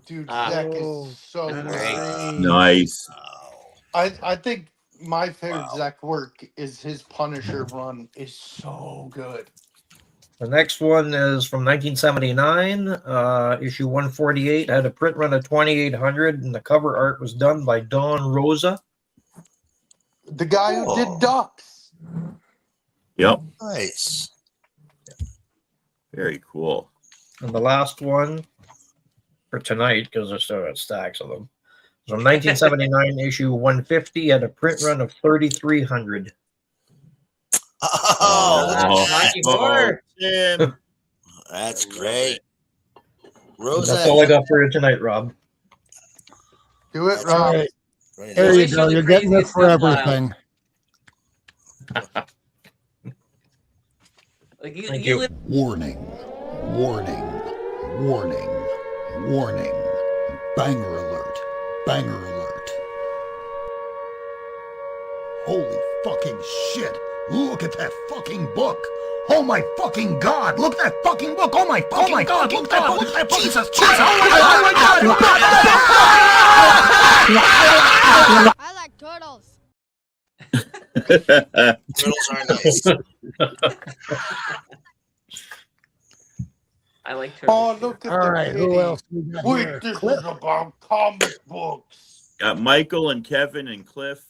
[SPEAKER 10] Dude, Zach is so great.
[SPEAKER 8] Nice.
[SPEAKER 10] I think my favorite Zach work is his Punisher run is so good.
[SPEAKER 12] The next one is from 1979, issue 148. Had a print run of 2800, and the cover art was done by Don Rosa.
[SPEAKER 10] The guy who did Ducks.
[SPEAKER 8] Yep.
[SPEAKER 9] Nice.
[SPEAKER 8] Very cool.
[SPEAKER 12] And the last one for tonight, because there's still got stacks of them, is from 1979, issue 150. Had a print run of 3300.
[SPEAKER 9] Oh,
[SPEAKER 8] Tim.
[SPEAKER 9] that's great.
[SPEAKER 12] That's all I got for you tonight, Rob.
[SPEAKER 10] Do it,
[SPEAKER 2] All
[SPEAKER 10] Rob.
[SPEAKER 2] right. There you go. You're getting it for everything.
[SPEAKER 12] Thank you.
[SPEAKER 3] Warning, warning, warning, warning. Banger alert, banger alert. Holy fucking shit. Look at that fucking book. Oh my fucking god. Look at that fucking book. Oh my fucking god. Look at that book. Jesus. Jesus. Oh my god.
[SPEAKER 14] I like turtles.
[SPEAKER 9] Turtles are nice.
[SPEAKER 6] I like turtles.
[SPEAKER 10] Oh, look at
[SPEAKER 2] All
[SPEAKER 10] the
[SPEAKER 2] right. Who
[SPEAKER 10] kitty.
[SPEAKER 2] else we got
[SPEAKER 10] Wait,
[SPEAKER 2] here?
[SPEAKER 10] this is about comic books.
[SPEAKER 8] Got Michael and Kevin and Cliff.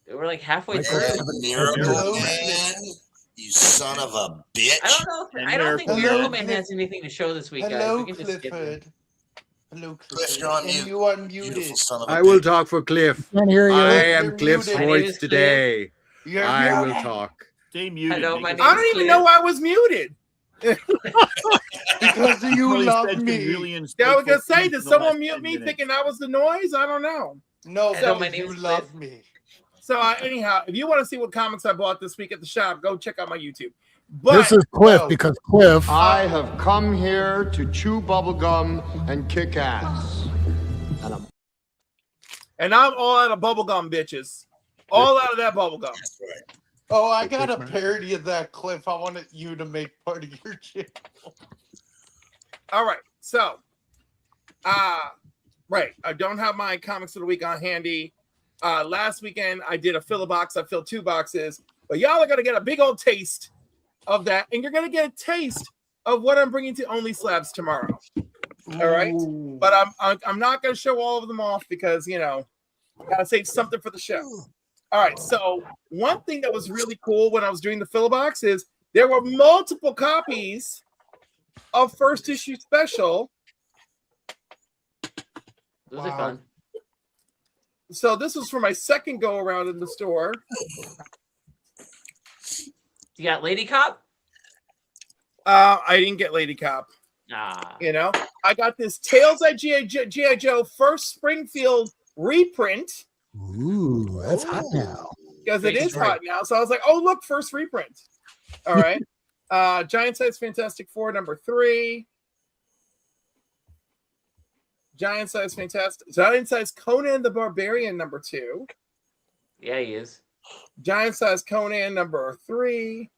[SPEAKER 6] We're like halfway
[SPEAKER 2] Michael,
[SPEAKER 6] through.
[SPEAKER 2] Kevin,
[SPEAKER 9] Miracle Man, you son of a bitch.
[SPEAKER 6] I don't know. I don't think
[SPEAKER 10] Hello,
[SPEAKER 6] Miracleman has anything to show this week, guys.
[SPEAKER 10] Hello,
[SPEAKER 6] We can just skip
[SPEAKER 10] Clifford.
[SPEAKER 6] it.
[SPEAKER 10] Hello,
[SPEAKER 9] Cliff,
[SPEAKER 10] Clifford.
[SPEAKER 9] you're on
[SPEAKER 10] And
[SPEAKER 9] mute.
[SPEAKER 10] you unmuted.
[SPEAKER 9] Beautiful son of a
[SPEAKER 11] I
[SPEAKER 9] bitch.
[SPEAKER 11] will talk for Cliff.
[SPEAKER 2] Can't hear you.
[SPEAKER 11] I
[SPEAKER 10] You're
[SPEAKER 11] am Cliff's
[SPEAKER 10] muted.
[SPEAKER 6] My name
[SPEAKER 11] voice
[SPEAKER 6] is Cliff.
[SPEAKER 11] today.
[SPEAKER 10] You're
[SPEAKER 11] I will
[SPEAKER 10] muted.
[SPEAKER 11] talk.
[SPEAKER 8] Stay muted.
[SPEAKER 6] Hello,
[SPEAKER 8] make
[SPEAKER 6] my
[SPEAKER 8] it-
[SPEAKER 6] name
[SPEAKER 13] I don't even know why I was muted.
[SPEAKER 10] Because you
[SPEAKER 8] Really
[SPEAKER 10] love
[SPEAKER 8] said some
[SPEAKER 10] me.
[SPEAKER 8] really
[SPEAKER 13] Yeah, I was
[SPEAKER 8] insightful
[SPEAKER 13] gonna say,
[SPEAKER 8] things
[SPEAKER 13] did
[SPEAKER 8] in the
[SPEAKER 13] someone
[SPEAKER 8] last
[SPEAKER 13] mute
[SPEAKER 8] 10
[SPEAKER 13] me
[SPEAKER 8] minutes.
[SPEAKER 13] thinking that was the noise? I don't know.
[SPEAKER 10] No,
[SPEAKER 6] Hello,
[SPEAKER 10] because
[SPEAKER 6] my name
[SPEAKER 10] you
[SPEAKER 6] is
[SPEAKER 10] love
[SPEAKER 6] Cliff.
[SPEAKER 10] me.
[SPEAKER 13] So anyhow, if you want to see what comics I bought this week at the shop, go check out my YouTube. But
[SPEAKER 2] This is Cliff because Cliff.
[SPEAKER 15] I have come here to chew bubblegum and kick ass.
[SPEAKER 13] and I'm all out of bubblegum, bitches. All out of that bubble gum.
[SPEAKER 10] Oh, I got a parody of that clip. I wanted you to make part of your channel.
[SPEAKER 13] All right. So, right. I don't have my comics of the week on handy. Last weekend, I did a fill a box. I filled 2 boxes. But y'all are going to get a big old taste of that. And you're going to get a taste of what I'm bringing to Only Slabs tomorrow. All right.
[SPEAKER 10] Ooh.
[SPEAKER 13] But I'm not going to show all of them off because, you know, got to save something for the show. All right. So one thing that was really cool when I was doing the fill box is there were multiple copies of first issue special.
[SPEAKER 6] Those are fun.
[SPEAKER 13] So this was for my second go around in the store.
[SPEAKER 6] You got Lady Cop?
[SPEAKER 13] I didn't get Lady Cop.
[SPEAKER 6] Ah.
[SPEAKER 13] You know, I got this Tales at G.I. Joe first Springfield reprint.
[SPEAKER 2] Ooh, that's hot now.
[SPEAKER 13] Because it is hot now. So I was like, oh, look, first reprint. All right. Giant Size Fantastic Four, number 3. Giant Size Conan the Barbarian, number 2.
[SPEAKER 6] Yeah, he is.
[SPEAKER 13] Giant Size Conan, number 3.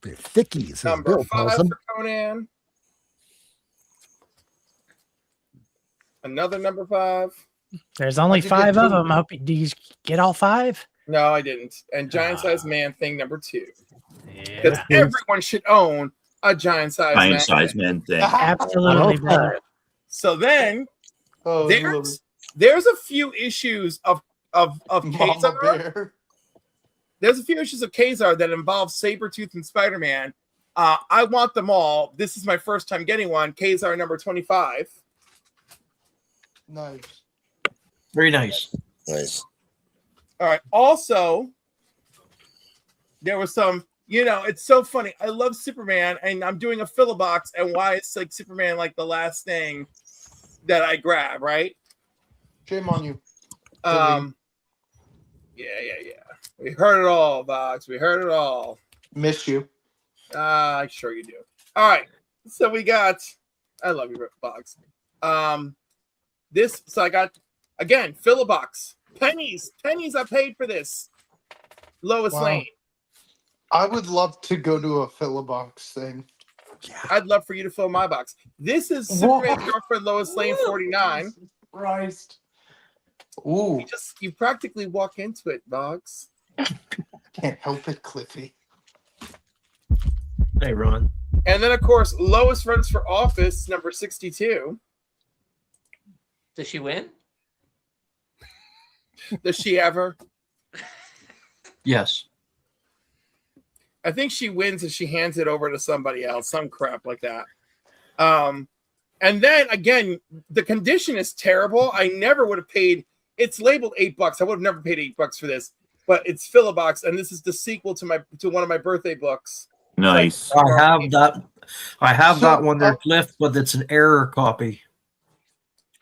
[SPEAKER 2] They're thickies, as
[SPEAKER 13] Number
[SPEAKER 2] Bill
[SPEAKER 13] 5
[SPEAKER 2] calls them.
[SPEAKER 13] for Conan. Another number 5.
[SPEAKER 1] There's only 5 of them. Do you get all 5?
[SPEAKER 13] No, I didn't. And Giant Size Man Thing, number 2. Because everyone should own a Giant Size Man
[SPEAKER 8] thing.
[SPEAKER 1] Absolutely, brother.
[SPEAKER 13] So then there's a few issues of Kazar. There's a few issues of Kazar that involve Sabretooth and Spider-Man. I want them all. This is my first time getting one. Kazar number 25.
[SPEAKER 10] Nice.
[SPEAKER 12] Very nice.
[SPEAKER 9] Nice.
[SPEAKER 13] All right. Also, there was some, you know, it's so funny. I love Superman, and I'm doing a fill a box, and why is like Superman like the last thing that I grab, right?
[SPEAKER 10] Shame on you.
[SPEAKER 13] Yeah. We heard it all, Box. We heard it all.
[SPEAKER 10] Miss you.
[SPEAKER 13] Sure you do. All right. So we got, I love you, Box. So I got, again, fill a box. Pennies I paid for this. Lois Lane.
[SPEAKER 10] I would love to go to a fill a box thing.
[SPEAKER 2] Yeah.
[SPEAKER 13] I'd love for you to fill my box. This is Superman's girlfriend Lois Lane 49.
[SPEAKER 10] Christ. Ooh.
[SPEAKER 13] You practically walk into it, Boggs.
[SPEAKER 10] Can't help it, Cliffy.
[SPEAKER 12] Hey, Ron.
[SPEAKER 13] And then, of course, Lois Runs for Office, number 62.
[SPEAKER 6] Does she win?
[SPEAKER 13] Does she ever?
[SPEAKER 12] Yes.
[SPEAKER 13] I think she wins if she hands it over to somebody else, some crap like that. And then, again, the condition is terrible. I never would have paid. It's labeled $8. I would have never paid $8 for this. But it's fill a box, and this is the sequel to one of my birthday books.
[SPEAKER 8] Nice.
[SPEAKER 12] I have that one there, Cliff, but it's an error copy.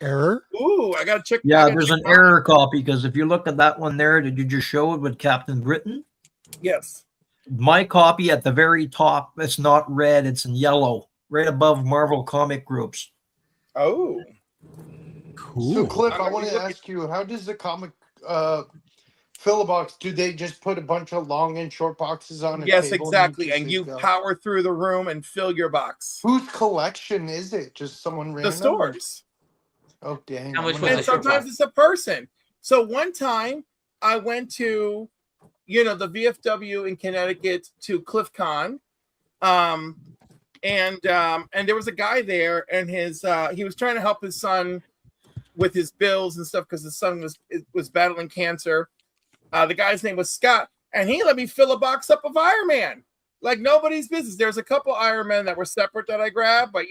[SPEAKER 2] Error?
[SPEAKER 13] Ooh, I gotta check.
[SPEAKER 12] Yeah, there's an error copy because if you look at that one there, did you just show it with Captain Britain?
[SPEAKER 13] Yes.
[SPEAKER 12] My copy at the very top, it's not red, it's in yellow, right above Marvel comic groups.
[SPEAKER 13] Oh.
[SPEAKER 2] Cool.
[SPEAKER 10] So, Cliff, I want to ask you, how does the comic fill a box? Do they just put a bunch of long and short boxes on a
[SPEAKER 13] Yes,
[SPEAKER 10] table?
[SPEAKER 13] exactly. And you power through the room and fill your box.
[SPEAKER 10] Whose collection is it? Just someone random?
[SPEAKER 13] The stores.
[SPEAKER 10] Oh, dang.
[SPEAKER 13] And sometimes it's a person. So one time I went to, the VFW in Connecticut to CliffCon. And there was a guy there, and he was trying to help his son with his bills and stuff because his son was battling cancer. The guy's name was Scott, and he let me fill a box up of Iron Man like nobody's business. There's a couple Iron Men that were separate that I grabbed, but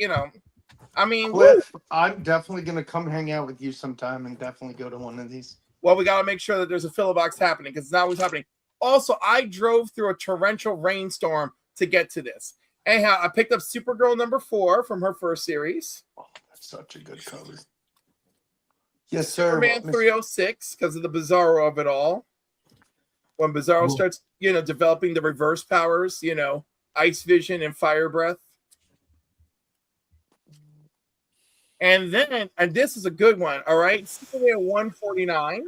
[SPEAKER 10] Cliff, I'm definitely gonna come hang out with you sometime and definitely go to one of these.
[SPEAKER 13] Well, we got to make sure that there's a fill a box happening because it's not always happening. Also, I drove through a torrential rainstorm to get to this. Anyhow, I picked up Supergirl number 4 from her first series.
[SPEAKER 10] Oh, that's such a good cover. Yes, sir.
[SPEAKER 13] Superman 306 because of the Bizarro of it all. When Bizarro starts, developing the reverse powers, Ice Vision and Fire Breath. And then, and this is a good one, all right? Superman 149.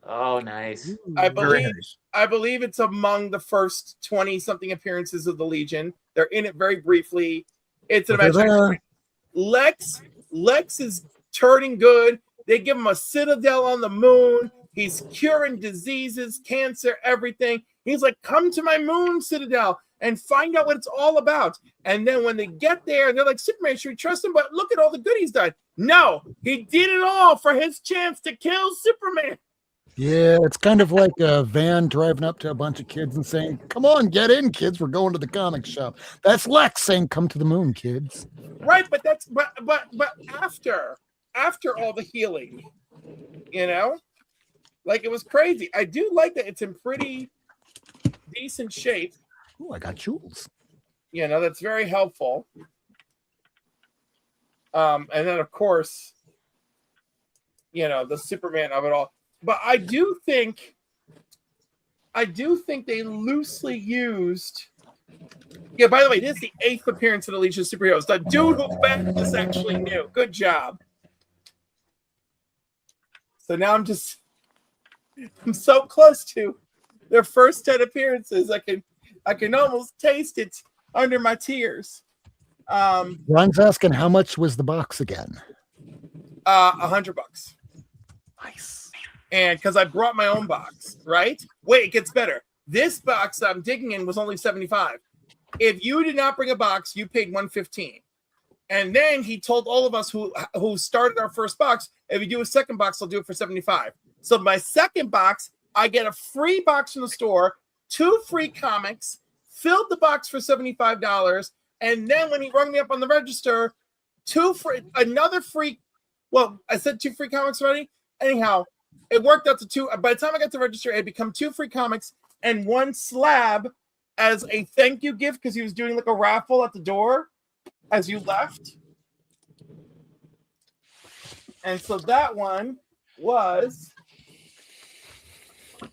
[SPEAKER 6] Oh, nice.
[SPEAKER 7] I
[SPEAKER 12] Very
[SPEAKER 7] believe
[SPEAKER 12] nice.
[SPEAKER 7] I believe it's among the first 20-something appearances of the Legion. They're in it very briefly. It's an
[SPEAKER 2] But they're
[SPEAKER 7] imaginary
[SPEAKER 2] there.
[SPEAKER 7] Lex is turning good. They give him a citadel on the moon. He's curing diseases, cancer, everything. He's like, come to my moon citadel and find out what it's all about. And then when they get there, they're like, Superman, should we trust him? But look at all the good he's done. No, he did it all for his chance to kill Superman.
[SPEAKER 2] Yeah, it's kind of like a van driving up to a bunch of kids and saying, "Come on, get in, kids. We're going to the comic shop." That's Lex saying, "Come to the moon, kids."
[SPEAKER 7] Right, but that's but after all the healing, you know, like it was crazy. I do like that it's in pretty decent shape.
[SPEAKER 2] Oh, I got jewels.
[SPEAKER 7] You know, that's very helpful. And then of course, you know, the Superman of it all. But I do think they loosely used. Yeah, by the way, this is the 8th appearance of the Legion of Superheroes. The dude who backed this actually knew. Good job. So now I'm so close to their first 10 appearances. I can almost taste it under my tears.
[SPEAKER 2] Ron's asking, how much was the box again?
[SPEAKER 7] $100.
[SPEAKER 2] Nice.
[SPEAKER 7] And because I brought my own box, right? Wait, it gets better. This box I'm digging in was only $75. If you did not bring a box, you paid $115. And then he told all of us who started our first box, if you do a second box, I'll do it for $75. So my second box, I get a free box from the store, 2 free comics, filled the box for $75, and then when he rung me up on the register, another free. Well, I said 2 free comics already. Anyhow, it worked out to 2. By the time I got to register, it had become 2 free comics and 1 slab as a thank you gift because he was doing like a raffle at the door as you left. And so that one was,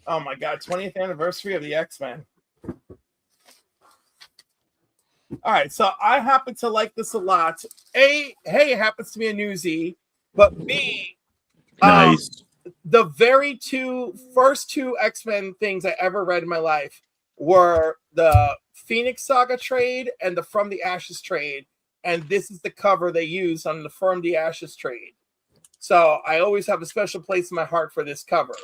[SPEAKER 7] oh my God, 20th anniversary of the X-Men. All right, so I happen to like this a lot. A, hey, it happens to be a newsie, but B,
[SPEAKER 8] Nice.
[SPEAKER 7] The very first 2 X-Men things I ever read in my life were the Phoenix Saga trade and the From the Ashes trade. And this is the cover they used on the From the Ashes trade. So I always have a special place in my heart for this cover.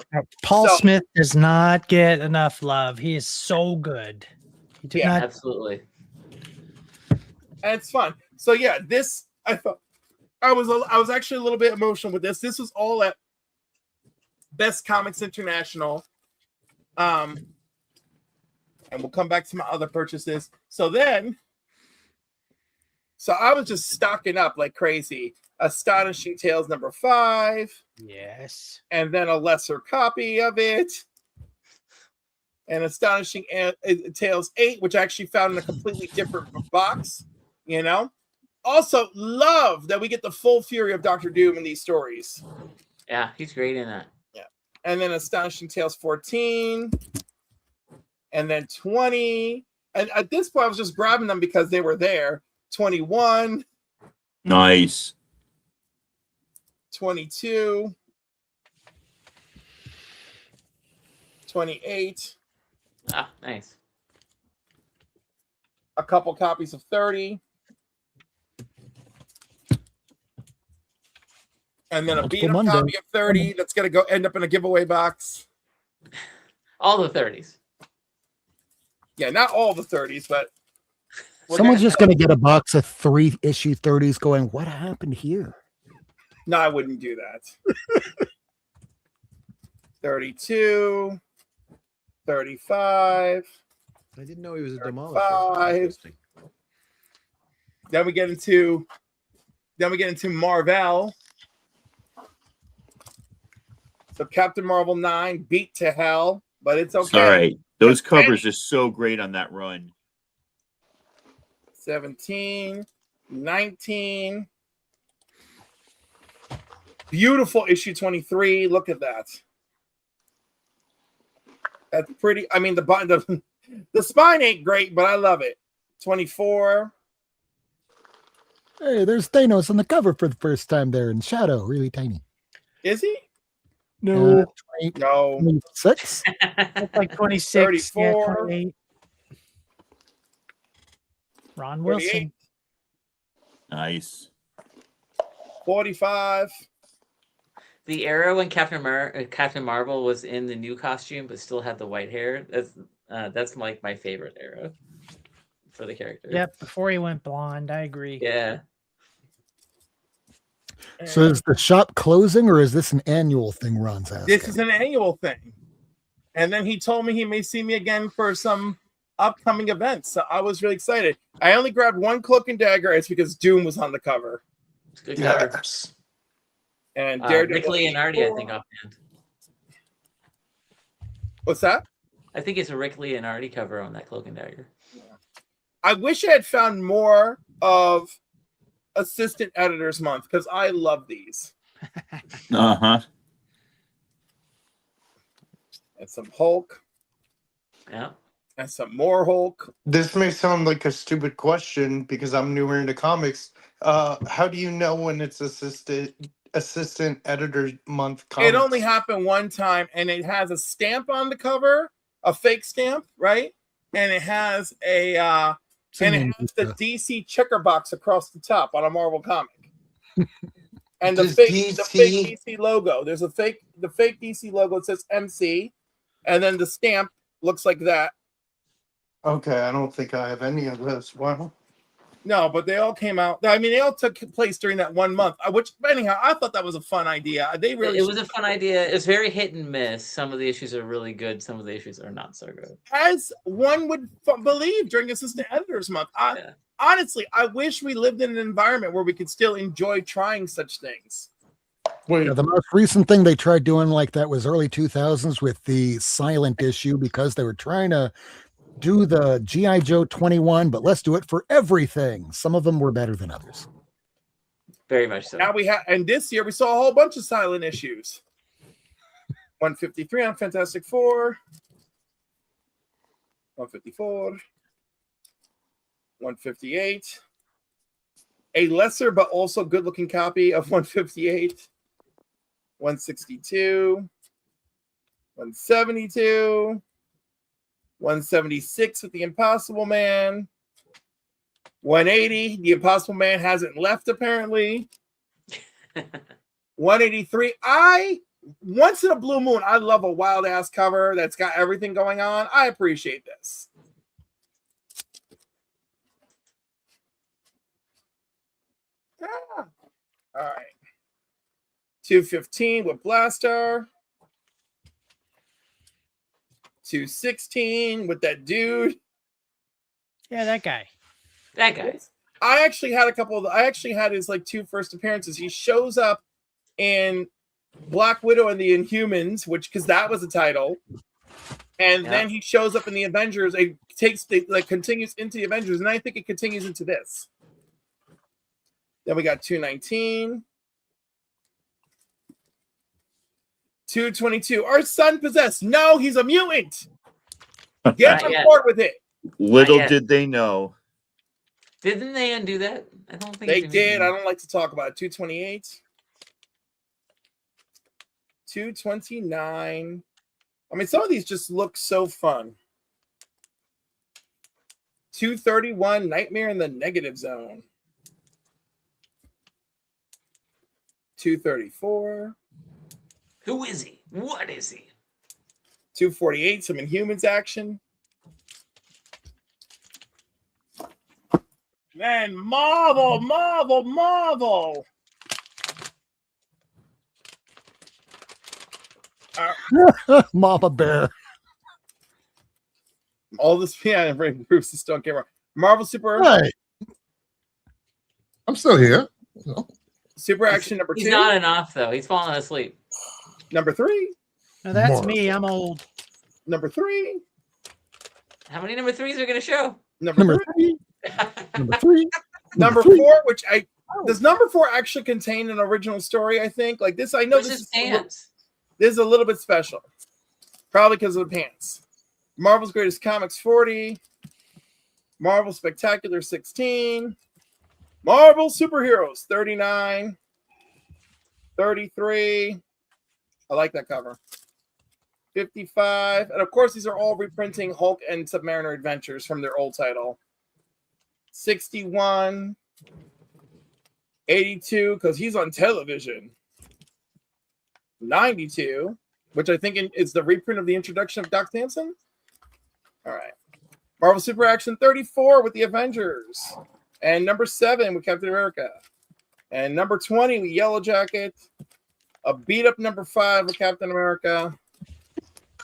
[SPEAKER 1] Paul Smith does not get enough love. He is so good. He did not.
[SPEAKER 6] Absolutely.
[SPEAKER 7] And it's fun. So yeah, this I thought I was actually a little bit emotional with this. This was all at Best Comics International. And we'll come back to my other purchases. So I was just stocking up like crazy. Astonishing Tales number 5.
[SPEAKER 1] Yes.
[SPEAKER 7] And then a lesser copy of it. And Astonishing Tales 8, which I actually found in a completely different box. You know? Also, love that we get the full fury of Dr. Doom in these stories.
[SPEAKER 6] Yeah, he's great in that.
[SPEAKER 7] Yeah. And then Astonishing Tales 14. And then 20. And at this point, I was just grabbing them because they were there. 21.
[SPEAKER 8] Nice.
[SPEAKER 7] 22. 28.
[SPEAKER 6] Ah, nice.
[SPEAKER 7] A couple copies of 30. And then a beat up copy of 30 that's going to end up in a giveaway box.
[SPEAKER 6] All the 30s.
[SPEAKER 7] Yeah, not all the 30s, but
[SPEAKER 2] Someone's just going to get a box of 3 issue 30s going, what happened here?
[SPEAKER 7] No, I wouldn't do that. 32, 35.
[SPEAKER 11] I didn't know he was a demolisher.
[SPEAKER 7] Then we get into Marvel. So Captain Marvel 9, beat to hell, but it's okay.
[SPEAKER 8] All right. Those covers are so great on that run.
[SPEAKER 7] 17, 19. Beautiful issue 23. Look at that. That's pretty. I mean, the spine ain't great, but I love it. 24.
[SPEAKER 2] Hey, there's Thanos on the cover for the first time there in shadow, really tiny.
[SPEAKER 7] Is he?
[SPEAKER 1] No.
[SPEAKER 2] 26.
[SPEAKER 1] That's like 26. Yeah,
[SPEAKER 13] 34.
[SPEAKER 1] 28. Ron Wilson.
[SPEAKER 8] Nice.
[SPEAKER 13] 45.
[SPEAKER 6] The era when Captain Marvel was in the new costume but still had the white hair. That's like my favorite era for the character.
[SPEAKER 1] Yep, before he went blonde. I agree.
[SPEAKER 6] Yeah.
[SPEAKER 2] So is the shop closing, or is this an annual thing Ron's asking?
[SPEAKER 13] This is an annual thing. And then he told me he may see me again for some upcoming events. So I was really excited. I only grabbed one Cloak and Dagger. It's because Doom was on the cover.
[SPEAKER 6] Good cover.
[SPEAKER 10] Yes.
[SPEAKER 13] And
[SPEAKER 6] Rick Leonardi, I think, offhand.
[SPEAKER 13] What's that?
[SPEAKER 6] I think it's a Rick Leonardi cover on that Cloak and Dagger.
[SPEAKER 13] I wish I had found more of Assistant Editors Month because I love these.
[SPEAKER 8] Uh-huh.
[SPEAKER 13] And some Hulk.
[SPEAKER 6] Yeah.
[SPEAKER 13] And some more Hulk.
[SPEAKER 10] This may sound like a stupid question because I'm newer into comics. How do you know when it's assistant editor month comics?
[SPEAKER 13] It only happened one time, and it has a stamp on the cover, a fake stamp, right? And it has a the DC checker box across the top on a Marvel comic. And the fake DC logo. There's the fake DC logo. It says MC, and then the stamp looks like that.
[SPEAKER 10] Okay, I don't think I have any of those. Wow.
[SPEAKER 13] No, but they all came out. I mean, they all took place during that 1 month. Which, anyhow, I thought that was a fun idea. They really.
[SPEAKER 6] It was a fun idea. It's very hit and miss. Some of the issues are really good. Some of the issues are not so good.
[SPEAKER 13] As one would believe during Assistant Editors Month. Honestly, I wish we lived in an environment where we could still enjoy trying such things.
[SPEAKER 2] Yeah, the most recent thing they tried doing like that was early 2000s with the silent issue, because they were trying to do the G.I. Joe 21, but let's do it for everything. Some of them were better than others.
[SPEAKER 6] Very much so.
[SPEAKER 13] Now we have, and this year we saw a whole bunch of silent issues. 153 on Fantastic Four. 154. 158. A lesser but also good-looking copy of 158. 162. 172. 176 with the Impossible Man. 180. The Impossible Man hasn't left, apparently. 183. Once in a blue moon, I love a wild ass cover that's got everything going on. I appreciate this. All right. 215 with Blaster. 216 with that dude.
[SPEAKER 1] Yeah, that guy.
[SPEAKER 6] That guy.
[SPEAKER 13] I actually had his like two first appearances. He shows up in Black Widow and the Inhumans, because that was the title. And then he shows up in the Avengers. It continues into the Avengers, and I think it continues into this. Then we got 219. 222. Our son possessed. No, he's a mutant. Get on board with it.
[SPEAKER 8] Little did they know.
[SPEAKER 6] Didn't they undo that? I don't think
[SPEAKER 13] they did. I don't like to talk about it. 228. 229. I mean, some of these just look so fun. 231. Nightmare in the Negative Zone. 234.
[SPEAKER 6] Who is he? What is he?
[SPEAKER 13] 248, some Inhumans action. Man, Marvel.
[SPEAKER 2] Mama Bear.
[SPEAKER 13] All this, Bruce is still on camera. Marvel Super.
[SPEAKER 5] Right. I'm still here.
[SPEAKER 13] Super Action number 2.
[SPEAKER 6] He's not enough, though. He's falling asleep.
[SPEAKER 13] Number 3.
[SPEAKER 1] No, that's me. I'm old.
[SPEAKER 13] Number 3.
[SPEAKER 6] How many number 3s are going to show?
[SPEAKER 13] Number 3.
[SPEAKER 2] Number 3.
[SPEAKER 13] Number 4, does number 4 actually contain an original story? I think like this. I know this is a little bit special, probably because of the pants. Marvel's Greatest Comics 40. Marvel Spectacular 16. Marvel Superheroes 39. 33. I like that cover. 55. And of course, these are all reprinting Hulk and Submariner Adventures from their old title. 61. 82, because he's on television. 92, which I think is the reprint of the introduction of Doc Samson. All right. Marvel Super Action 34 with the Avengers. And number 7 with Captain America. And number 20 with Yellow Jacket. A beat up number 5 with Captain America.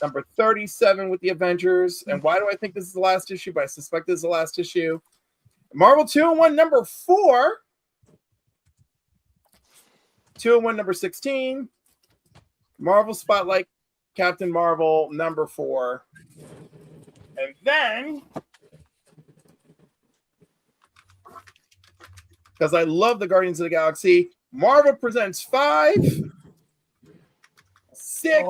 [SPEAKER 13] Number 37 with the Avengers. And why do I think this is the last issue? But I suspect this is the last issue. Marvel 2-in-1 number 4. 2-in-1 number 16. Marvel Spotlight Captain Marvel number 4. And then, because I love the Guardians of the Galaxy, Marvel presents 5, 6,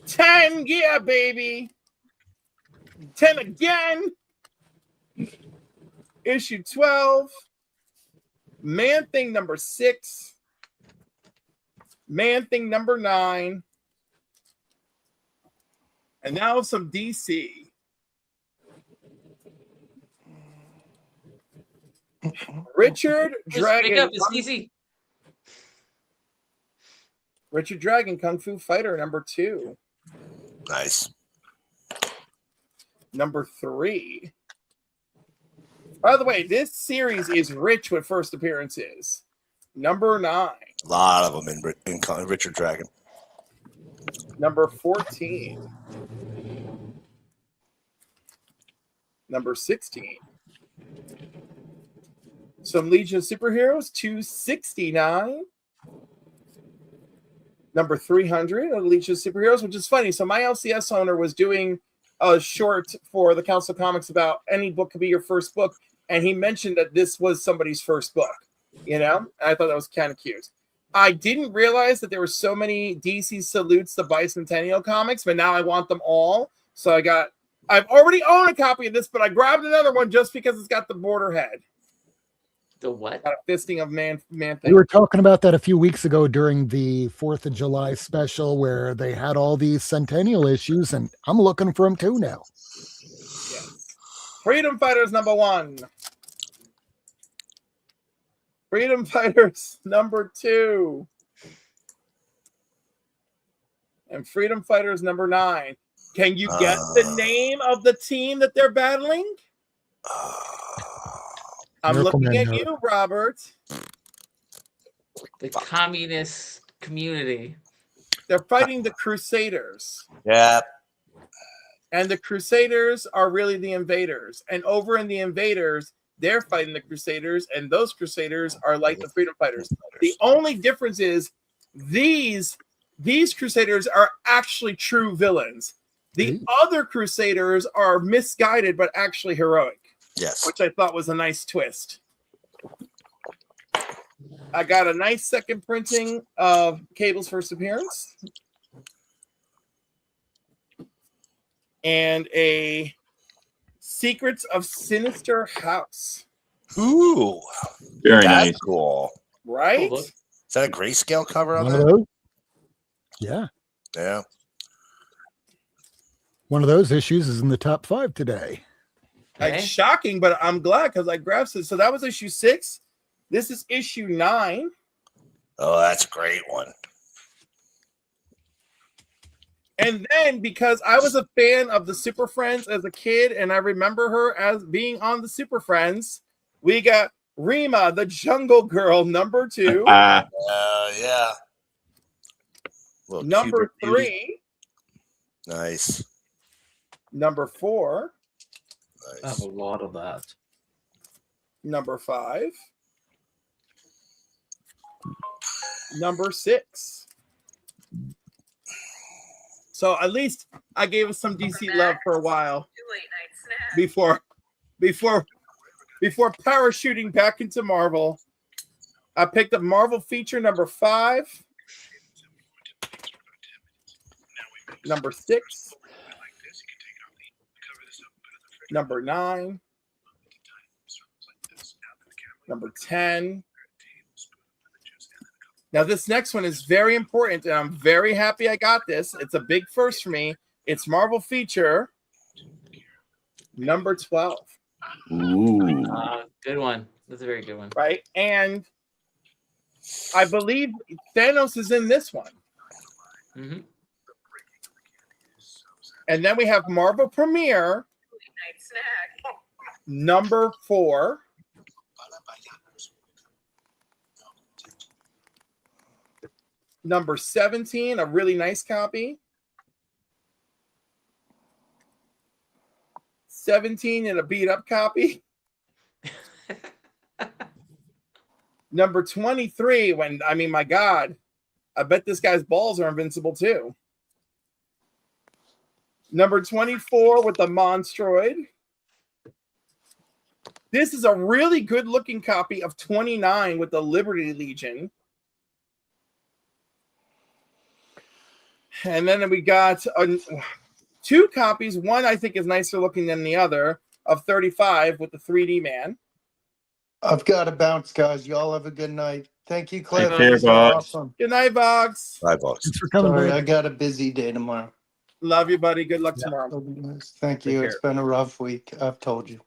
[SPEAKER 13] 10, yeah, baby. 10 again. Issue 12. Man-Thing number 6. Man-Thing number 9. And now some DC. Richard Dragon.
[SPEAKER 6] Up, it's easy.
[SPEAKER 13] Richard Dragon, Kung Fu Fighter number 2.
[SPEAKER 9] Nice.
[SPEAKER 13] Number 3. By the way, this series is rich with first appearances. Number 9.
[SPEAKER 9] A lot of them in Richard Dragon.
[SPEAKER 13] Number 14. Number 16. Some Legion of Superheroes, 269. Number 300 of Legion of Superheroes, which is funny. So my LCS owner was doing a short for the Council of Comics about any book could be your first book. And he mentioned that this was somebody's first book, you know? And I thought that was kind of cute. I didn't realize that there were so many DC salutes the bicentennial comics, but now I want them all. So I've already owned a copy of this, but I grabbed another one just because it's got the border head.
[SPEAKER 6] The what?
[SPEAKER 13] Got a fisting of man thing.
[SPEAKER 2] We were talking about that a few weeks ago during the 4th of July special where they had all these centennial issues, and I'm looking for them too now.
[SPEAKER 13] Yes. Freedom Fighters number 1. Freedom Fighters number 2. And Freedom Fighters number 9. Can you get the name of the team that they're battling? I'm looking at you, Robert.
[SPEAKER 6] The communist community.
[SPEAKER 13] They're fighting the Crusaders.
[SPEAKER 9] Yeah.
[SPEAKER 13] And the Crusaders are really the invaders. And over in the invaders, they're fighting the Crusaders, and those Crusaders are like the Freedom Fighters. The only difference is these Crusaders are actually true villains. The other Crusaders are misguided, but actually heroic.
[SPEAKER 9] Yes.
[SPEAKER 13] Which I thought was a nice twist. I got a nice second printing of Cable's first appearance. And a Secrets of Sinister House.
[SPEAKER 9] Ooh.
[SPEAKER 8] Very
[SPEAKER 9] that's
[SPEAKER 8] nice.
[SPEAKER 9] Cool.
[SPEAKER 13] Right?
[SPEAKER 9] Oh, is that a grayscale cover on
[SPEAKER 2] One of
[SPEAKER 9] that?
[SPEAKER 2] those? Yeah.
[SPEAKER 9] Yeah.
[SPEAKER 2] One of those issues is in the top 5 today.
[SPEAKER 13] It's shocking, but I'm glad because I grabbed it. So that was issue 6. This is issue 9.
[SPEAKER 9] Oh, that's a great one.
[SPEAKER 13] And then because I was a fan of the Super Friends as a kid, and I remember her as being on the Super Friends, we got Rima, the Jungle Girl, number 2.
[SPEAKER 9] Yeah.
[SPEAKER 13] Number 3.
[SPEAKER 9] Nice.
[SPEAKER 13] Number 4.
[SPEAKER 12] I have a lot of that.
[SPEAKER 13] Number 5. Number 6. So at least I gave us some DC love for a while before parachuting back into Marvel. I picked up Marvel feature number 5, number 6, number 9, number 10, Now, this next one is very important, and I'm very happy I got this. It's a big first for me. It's Marvel Feature number 12.
[SPEAKER 8] Ooh.
[SPEAKER 6] Good one. That's a very good one.
[SPEAKER 13] Right? And I believe Thanos is in this one.
[SPEAKER 6] Mm-hmm.
[SPEAKER 13] And then we have Marvel Premiere number 4. Number 17, a really nice copy. 17 in a beat up copy. Number 23, my God, I bet this guy's balls are invincible too. Number 24 with the Monstroid. This is a really good looking copy of 29 with the Liberty Legion. And then we got 2 copies. One I think is nicer looking than the other, of 35 with the 3D man.
[SPEAKER 10] I've got to bounce, guys. Y'all have a good night. Thank you, Cliff.
[SPEAKER 8] Take care,
[SPEAKER 10] This is
[SPEAKER 8] Box.
[SPEAKER 10] awesome.
[SPEAKER 13] Good night, Box.
[SPEAKER 9] Bye, Box.
[SPEAKER 2] Thanks for coming,
[SPEAKER 10] Sorry,
[SPEAKER 2] buddy.
[SPEAKER 10] I got a busy day tomorrow.
[SPEAKER 13] Love you, buddy. Good luck tomorrow.
[SPEAKER 10] Thank you. It's been a rough week. I've told you.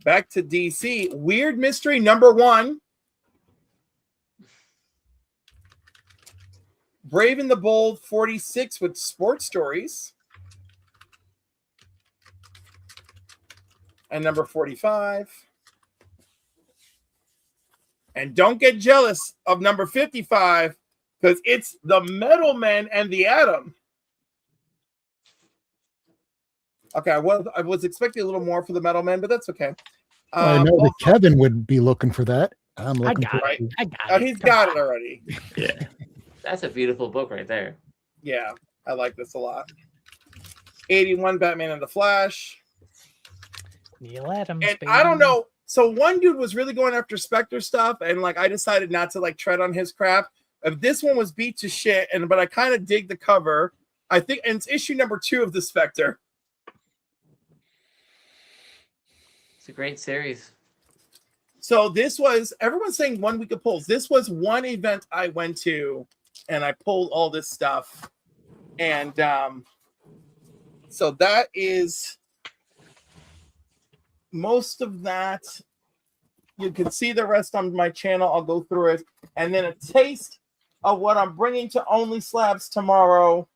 [SPEAKER 13] Back to DC. Weird Mystery number 1. Brave and the Bold 46 with sports stories. And number 45. And don't get jealous of number 55 because it's the Metal Man and the Atom. Okay, I was expecting a little more for the Metal Man, but that's okay.
[SPEAKER 2] I know that Kevin would be looking for that. I'm looking for
[SPEAKER 13] it.
[SPEAKER 2] it.
[SPEAKER 1] I got
[SPEAKER 13] Oh,
[SPEAKER 1] it.
[SPEAKER 13] he's got it already.
[SPEAKER 8] Yeah.
[SPEAKER 6] That's a beautiful book right there.
[SPEAKER 13] Yeah, I like this a lot. 81 Batman and the Flash.
[SPEAKER 1] Neil Adams.
[SPEAKER 13] And
[SPEAKER 1] baby.
[SPEAKER 13] I don't know. So one dude was really going after Spectre stuff, and I decided not to tread on his crap. This one was beat to shit, but I kind of dig the cover. I think, and it's issue number 2 of the Spectre.
[SPEAKER 6] It's a great series.
[SPEAKER 13] So this was, everyone's saying 1 week of pulls. This was one event I went to, and I pulled all this stuff. And so that is most of that. You can see the rest on my channel. I'll go through it. And then a taste of what I'm bringing to Only Slabs tomorrow.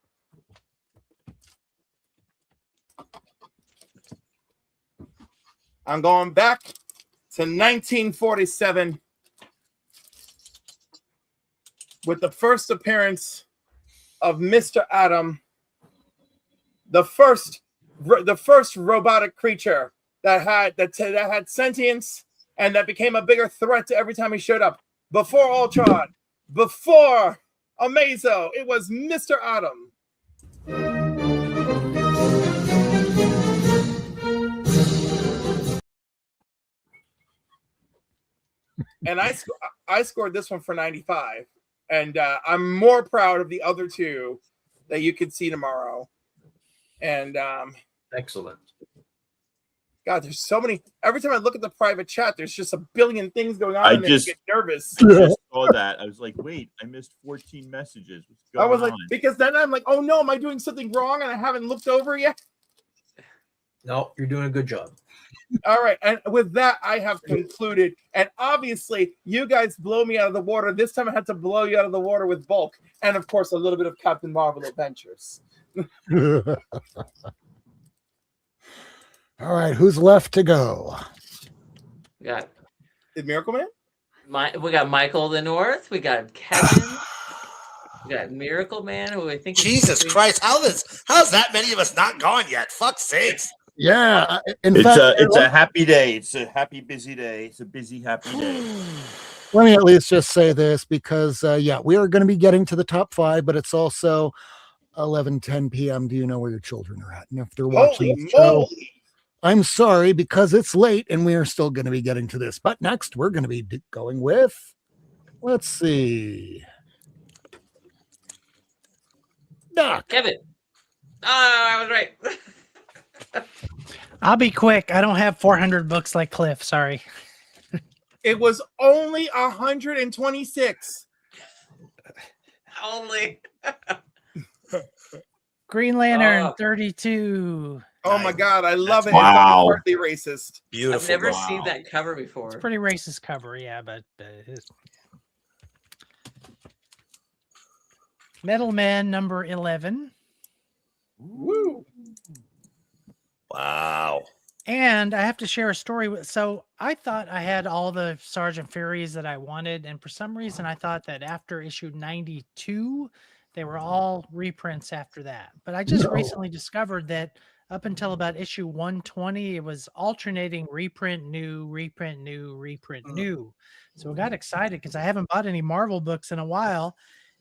[SPEAKER 13] I'm going back to 1947 with the first appearance of Mr. Atom, the first robotic creature that had sentience and that became a bigger threat to every time he showed up. Before Ultron, before Amazo, it was Mr. Atom. And I scored this one for 95. And I'm more proud of the other 2 that you can see tomorrow. And
[SPEAKER 12] excellent.
[SPEAKER 13] God, there's so many. Every time I look at the private chat, there's just a billion things going on.
[SPEAKER 8] I
[SPEAKER 13] and
[SPEAKER 8] just
[SPEAKER 13] get nervous.
[SPEAKER 8] I just saw that. I was like, wait, I missed 14 messages. What's going
[SPEAKER 13] I was like,
[SPEAKER 8] on?
[SPEAKER 13] because then I'm like, oh no, am I doing something wrong and I haven't looked over yet?
[SPEAKER 12] No, you're doing a good job.
[SPEAKER 13] All right. And with that, I have concluded. And obviously, you guys blow me out of the water. This time I had to blow you out of the water with Bulk. And of course, a little bit of Captain Marvel Adventures.
[SPEAKER 2] All right, who's left to go?
[SPEAKER 6] We got
[SPEAKER 13] Miracleman?
[SPEAKER 6] We got Michael the North. We got Kevin. We got Miracleman, who I think
[SPEAKER 9] Jesus Christ, how's that many of us not gone yet? Fuck's sakes.
[SPEAKER 2] Yeah, in
[SPEAKER 8] It's
[SPEAKER 2] fact,
[SPEAKER 8] a happy day. It's a happy, busy day. It's a busy, happy day.
[SPEAKER 2] let me at least just say this because, yeah, we are going to be getting to the top 5, but it's also 11:10 p.m. Do you know where your children are at? And if they're watching the show, I'm sorry because it's late and we are still going to be getting to this. But next, we're going to be going with, let's see, Doc.
[SPEAKER 6] Kevin. Oh, I was right.
[SPEAKER 1] I'll be quick. I don't have 400 books like Cliff. Sorry.
[SPEAKER 13] It was only 126.
[SPEAKER 6] Only.
[SPEAKER 1] Green Lantern 32.
[SPEAKER 13] Oh my God, I love it.
[SPEAKER 8] Wow.
[SPEAKER 13] It's partly racist.
[SPEAKER 6] I've never seen that cover before.
[SPEAKER 1] It's a pretty racist cover, yeah, but it is. Metal Man number 11.
[SPEAKER 13] Woo.
[SPEAKER 9] Wow.
[SPEAKER 1] And I have to share a story with. So I thought I had all the Sergeant Furies that I wanted, and for some reason I thought that after issue 92, they were all reprints after that. But I just recently discovered that up until about issue 120, it was alternating reprint, new, reprint, new, reprint, new. So I got excited because I haven't bought any Marvel books in a while,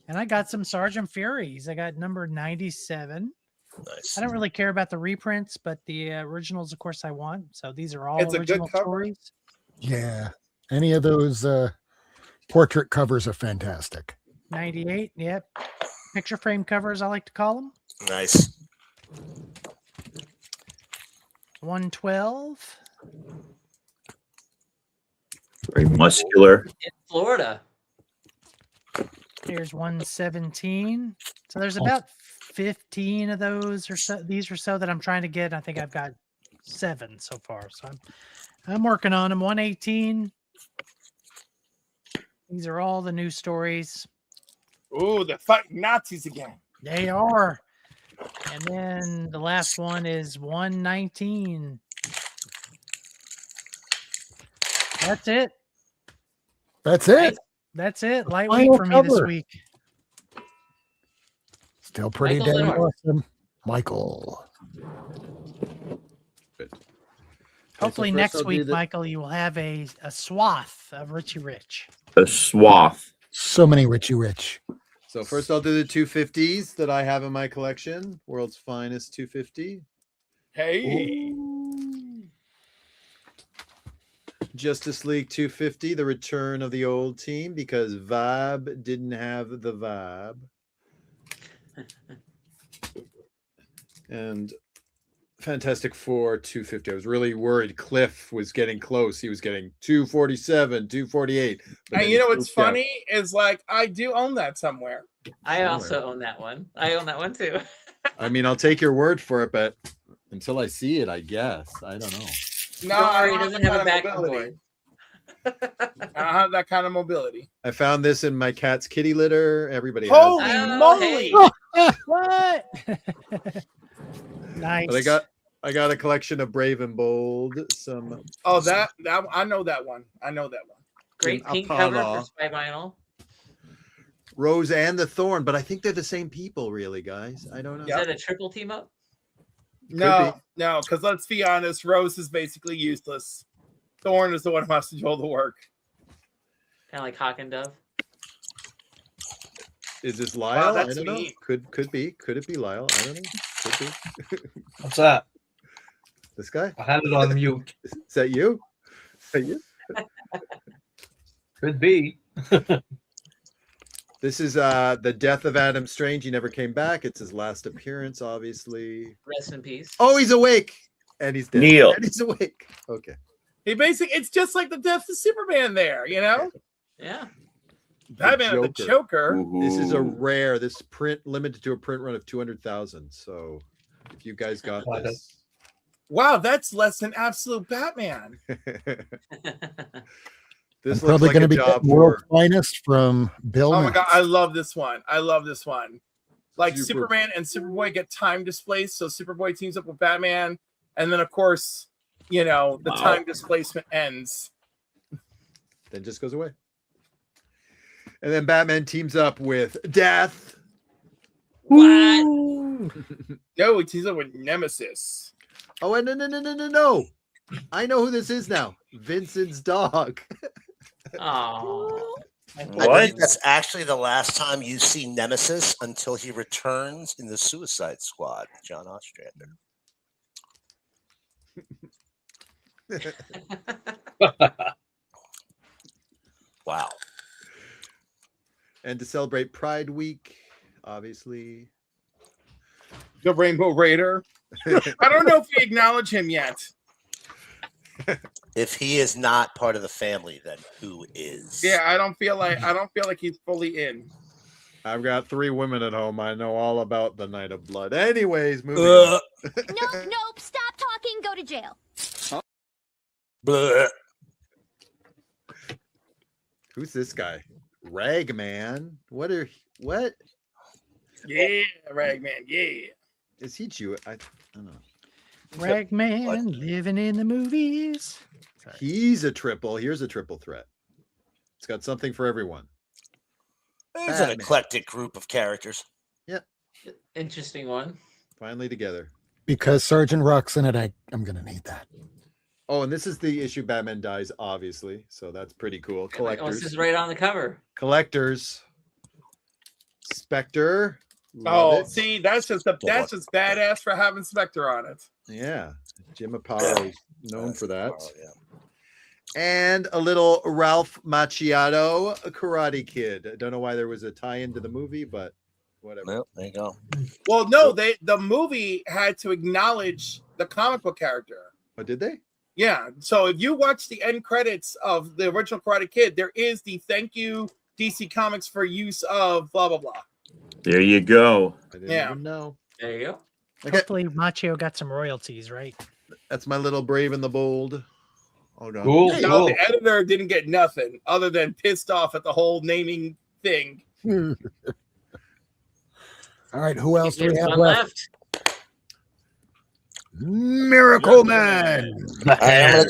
[SPEAKER 1] and I got some Sergeant Furies. I got number 97.
[SPEAKER 9] Nice.
[SPEAKER 1] I don't really care about the reprints, but the originals, of course, I want. So these are all
[SPEAKER 13] It's a good
[SPEAKER 1] original
[SPEAKER 13] cover.
[SPEAKER 1] stories.
[SPEAKER 2] Yeah. Any of those portrait covers are fantastic.
[SPEAKER 1] 98, yep. Picture frame covers, I like to call them.
[SPEAKER 9] Nice.
[SPEAKER 1] 112.
[SPEAKER 8] Very muscular.
[SPEAKER 6] In Florida.
[SPEAKER 1] Here's 117. So there's about 15 of those or so. These or so that I'm trying to get. I think I've got 7 so far. So I'm working on them. 118. These are all the new stories.
[SPEAKER 13] Ooh, they're fighting Nazis again.
[SPEAKER 1] They are. And then the last one is 119. That's it.
[SPEAKER 2] That's it.
[SPEAKER 1] That's it. Light
[SPEAKER 2] Final
[SPEAKER 1] week for me this
[SPEAKER 2] cover.
[SPEAKER 1] week.
[SPEAKER 2] Still pretty
[SPEAKER 6] Michael
[SPEAKER 2] damn
[SPEAKER 6] Leonard.
[SPEAKER 2] awesome. Michael.
[SPEAKER 1] Hopefully
[SPEAKER 11] first
[SPEAKER 1] next
[SPEAKER 11] I'll do
[SPEAKER 1] week,
[SPEAKER 11] the-
[SPEAKER 1] Michael, you will have a swath of Richie Rich.
[SPEAKER 8] A swath.
[SPEAKER 2] So many Richie Rich.
[SPEAKER 11] So first I'll do the 250s that I have in my collection. World's Finest 250.
[SPEAKER 13] Hey.
[SPEAKER 11] Justice League 250, the return of the old team, because Vibe didn't have the vibe. And Fantastic Four 250. I was really worried Cliff was getting close. He was getting 247, 248.
[SPEAKER 13] And you know what's funny is like I do own that somewhere.
[SPEAKER 6] I also own that one. I own that one too.
[SPEAKER 11] I mean, I'll take your word for it, but until I see it, I guess. I don't know.
[SPEAKER 13] No,
[SPEAKER 6] Don't
[SPEAKER 13] I
[SPEAKER 6] worry,
[SPEAKER 13] don't
[SPEAKER 6] he doesn't have a
[SPEAKER 13] that kind
[SPEAKER 6] back
[SPEAKER 13] of mobility. I don't have that kind of mobility.
[SPEAKER 11] I found this in my cat's kitty litter. Everybody
[SPEAKER 13] Holy
[SPEAKER 11] has it.
[SPEAKER 13] moly!
[SPEAKER 1] What? Nice.
[SPEAKER 11] But I got a collection of Brave and Bold. Some
[SPEAKER 13] that I know that one. I know that one.
[SPEAKER 6] Great
[SPEAKER 11] in
[SPEAKER 6] pink cover for
[SPEAKER 11] Apollo.
[SPEAKER 6] Spy Vinyl.
[SPEAKER 11] Rose and the Thorn, but I think they're the same people, really, guys. I don't know.
[SPEAKER 6] Is that a triple team up?
[SPEAKER 13] No, because let's be honest, Rose is basically useless. Thorn is the one who has to do all the work.
[SPEAKER 6] Kind of like Hawk and Dove.
[SPEAKER 11] Is this Lyle? I
[SPEAKER 13] that's
[SPEAKER 11] don't know.
[SPEAKER 13] neat.
[SPEAKER 11] Could be. Could it be Lyle? I don't know. Could be.
[SPEAKER 12] What's that?
[SPEAKER 11] This guy?
[SPEAKER 12] I had it on mute.
[SPEAKER 11] Is that you? Is that you?
[SPEAKER 12] Could be.
[SPEAKER 11] This is the death of Adam Strange. He never came back. It's his last appearance, obviously.
[SPEAKER 6] Rest in peace.
[SPEAKER 11] Oh, he's awake. And he's dead.
[SPEAKER 8] Neil.
[SPEAKER 11] And he's awake. Okay.
[SPEAKER 13] It's just like the death of Superman there, you know?
[SPEAKER 6] Yeah.
[SPEAKER 13] Batman and the Joker.
[SPEAKER 11] This is a rare. This print limited to a print run of 200,000. So if you guys got this,
[SPEAKER 13] Wow, that's less than Absolute Batman.
[SPEAKER 11] this
[SPEAKER 2] I'm probably
[SPEAKER 11] looks like
[SPEAKER 2] going to
[SPEAKER 11] a
[SPEAKER 2] be
[SPEAKER 11] job
[SPEAKER 2] getting World
[SPEAKER 11] for
[SPEAKER 2] Finest from Bill.
[SPEAKER 13] Oh my
[SPEAKER 2] Metz.
[SPEAKER 13] god, I love this one. I love this one. Like
[SPEAKER 11] Super-
[SPEAKER 13] Superman and Superboy get time displaced, so Superboy teams up with Batman, and then of course, you know, the time displacement ends.
[SPEAKER 11] then just goes away. And then Batman teams up with Death.
[SPEAKER 6] What?
[SPEAKER 13] No, he teams up with Nemesis.
[SPEAKER 11] Oh, and no. I know who this is now. Vincent's dog.
[SPEAKER 6] Oh.
[SPEAKER 9] I believe that's actually the last time you see Nemesis until he returns in the Suicide Squad, John Ostrander. Wow.
[SPEAKER 11] And to celebrate Pride Week, obviously.
[SPEAKER 13] The Rainbow Raider. I don't know if we acknowledge him yet.
[SPEAKER 9] If he is not part of the family, then who is?
[SPEAKER 13] Yeah, I don't feel like he's fully in.
[SPEAKER 11] I've got 3 women at home. I know all about the Night of Blood. Anyways, moving on.
[SPEAKER 14] Nope. Stop talking. Go to jail.
[SPEAKER 11] Who's this guy? Ragman. What?
[SPEAKER 13] Yeah, Ragman. Yeah.
[SPEAKER 11] Is he Jewish? I don't know.
[SPEAKER 1] Ragman living in the movies. Sorry.
[SPEAKER 11] He's a triple. Here's a triple threat. It's got something for everyone.
[SPEAKER 9] It's an eclectic group of characters.
[SPEAKER 11] Yep.
[SPEAKER 6] Interesting one.
[SPEAKER 11] Finally together.
[SPEAKER 2] Because Sergeant Rock's in it, I'm gonna need that.
[SPEAKER 11] Oh, and this is the issue Batman dies, obviously. So that's pretty cool.
[SPEAKER 6] Oh,
[SPEAKER 11] Collectors.
[SPEAKER 6] this is right on the cover.
[SPEAKER 11] Collectors. Spectre.
[SPEAKER 13] Oh, see, that's just badass for having Spectre on it.
[SPEAKER 11] Yeah. Jim Aparo is known for that. And a little Ralph Macchio, a Karate Kid. I don't know why there was a tie-in to the movie, but whatever.
[SPEAKER 9] Well, there you go.
[SPEAKER 13] Well, no, the movie had to acknowledge the comic book character.
[SPEAKER 11] Oh, did they?
[SPEAKER 13] Yeah. So if you watch the end credits of the original Karate Kid, there is the thank you DC Comics for use of blah blah blah.
[SPEAKER 8] There you go.
[SPEAKER 11] I didn't
[SPEAKER 13] Yeah.
[SPEAKER 11] even know.
[SPEAKER 6] There you go.
[SPEAKER 11] Okay.
[SPEAKER 1] Hopefully Machio got some royalties, right?
[SPEAKER 11] That's my little Brave and the Bold. Hold on.
[SPEAKER 12] Cool.
[SPEAKER 13] No, the editor didn't get nothing other than pissed off at the whole naming thing.
[SPEAKER 2] All right, who else do we
[SPEAKER 6] There's
[SPEAKER 2] have
[SPEAKER 6] one
[SPEAKER 2] left? Miracleman.
[SPEAKER 9] All right,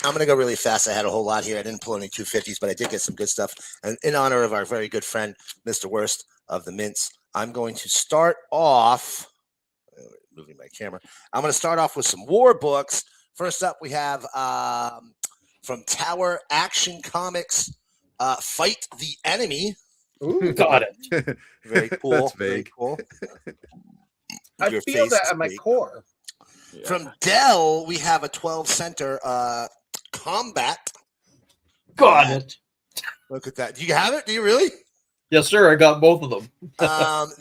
[SPEAKER 9] I'm gonna go really fast. I had a whole lot here. I didn't pull any 250s, but I did get some good stuff. And in honor of our very good friend, Mr. Worst of the Mints, I'm going to start off. Moving my camera. I'm going to start off with some war books. First up, we have from Tower Action Comics, Fight the Enemy.
[SPEAKER 11] Ooh,
[SPEAKER 12] got it.
[SPEAKER 9] Very cool.
[SPEAKER 11] That's
[SPEAKER 9] Very
[SPEAKER 11] vague.
[SPEAKER 9] cool.
[SPEAKER 13] I
[SPEAKER 9] Your
[SPEAKER 13] feel
[SPEAKER 9] face
[SPEAKER 13] that
[SPEAKER 9] is
[SPEAKER 13] at my
[SPEAKER 9] big.
[SPEAKER 13] core.
[SPEAKER 9] From Dell, we have a 12 center combat.
[SPEAKER 12] Got it.
[SPEAKER 9] Look at that. Do you have it? Do you really?
[SPEAKER 12] Yes, sir. I got both of them.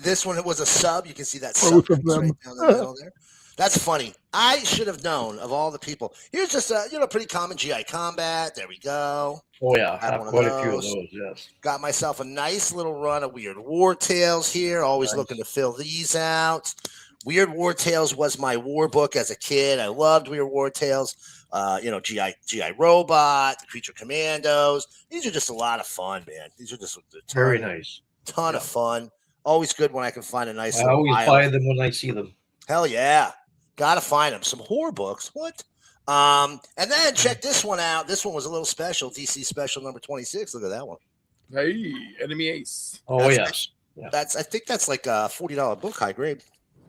[SPEAKER 9] This one was a sub. You can see that
[SPEAKER 2] Both
[SPEAKER 9] sub
[SPEAKER 2] of them.
[SPEAKER 9] right down the middle there. That's funny. I should have known of all the people. Here's just a pretty common GI combat. There we go.
[SPEAKER 12] Oh yeah, I
[SPEAKER 9] Got
[SPEAKER 12] have
[SPEAKER 9] one of
[SPEAKER 12] quite a few of
[SPEAKER 9] those.
[SPEAKER 12] those. Yes.
[SPEAKER 9] Got myself a nice little run of Weird War Tales here. Always
[SPEAKER 12] Nice.
[SPEAKER 9] looking to fill these out. Weird War Tales was my war book as a kid. I loved Weird War Tales. GI Robot, the Creature Commandos. These are just a lot of fun, man. These are just
[SPEAKER 12] Very nice.
[SPEAKER 9] ton of fun. Always good when I can find a nice
[SPEAKER 12] I
[SPEAKER 9] little
[SPEAKER 12] always
[SPEAKER 9] pile.
[SPEAKER 12] buy them when I see them.
[SPEAKER 9] Hell yeah. Gotta find them. Some horror books. What? And then check this one out. This one was a little special. DC special number 26. Look at that one.
[SPEAKER 13] Hey, Enemy Ace.
[SPEAKER 12] Oh
[SPEAKER 9] That's
[SPEAKER 12] yes. Yeah.
[SPEAKER 9] I think that's like a $40 book, high grade.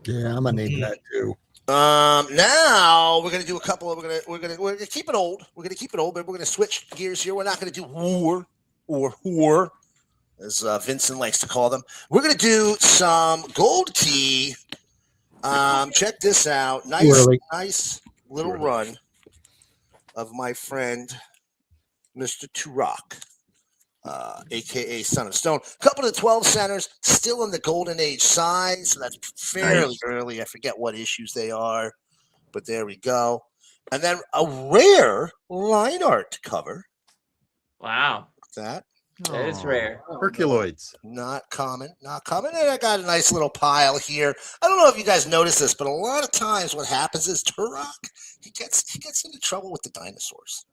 [SPEAKER 2] Yeah, I'm gonna need that too.
[SPEAKER 9] Now we're gonna do a couple of we're gonna keep it old. We're gonna keep it old, but we're gonna switch gears here. We're not gonna do war or whore, as Vincent likes to call them. We're gonna do some Gold Key. Check this out. Nice little run of my friend Mr. Turok, aka Son of Stone. A couple of 12 centers, still in the Golden Age size, so that's fairly early. I forget what issues they are, but there we go. And then a rare line art cover.
[SPEAKER 6] Wow.
[SPEAKER 9] Look at that.
[SPEAKER 6] That is rare.
[SPEAKER 11] Herculoids.
[SPEAKER 9] Not common. And I got a nice little pile here. I don't know if you guys noticed this, but a lot of times what happens is Turok, he gets into trouble with the dinosaurs.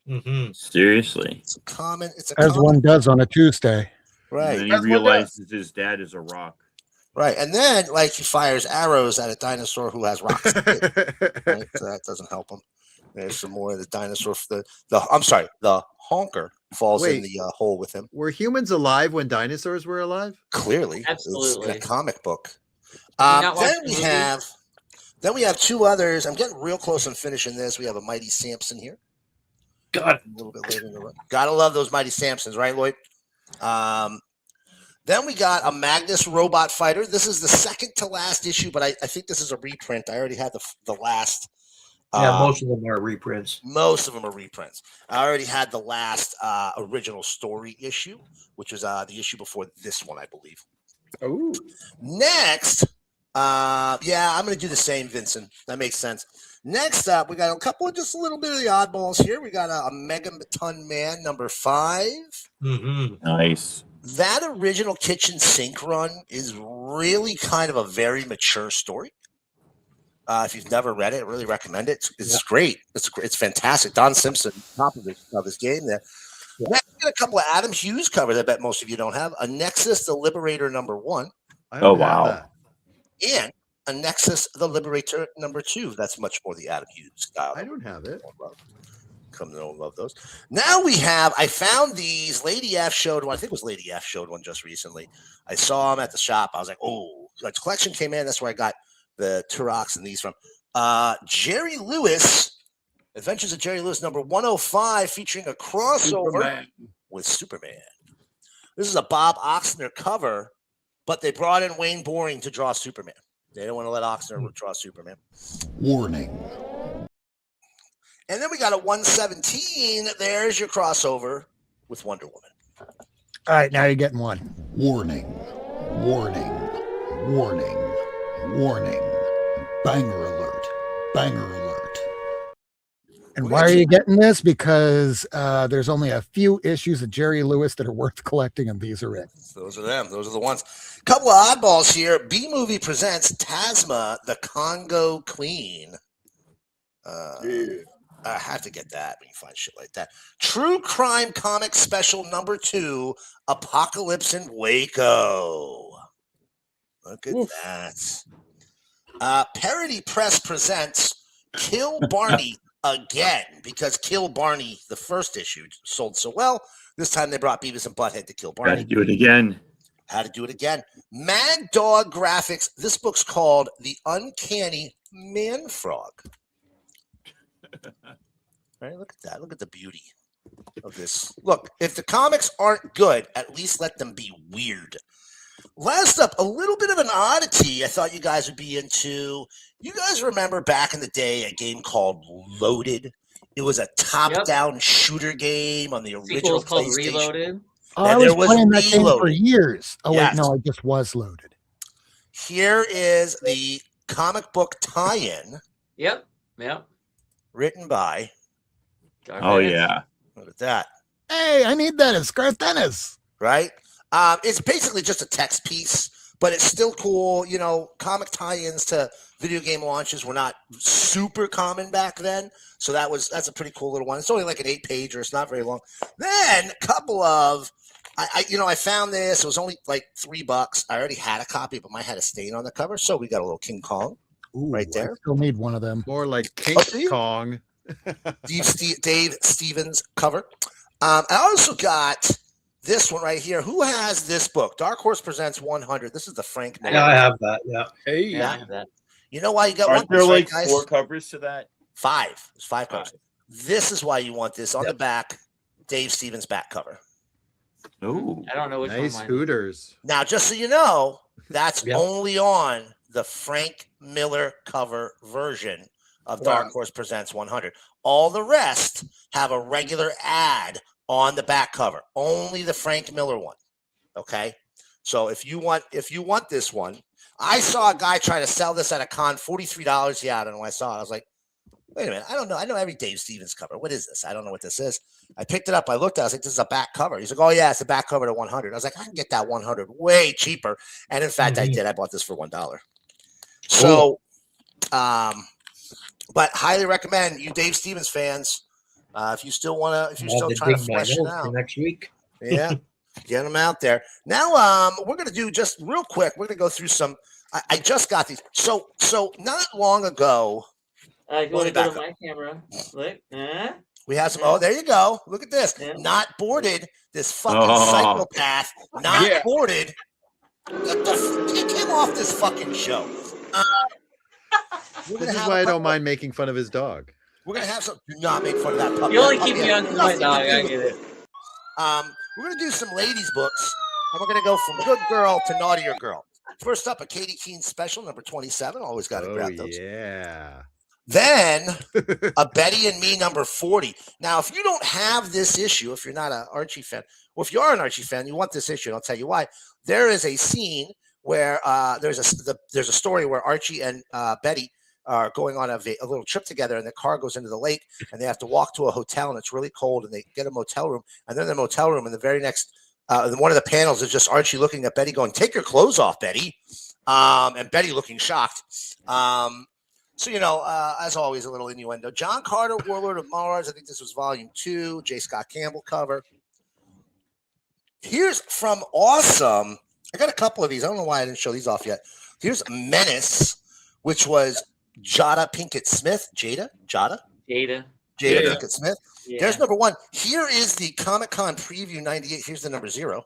[SPEAKER 12] Mm-hmm.
[SPEAKER 8] Seriously.
[SPEAKER 9] It's a common.
[SPEAKER 2] As one does on a Tuesday.
[SPEAKER 9] Right.
[SPEAKER 8] And then he realizes his dad is a rock.
[SPEAKER 9] Right. And then, like, he fires arrows at a dinosaur who has rocks. Right? So that doesn't help him. There's some more of the dinosaur. The honker falls in the hole with him.
[SPEAKER 11] Were humans alive when dinosaurs were alive?
[SPEAKER 9] Clearly.
[SPEAKER 6] Absolutely.
[SPEAKER 9] It's in a comic book.
[SPEAKER 6] not watch
[SPEAKER 9] Then
[SPEAKER 6] the
[SPEAKER 9] we
[SPEAKER 6] movie?
[SPEAKER 9] have two others. I'm getting real close on finishing this. We have a Mighty Samson here.
[SPEAKER 12] God.
[SPEAKER 9] A little bit later in the run. Gotta love those Mighty Samsons, right, Lloyd? Then we got a Magnus Robot Fighter. This is the second to last issue, but I think this is a reprint. I already had the last.
[SPEAKER 12] Yeah, most of them are reprints.
[SPEAKER 9] Most of them are reprints. I already had the last original story issue, which was the issue before this one, I believe.
[SPEAKER 13] Oh.
[SPEAKER 9] Next, Yeah, I'm going to do the same, Vincent. That makes sense. Next up, we got a couple of just a little bit of the oddballs here. We got a Megaton Man number 5.
[SPEAKER 8] Nice.
[SPEAKER 9] That original kitchen sink run is really kind of a very mature story. If you've never read it, I really recommend it. It's great. It's fantastic. Don Simpson, top of this game there. Next, we got a couple of Adam Hughes covers I bet most of you don't have. A Nexus the Liberator number 1.
[SPEAKER 11] Oh, wow.
[SPEAKER 9] And a Nexus the Liberator number 2. That's much more the Adam Hughes style.
[SPEAKER 11] I don't have it.
[SPEAKER 9] Come to know and love those. Now I found these. Lady F showed one. I think it was Lady F showed one just recently. I saw them at the shop. I was like, oh, the collection came in. That's where I got the Turoks and these from. Jerry Lewis, Adventures of Jerry Lewis number 105, featuring a crossover with Superman. This is a Bob Oxner cover, but they brought in Wayne Boring to draw Superman. They didn't want to let Oxner draw Superman.
[SPEAKER 3] Warning.
[SPEAKER 9] And then we got a 117. There's your crossover with Wonder Woman.
[SPEAKER 2] All right, now you're getting one.
[SPEAKER 3] Warning. Warning. Warning. Warning. Banger alert. Banger alert.
[SPEAKER 2] And why are you getting this? Because there's only a few issues of Jerry Lewis that are worth collecting, and these are it.
[SPEAKER 9] Those are them. Those are the ones. Couple of oddballs here. B-Movie presents Tasma, the Congo Queen. I have to get that when you find shit like that. True Crime Comics Special number 2, Apocalypse in Waco. Look at that. Parody Press presents Kill Barney again, because Kill Barney, the first issue, sold so well. This time they brought Beavis and Butthead to Kill Barney.
[SPEAKER 8] Got to do it again.
[SPEAKER 9] How to do it again. Mad Dog Graphics. This book's called The Uncanny Man Frog. Right, look at that. Look at the beauty of this. Look, if the comics aren't good, at least let them be weird. Last up, a little bit of an oddity I thought you guys would be into. You guys remember back in the day a game called Loaded? It was a top-down shooter game on the original
[SPEAKER 6] Sequel called
[SPEAKER 9] PlayStation.
[SPEAKER 6] Reloaded.
[SPEAKER 2] Oh, I was playing that game for years. Oh,
[SPEAKER 9] Yes.
[SPEAKER 2] wait, no, I just was loaded.
[SPEAKER 9] Here is the comic book tie-in.
[SPEAKER 6] Yep.
[SPEAKER 9] Written by.
[SPEAKER 8] Oh, yeah.
[SPEAKER 9] Look at that.
[SPEAKER 2] Hey, I need that. It's Garth Dennis.
[SPEAKER 9] Right? It's basically just a text piece, but it's still cool. You know, comic tie-ins to video game launches were not super common back then. So that's a pretty cool little one. It's only like an 8-pager. It's not very long. Then a couple of, I found this. It was only like $3. I already had a copy, but mine had a stain on the cover. So we got a little King Kong right there.
[SPEAKER 2] I still need one of them.
[SPEAKER 11] More like King Kong.
[SPEAKER 9] Dave Stevens cover. I also got this one right here. Who has this book? Dark Horse Presents 100. This is the Frank Miller.
[SPEAKER 12] Yeah, I have that. Yeah.
[SPEAKER 13] Hey,
[SPEAKER 9] yeah. I have that. You know why you got
[SPEAKER 8] Aren't
[SPEAKER 9] one?
[SPEAKER 8] there like
[SPEAKER 9] guys?
[SPEAKER 8] 4 covers to that?
[SPEAKER 9] 5. There's 5 covers. This is why you want this on the back. Dave Stevens back cover.
[SPEAKER 8] Ooh,
[SPEAKER 6] I don't know which
[SPEAKER 11] nice
[SPEAKER 6] one.
[SPEAKER 11] Hooters.
[SPEAKER 9] Now, just so you know, that's only on the Frank Miller cover version of Dark Horse Presents 100. All the rest have a regular ad on the back cover. Only the Frank Miller one. Okay? So if you want this one, I saw a guy trying to sell this at a con, $43. Yeah, I don't know. I saw it. I was like, wait a minute. I don't know. I know every Dave Stevens cover. What is this? I don't know what this is. I picked it up. I looked at it. I was like, this is a back cover. He's like, oh, yeah, it's a back cover to 100. I was like, I can get that 100 way cheaper. And in fact, I did. I bought this for $1. So, but highly recommend you Dave Stevens fans. If you still want to, if you're still trying to flesh it out
[SPEAKER 12] next week.
[SPEAKER 9] Yeah. Get them out there. Now, we're going to do just real quick. We're going to go through some. I just got these. So not long ago.
[SPEAKER 6] If you want to go to my camera, look.
[SPEAKER 9] We have some. Oh, there you go. Look at this. Not boarded. This fucking psychopath. Not boarded. Kick him off this fucking show.
[SPEAKER 11] This is why I don't mind making fun of his dog.
[SPEAKER 9] We're going to have some. Do not make fun of that puppy.
[SPEAKER 6] You only keep me on my dog. I get it.
[SPEAKER 9] We're going to do some ladies' books, and we're going to go from good girl to naughtier girl. First up, a Katie Keene special, number 27. Always got to grab those.
[SPEAKER 11] Yeah.
[SPEAKER 9] Then a Betty and Me, number 40. Now, if you don't have this issue, if you're not an Archie fan, well, if you are an Archie fan, you want this issue, and I'll tell you why. There is a scene where there's a story where Archie and Betty are going on a little trip together, and the car goes into the lake, and they have to walk to a hotel, and it's really cold, and they get a motel room, and they're in the motel room, and the very next one of the panels is just Archie looking at Betty going, "Take your clothes off, Betty," and Betty looking shocked. So, as always, a little innuendo. John Carter, Warlord of Mars. I think this was volume 2. J. Scott Campbell cover. Here's from Awesome. I got a couple of these. I don't know why I didn't show these off yet. Here's Menace, which was Jada Pinkett Smith. Jada Pinkett Smith. Yeah. There's number 1. Here is the Comic-Con preview 98. Here's the number 0.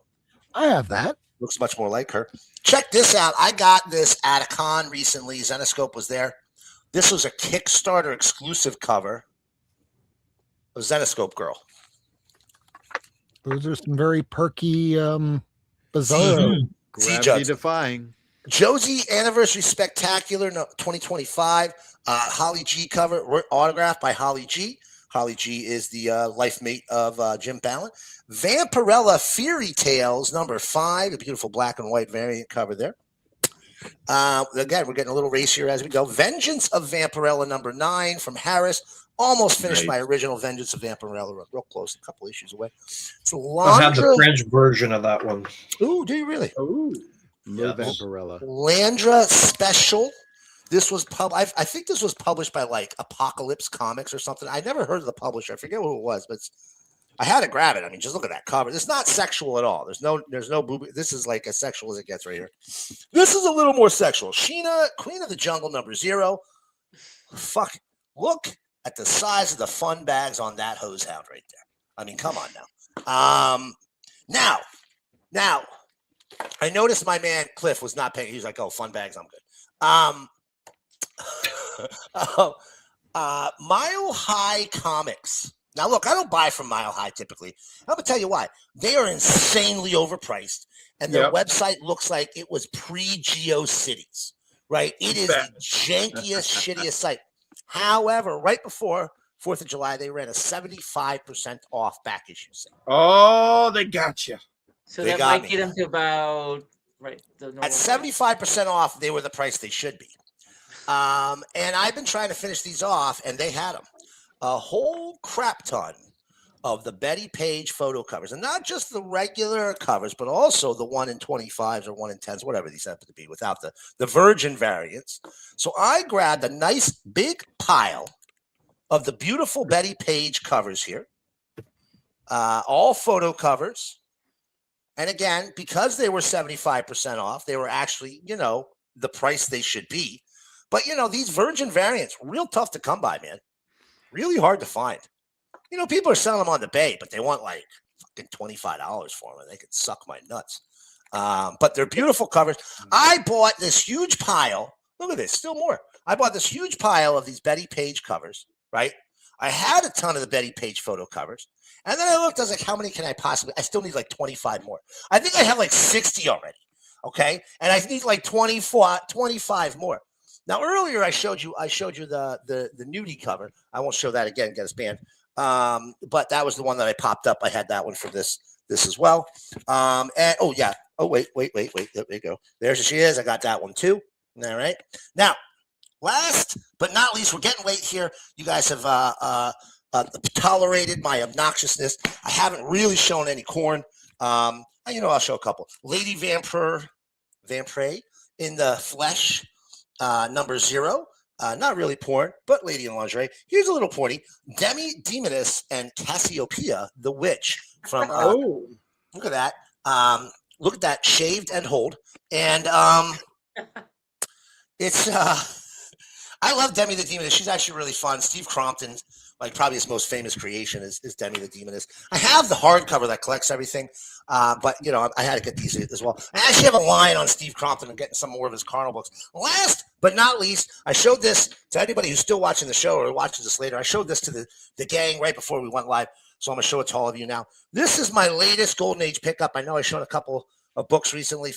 [SPEAKER 2] I have that.
[SPEAKER 9] Looks much more like her. Check this out. I got this at a con recently. Zenoscope was there. This was a Kickstarter exclusive cover of Zenoscope Girl.
[SPEAKER 2] Those are some very perky, bizarre.
[SPEAKER 11] Gravity defying.
[SPEAKER 9] Josie Anniversary Spectacular 2025. Holly G cover, autographed by Holly G. Holly G is the life mate of Jim Ballin. Vampirella Fairy Tales number 5, a beautiful black and white variant cover there. Again, we're getting a little racier as we go. Vengeance of Vampirella number 9 from Harris. Almost finished my original Vengeance of Vampirella. Real close, a couple issues away. So
[SPEAKER 12] I had the French version of that one.
[SPEAKER 9] Ooh, do you really?
[SPEAKER 11] Ooh, yeah. Vampirella.
[SPEAKER 9] Landra Special. This was I think this was published by like Apocalypse Comics or something. I never heard of the publisher. I forget who it was, but I had to grab it. I mean, just look at that cover. It's not sexual at all. There's no boob. This is like as sexual as it gets right here. This is a little more sexual. Sheena, Queen of the Jungle number 0. Fuck. Look at the size of the fun bags on that hose hound right there. I mean, come on now. Now, I noticed my man Cliff was not paying. He was like, "Oh, fun bags, I'm good." Mile High Comics. Now, look, I don't buy from Mile High typically. I'm gonna tell you why. They are insanely overpriced, and their website looks like it was pre-GeoCities, right? It is the jankiest, shittiest site. However, right before 4th of July, they ran a 75% off back issue sale.
[SPEAKER 13] Oh, they got you.
[SPEAKER 6] So that might get them to about
[SPEAKER 9] at 75% off. They were the price they should be. And I've been trying to finish these off, and they had them. A whole crap ton of the Betty Page photo covers, and not just the regular covers, but also the 1 in 25s or 1 in 10s, whatever these happen to be, without the virgin variants. So I grabbed a nice big pile of the beautiful Betty Page covers here, all photo covers. And again, because they were 75% off, they were actually, the price they should be. But, these virgin variants, real tough to come by, man. Really hard to find. People are selling them on the Bay, but they want like fucking $25 for them, and they can suck my nuts. But they're beautiful covers. I bought this huge pile. Look at this, still more. I bought this huge pile of these Betty Page covers, right? I had a ton of the Betty Page photo covers. And then I looked, I was like, how many can I possibly? I still need like 25 more. I think I have like 60 already. Okay. And I need like 25 more. Now, earlier I showed you the nudie cover. I won't show that again, get us banned. But that was the one that I popped up. I had that one for this as well. And oh yeah. Oh, wait. There we go. There she is. I got that one too. All right. Now, last but not least, we're getting late here. You guys have tolerated my obnoxiousness. I haven't really shown any corn. I'll show a couple. Lady Vampire in the flesh, number 0. Not really porn, but lady in lingerie. Here's a little porny. Demi Demonis and Cassiopeia, the witch from. Look at that. Look at that, shaved and hold. And it's. I love Demi the Demoness. She's actually really fun. Steve Crompton, like probably his most famous creation is Demi the Demoness. I have the hardcover that collects everything, but I had to get these as well. I actually have a line on Steve Crompton and getting some more of his Carnal books. Last but not least, I showed this to anybody who's still watching the show or watches this later. I showed this to the gang right before we went live, so I'm gonna show it to all of you now. This is my latest Golden Age pickup. I know I showed a couple of books recently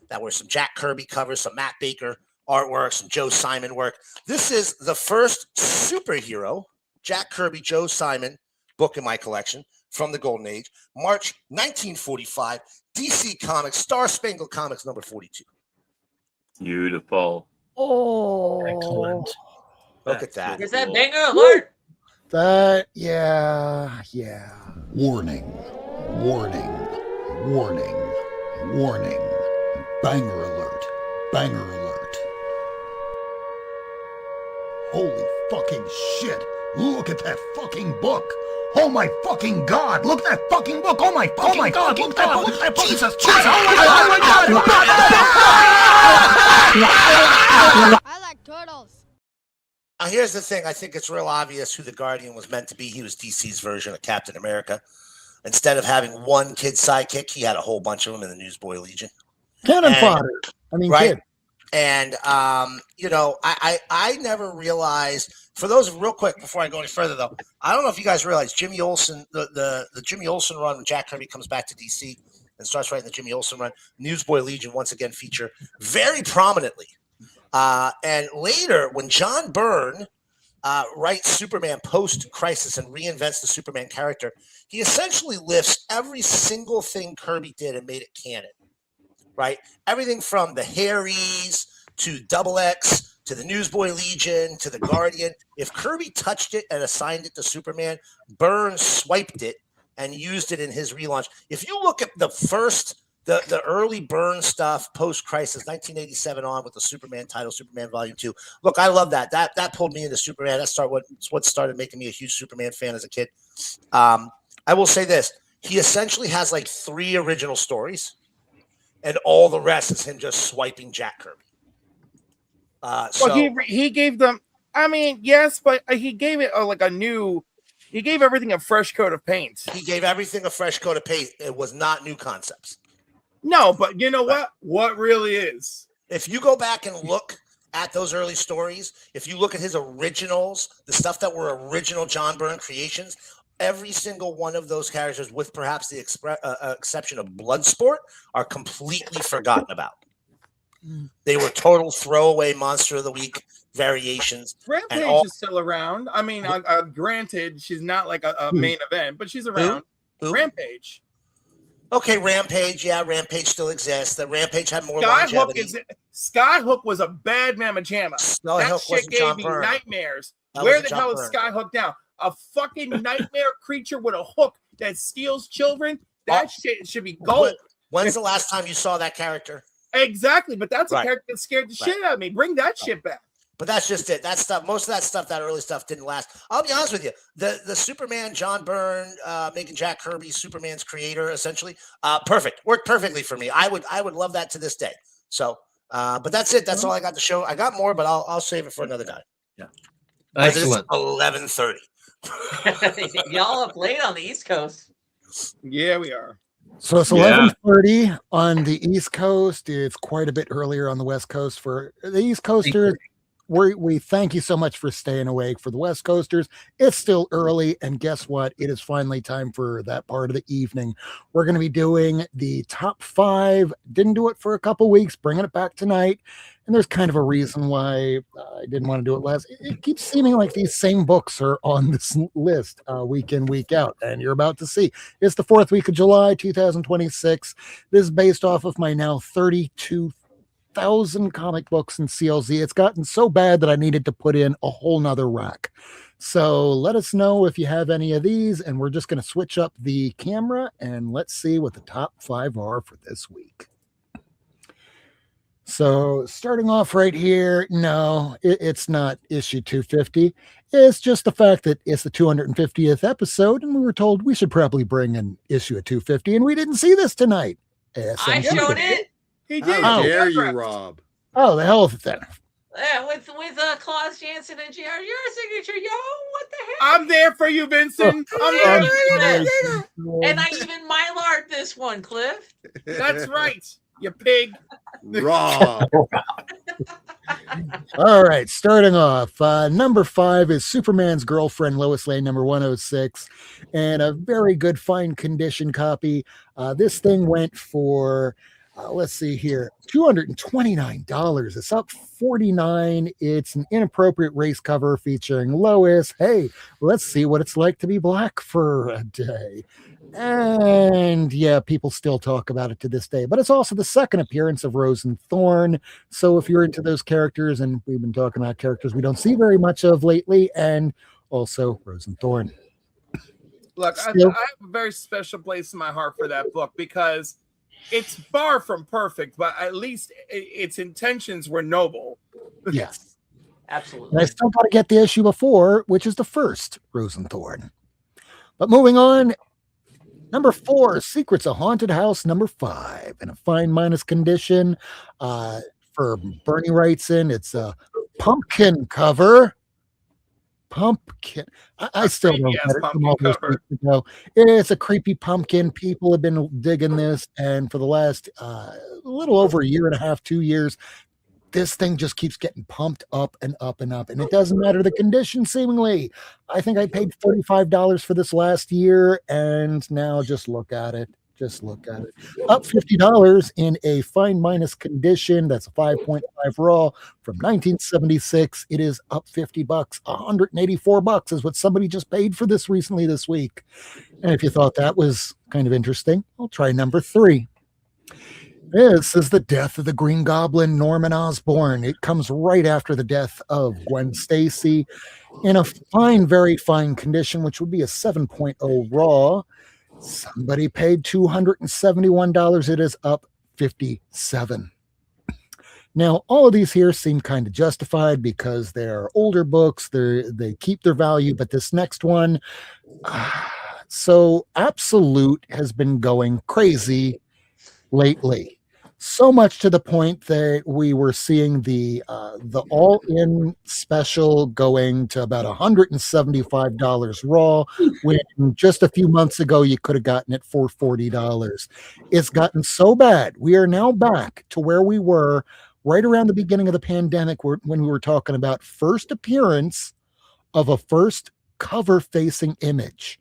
[SPEAKER 9] that were some Jack Kirby covers, some Matt Baker artwork, some Joe Simon work. This is the first superhero Jack Kirby, Joe Simon book in my collection from the Golden Age, March 1945, DC Comics, Star Spangled Comics number 42.
[SPEAKER 8] Beautiful.
[SPEAKER 2] Oh,
[SPEAKER 12] Excellent.
[SPEAKER 9] Look at that.
[SPEAKER 6] Is that banger alert?
[SPEAKER 2] yeah.
[SPEAKER 3] Warning, warning, warning, warning. Banger alert, banger alert. Holy fucking shit. Look at that fucking book. Oh my fucking god. Look at that fucking book. Oh my fucking god. Look at that book. Look at that book. Jesus.
[SPEAKER 14] I like turtles.
[SPEAKER 9] Now, here's the thing. I think it's real obvious who the Guardian was meant to be. He was DC's version of Captain America. Instead of having one kid sidekick, he had a whole bunch of them in the Newsboy Legion.
[SPEAKER 2] Cannon fodder. I mean,
[SPEAKER 9] right?
[SPEAKER 2] kid.
[SPEAKER 9] And, I never realized, for those real quick, before I go any further, though, I don't know if you guys realize Jimmy Olsen, the Jimmy Olsen run when Jack Kirby comes back to DC and starts writing the Jimmy Olsen run, Newsboy Legion once again feature very prominently. And later, when John Byrne writes Superman post-Crisis and reinvents the Superman character, he essentially lifts every single thing Kirby did and made it canon, right? Everything from the Harrys to Double X to the Newsboy Legion to the Guardian. If Kirby touched it and assigned it to Superman, Byrne swiped it and used it in his relaunch. If you look at the first... The early Byrne stuff, post-Crisis, 1987 on with the Superman title, Superman Volume 2. Look, I love that. That pulled me into Superman. That's what started making me a huge Superman fan as a kid. I will say this. He essentially has like 3 original stories, and all the rest is him just swiping Jack Kirby.
[SPEAKER 13] He gave them, I mean, yes, but he gave it he gave everything a fresh coat of paint.
[SPEAKER 9] He gave everything a fresh coat of paint. It was not new concepts.
[SPEAKER 13] No, but you know what? What really is?
[SPEAKER 9] If you go back and look at those early stories, if you look at his originals, the stuff that were original John Byrne creations, every single one of those characters, with perhaps the exception of Bloodsport, are completely forgotten about. They were total throwaway Monster of the Week variations.
[SPEAKER 13] Rampage is still around. I mean, granted, she's not like a main event, but she's around.
[SPEAKER 9] Who?
[SPEAKER 13] Rampage.
[SPEAKER 9] Okay, Rampage. Yeah, Rampage still exists. The Rampage had more longevity.
[SPEAKER 13] Skyhook was a bad mamma jamma. That shit gave me nightmares. Where the hell is Skyhook now? A fucking nightmare creature with a hook that steals children? That shit should be gold.
[SPEAKER 9] When's the last time you saw that character?
[SPEAKER 13] Exactly, but that's a character that scared the shit out of me. Bring that shit back.
[SPEAKER 9] But that's just it. That stuff, most of that stuff, that early stuff didn't last. I'll be honest with you. The Superman, John Byrne, making Jack Kirby Superman's creator, essentially, perfect. Worked perfectly for me. I would love that to this day. So, but that's it. That's all I got to show. I got more, but I'll save it for another time.
[SPEAKER 12] Yeah. Excellent.
[SPEAKER 9] 11:30.
[SPEAKER 6] Y'all up late on the East Coast.
[SPEAKER 13] Yeah, we are.
[SPEAKER 2] So it's 11:30 on the East Coast. It's quite a bit earlier on the West Coast for the East Coasters. We thank you so much for staying awake. For the West Coasters, it's still early, and guess what? It is finally time for that part of the evening. We're going to be doing the top 5. Didn't do it for a couple weeks, bringing it back tonight. And there's kind of a reason why I didn't want to do it last. It keeps seeming like these same books are on this list week in, week out. And you're about to see. It's the 4th week of July, 2026. This is based off of my now 32,000 comic books in CLZ. It's gotten so bad that I needed to put in a whole nother rack. So let us know if you have any of these, and we're just going to switch up the camera and let's see what the top 5 are for this week. So starting off right here, no, it's not issue 250. It's just the fact that it's the 250th episode, and we were told we should probably bring an issue of 250, and we didn't see this tonight.
[SPEAKER 6] I showed it.
[SPEAKER 13] He did.
[SPEAKER 11] How dare you, Rob?
[SPEAKER 2] Oh, the hell with it then.
[SPEAKER 6] Yeah, with Klaus Janson and JR, your signature, yo, what the heck?
[SPEAKER 13] I'm there for you, Vincent. I'm there for you.
[SPEAKER 6] And I even Mylar'd this one, Cliff.
[SPEAKER 13] That's right, you pig.
[SPEAKER 11] Rob.
[SPEAKER 2] All right, starting off, number 5 is Superman's Girlfriend, Lois Lane, number 106, and a very good fine condition copy. This thing went for Let's see here, $229. It's up 49. It's an inappropriate race cover featuring Lois. Hey, let's see what it's like to be black for a day. And yeah, people still talk about it to this day, but it's also the second appearance of Rose and Thorn. So if you're into those characters, and we've been talking about characters we don't see very much of lately, and also Rose and Thorn.
[SPEAKER 13] Look, I
[SPEAKER 2] Still-
[SPEAKER 13] have a very special place in my heart for that book because it's far from perfect, but at least its intentions were noble.
[SPEAKER 2] Yes.
[SPEAKER 6] Absolutely.
[SPEAKER 2] And I still got to get the issue before, which is the first Rose and Thorn. But moving on, number 4, Secrets of Haunted House, number 5, in a fine minus condition. For Bernie writes in, it's a pumpkin cover. Pumpkin. I still don't get it from all those weeks ago. It's a creepy pumpkin. People have been digging this, and for the last little over a year and a half, 2 years, this thing just keeps getting pumped up and up and up, and it doesn't matter the condition. Seemingly, I think I paid $35 for this last year, and now just look at it. Just look at it. Up $50 in a fine minus condition. That's a 5.5 raw from 1976. It is up $50. $184 is what somebody just paid for this recently this week. And if you thought that was kind of interesting, I'll try number 3. This is the death of the Green Goblin, Norman Osborn. It comes right after the death of Gwen Stacy in a fine, very fine condition, which would be a 7.0 raw. Somebody paid $271. It is up 57. Now, all of these here seem kind of justified because they're older books. They keep their value, but this next one, so Absolute has been going crazy lately. So much to the point that we were seeing the all-in special going to about $175 raw, when just a few months ago you could have gotten it for $40. It's gotten so bad. We are now back to where we were right around the beginning of the pandemic, when we were talking about first appearance of a first cover-facing image.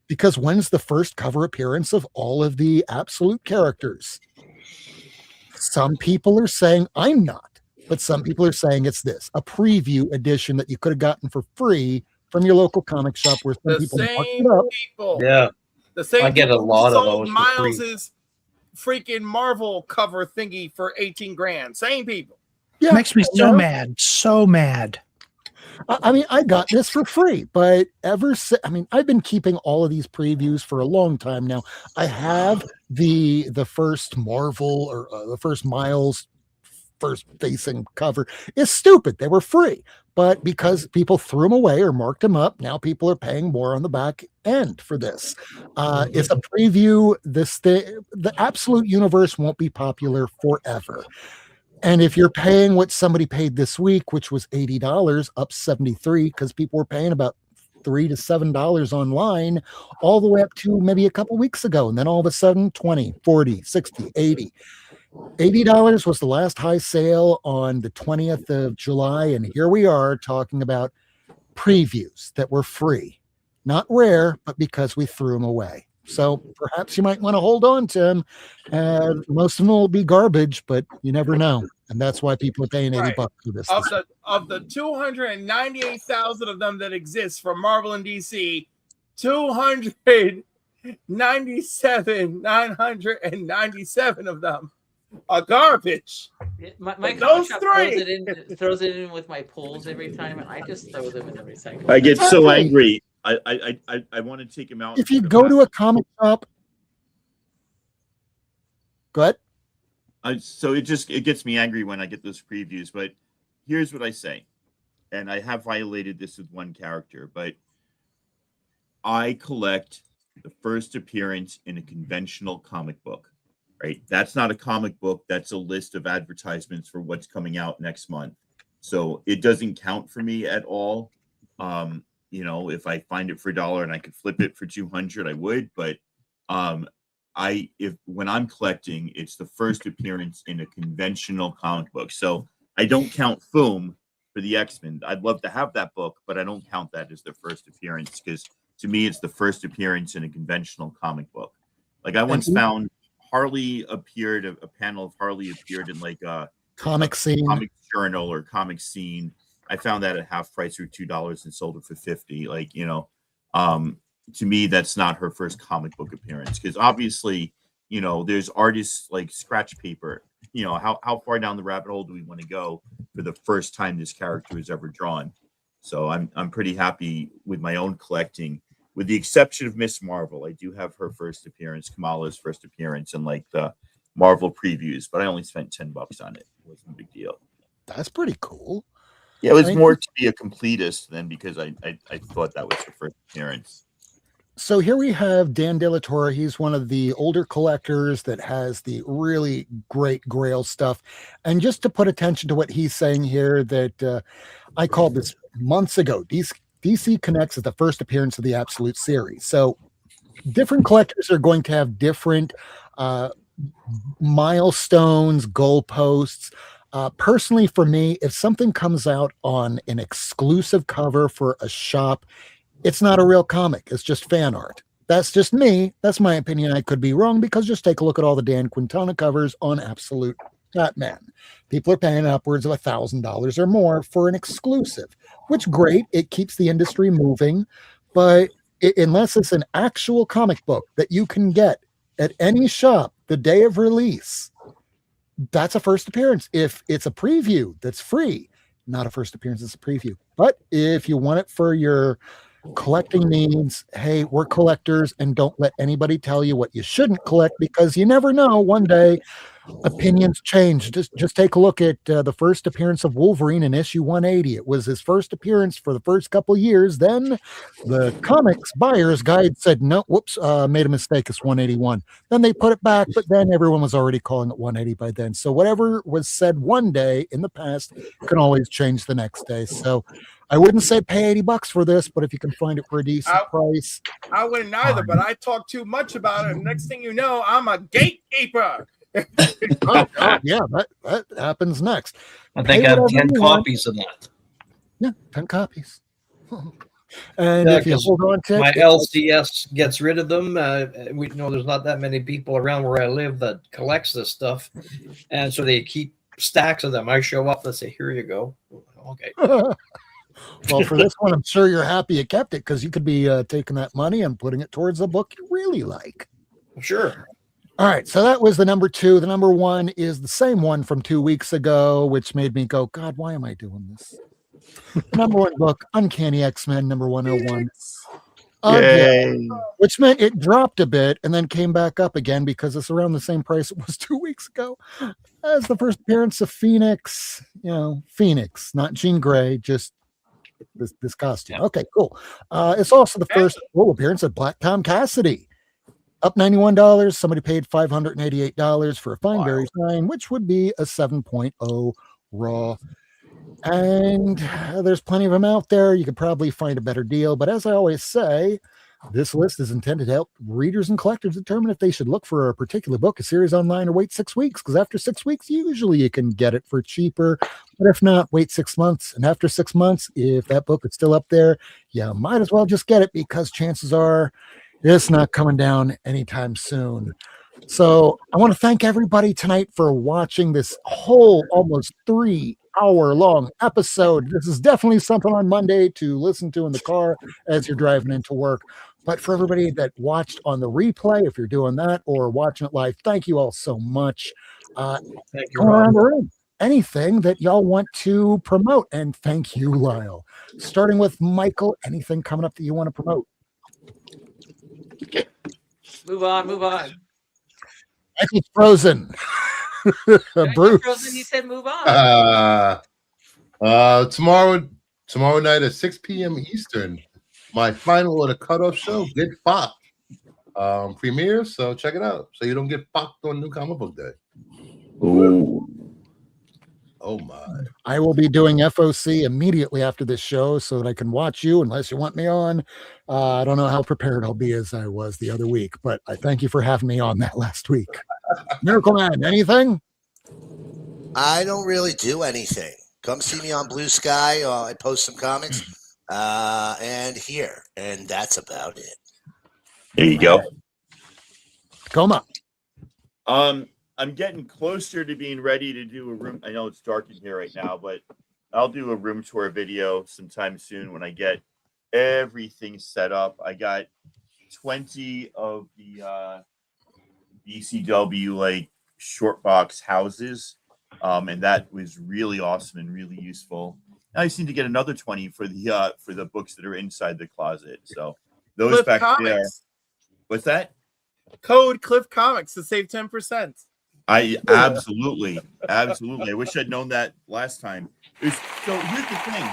[SPEAKER 2] Because when's the first cover appearance of all of the Absolute characters? Some people are saying I'm not, but some people are saying it's this, a preview edition that you could have gotten for free from your local comic shop, where some
[SPEAKER 13] The
[SPEAKER 2] people marked
[SPEAKER 13] same
[SPEAKER 2] it up.
[SPEAKER 13] people.
[SPEAKER 12] Yeah.
[SPEAKER 13] The same
[SPEAKER 12] I get a
[SPEAKER 13] people who
[SPEAKER 12] lot of
[SPEAKER 13] sold
[SPEAKER 12] those for free.
[SPEAKER 13] Miles's freaking Marvel cover thingy for 18 grand. Same people.
[SPEAKER 2] Yeah,
[SPEAKER 1] Makes me so mad. So mad.
[SPEAKER 2] I mean, I got this for free, but I've been keeping all of these previews for a long time now. I have the first Marvel or the first Miles first facing cover. It's stupid. They were free, but because people threw them away or marked them up, now people are paying more on the back end for this. It's a preview. The Absolute universe won't be popular forever. And if you're paying what somebody paid this week, which was $80, up 73, because people were paying about $3 to $7 online, all the way up to maybe a couple weeks ago. And then all of a sudden, 20, 40, 60, 80. $80 was the last high sale on the 20th of July. And here we are talking about previews that were free. Not rare, but because we threw them away. So perhaps you might want to hold on to them. Most of them will be garbage, but you never know. And that's why people are paying $80 for this.
[SPEAKER 13] Of the 298,000 of them that exist from Marvel and DC, 997 of them are garbage.
[SPEAKER 6] My
[SPEAKER 13] But those
[SPEAKER 6] comic shop
[SPEAKER 13] three
[SPEAKER 6] throws it in with my pulls every time, and I just throw them in every cycle.
[SPEAKER 8] I get so angry. I want to take him out.
[SPEAKER 2] If you go to a comic shop, go ahead.
[SPEAKER 8] So it gets me angry when I get those previews. But here's what I say, and I have violated this with one character, but I collect the first appearance in a conventional comic book. Right? That's not a comic book. That's a list of advertisements for what's coming out next month. So it doesn't count for me at all. If I find it for $1 and I could flip it for 200, I would. But when I'm collecting, it's the first appearance in a conventional comic book. So I don't count Foom for the X-Men. I'd love to have that book, but I don't count that as the first appearance because to me, it's the first appearance in a conventional comic book. Like I once found Harley appeared, a panel of Harley appeared in like a
[SPEAKER 2] Comic Scene,
[SPEAKER 8] Comic Journal, or Comic Scene. I found that at half price for $2 and sold it for $50. Like, you know, to me, that's not her first comic book appearance, because obviously, you know, there's artists like Scratch Paper. You know, how far down the rabbit hole do we want to go for the first time this character is ever drawn? So I'm pretty happy with my own collecting, with the exception of Miss Marvel. I do have her first appearance, Kamala's first appearance, in like the Marvel previews, but I only spent $10 on it. It wasn't a big deal.
[SPEAKER 2] That's pretty cool.
[SPEAKER 8] Yeah, it was more to be a completist than because I thought that was her first appearance.
[SPEAKER 2] So here we have Dan De La Torre. He's one of the older collectors that has the really great Grail stuff. And just to put attention to what he's saying here, that I called this months ago, DC Connects is the first appearance of the Absolute series. So different collectors are going to have different milestones, goalposts. Personally, for me, if something comes out on an exclusive cover for a shop, it's not a real comic. It's just fan art. That's just me. That's my opinion. I could be wrong, because just take a look at all the Dan Quintana covers on Absolute Batman. People are paying upwards of $1,000 or more for an exclusive, which great. It keeps the industry moving. But unless it's an actual comic book that you can get at any shop the day of release, that's a first appearance. If it's a preview that's free, not a first appearance, it's a preview. But if you want it for your collecting needs, hey, we're collectors, and don't let anybody tell you what you shouldn't collect, because you never know. One day opinions change. Just take a look at the first appearance of Wolverine in issue 180. It was his first appearance for the first couple of years. Then the comics buyer's guide said, no, whoops, made a mistake, it's 181. Then they put it back, but then everyone was already calling it 180 by then. So whatever was said one day in the past can always change the next day. So I wouldn't say pay $80 for this, but if you can find it for a decent price.
[SPEAKER 13] I wouldn't either, but I talk too much about it. And next thing you know, I'm a gatekeeper.
[SPEAKER 2] Yeah, that happens next.
[SPEAKER 12] I think I have 10 copies of that.
[SPEAKER 2] Yeah, 10 copies. And if you hold on to
[SPEAKER 12] my LCS gets rid of them. We know there's not that many people around where I live that collects this stuff, and so they keep stacks of them. I show up, let's say, here you go. Okay.
[SPEAKER 2] Well, for this one, I'm sure you're happy you kept it, because you could be taking that money and putting it towards a book you really like.
[SPEAKER 12] Sure.
[SPEAKER 2] All right, so that was the number 2. The number 1 is the same one from 2 weeks ago, which made me go, God, why am I doing this? Number 1 book, Uncanny X-Men, number 101. Again, which meant it dropped a bit and then came back up again, because it's around the same price it was 2 weeks ago as the first appearance of Phoenix. You know, Phoenix, not Jean Grey, just this costume. Yeah. Okay, cool. It's also the first full appearance of Black Tom Cassidy. Up $91. Somebody paid $588 for a fine berry sign, which would be a 7.0 raw. And there's plenty of them out there. You could probably find a better deal. But as I always say, this list is intended to help readers and collectors determine if they should look for a particular book, a series online, or wait 6 weeks. Because after 6 weeks, usually you can get it for cheaper. But if not, wait 6 months. And after 6 months, if that book is still up there, you might as well just get it, because chances are it's not coming down anytime soon. So I want to thank everybody tonight for watching this whole almost 3-hour-long episode. This is definitely something on Monday to listen to in the car as you're driving into work. But for everybody that watched on the replay, if you're doing that or watching it live, thank you all so much.
[SPEAKER 12] Thank you,
[SPEAKER 2] around the room. Anything that y'all want to promote. And thank you, Lyle. Starting with Michael, anything coming up that you want to promote?
[SPEAKER 6] Move on.
[SPEAKER 2] Michael's frozen. Bruce.
[SPEAKER 6] Frozen, he said move on.
[SPEAKER 5] Tomorrow night at 6 p.m. Eastern, my final of the cutoff show, Get Fucked, premieres. So check it out, so you don't get fucked on New Comic Book Day.
[SPEAKER 8] Ooh.
[SPEAKER 5] Oh my!
[SPEAKER 2] I will be doing FOC immediately after this show, so that I can watch you unless you want me on. I don't know how prepared I'll be as I was the other week, but I thank you for having me on that last week. Miracleman, anything?
[SPEAKER 9] I don't really do anything. Come see me on Blue Sky. I post some comics and here, and that's about it.
[SPEAKER 8] There you go.
[SPEAKER 2] Tacoma.
[SPEAKER 8] I'm getting closer to being ready to do a room. I know it's dark in here right now, but I'll do a room tour video sometime soon when I get everything set up. I got 20 of the BCW like short box houses, and that was really awesome and really useful. Now I just need to get another 20 for the books that are inside the closet. So those
[SPEAKER 13] Cliff
[SPEAKER 8] back
[SPEAKER 13] Comics.
[SPEAKER 8] there. What's that?
[SPEAKER 13] Code Cliff Comics to save 10%.
[SPEAKER 8] I absolutely. I wish I'd known that last time. So here's the thing.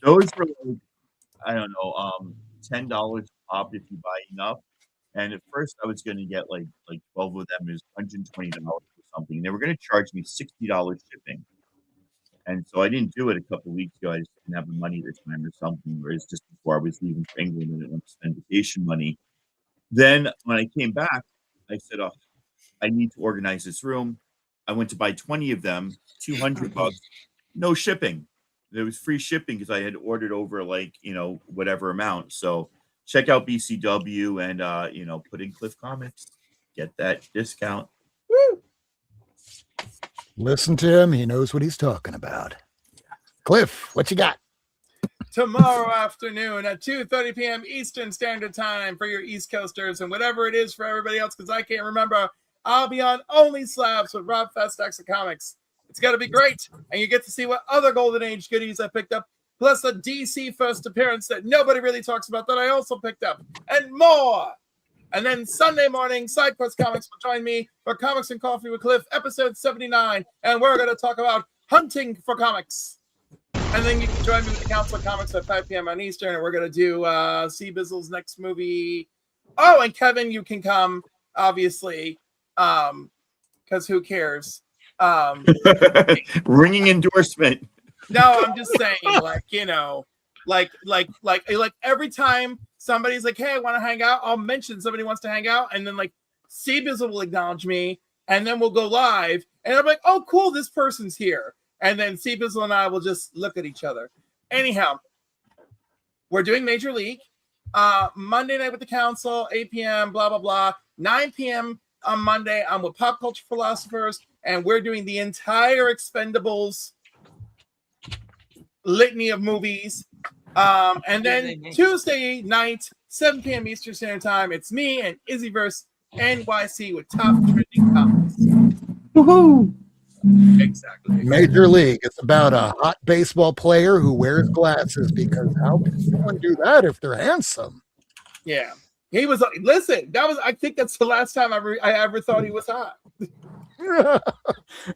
[SPEAKER 8] Those were like, I don't know, $10 pop if you buy enough. And at first I was gonna get like 12 of them is $120 or something. They were gonna charge me $60 shipping. And so I didn't do it a couple of weeks ago. I just didn't have the money this time or something, or it's just before I was leaving for England and I didn't want to spend vacation money. Then when I came back, I said, oh, I need to organize this room. I went to buy 20 of them, $200, no shipping. There was free shipping because I had ordered over like, whatever amount. So check out BCW and, put in Cliff Comics, get that discount.
[SPEAKER 13] Woo!
[SPEAKER 2] Listen to him. He knows what he's talking about. Cliff, what you got?
[SPEAKER 13] Tomorrow afternoon at 2:30 p.m. Eastern Standard Time for your East Coasters and whatever it is for everybody else, because I can't remember. I'll be on Only Slabs with Rob Festax of Comics. It's going to be great, and you get to see what other Golden Age goodies I picked up, plus a DC first appearance that nobody really talks about that I also picked up, and more. And then Sunday morning, SideQuest Comics will join me for Comics and Coffee with Cliff, episode 79, and we're going to talk about hunting for comics. And then you can join me with the Council of Comics at 5 p.m. on Eastern, and we're going to do C. Bizzle's next movie. Oh, and Kevin, you can come, obviously, because who cares?
[SPEAKER 8] Ringing endorsement.
[SPEAKER 13] No, I'm just saying, like every time somebody's like, hey, I want to hang out, I'll mention somebody wants to hang out, and then like C. Bizzle will acknowledge me, and then we'll go live, and I'm like, oh, cool, this person's here. And then C. Bizzle and I will just look at each other. Anyhow, we're doing Major League. Monday night with the Council, 8 p.m., blah, blah, blah. 9 p.m. on Monday, I'm with Pop Culture Philosophers, and we're doing the entire Expendables litany of movies. And then Tuesday night, 7 p.m. Eastern Standard Time, it's me and Izzyverse NYC with Top Trending Comics.
[SPEAKER 2] Woohoo!
[SPEAKER 13] Exactly.
[SPEAKER 2] Major League. It's about a hot baseball player who wears glasses, because how can someone do that if they're handsome?
[SPEAKER 13] Yeah. He was, listen, I think that's the last time I ever thought he was hot.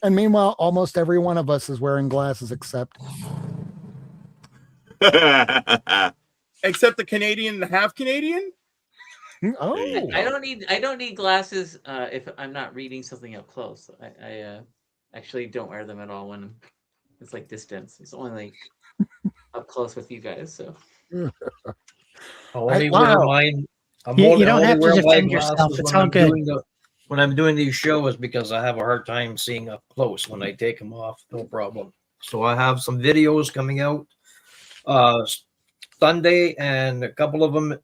[SPEAKER 2] And meanwhile, almost every one of us is wearing glasses except
[SPEAKER 13] except the Canadian and the half Canadian.
[SPEAKER 2] Oh,
[SPEAKER 6] I don't need glasses if I'm not reading something up close. I actually don't wear them at all when it's like distance. It's only like up close with you guys. So
[SPEAKER 12] I'll only wear mine.
[SPEAKER 1] You don't have to defend yourself. It's all good.
[SPEAKER 12] When I'm doing these shows, because I have a hard time seeing up close. When I take them off, no problem. So I have some videos coming out Sunday and a couple of them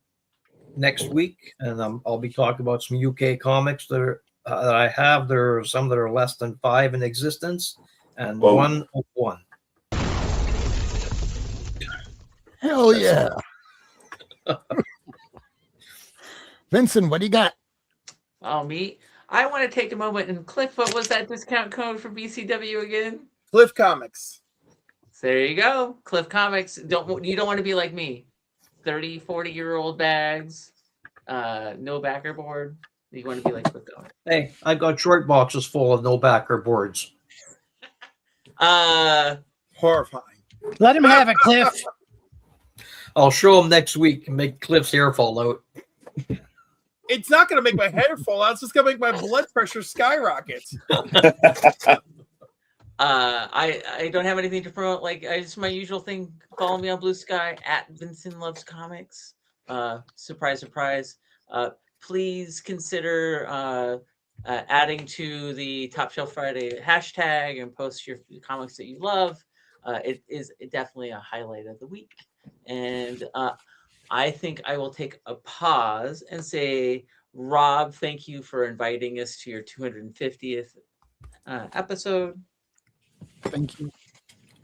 [SPEAKER 12] next week, and I'll be talking about some UK comics that I have. There are some that are less than 5 in existence, and one of one.
[SPEAKER 2] hell yeah. Vincent, what do you got?
[SPEAKER 6] Oh, me. I want to take a moment and Cliff, what was that discount code for BCW again?
[SPEAKER 13] Cliff Comics.
[SPEAKER 6] So there you go. Cliff Comics. You don't want to be like me. 30, 40-year-old bags, no backer board. You want to be like Cliff Comics.
[SPEAKER 12] Hey, I got short boxes full of no backer boards.
[SPEAKER 13] Horrifying.
[SPEAKER 1] Let him have it, Cliff.
[SPEAKER 12] I'll show him next week and make Cliff's hair fall out.
[SPEAKER 13] It's not going to make my hair fall out. It's just going to make my blood pressure skyrocket.
[SPEAKER 6] I don't have anything to promote. Like, it's my usual thing. Follow me on Blue Sky at Vinson Loves Comics. Surprise, surprise. Please consider adding to the Top Shelf Friday hashtag and post your comics that you love. It is definitely a highlight of the week. And I think I will take a pause and say, Rob, thank you for inviting us to your 250th episode.
[SPEAKER 2] Thank you.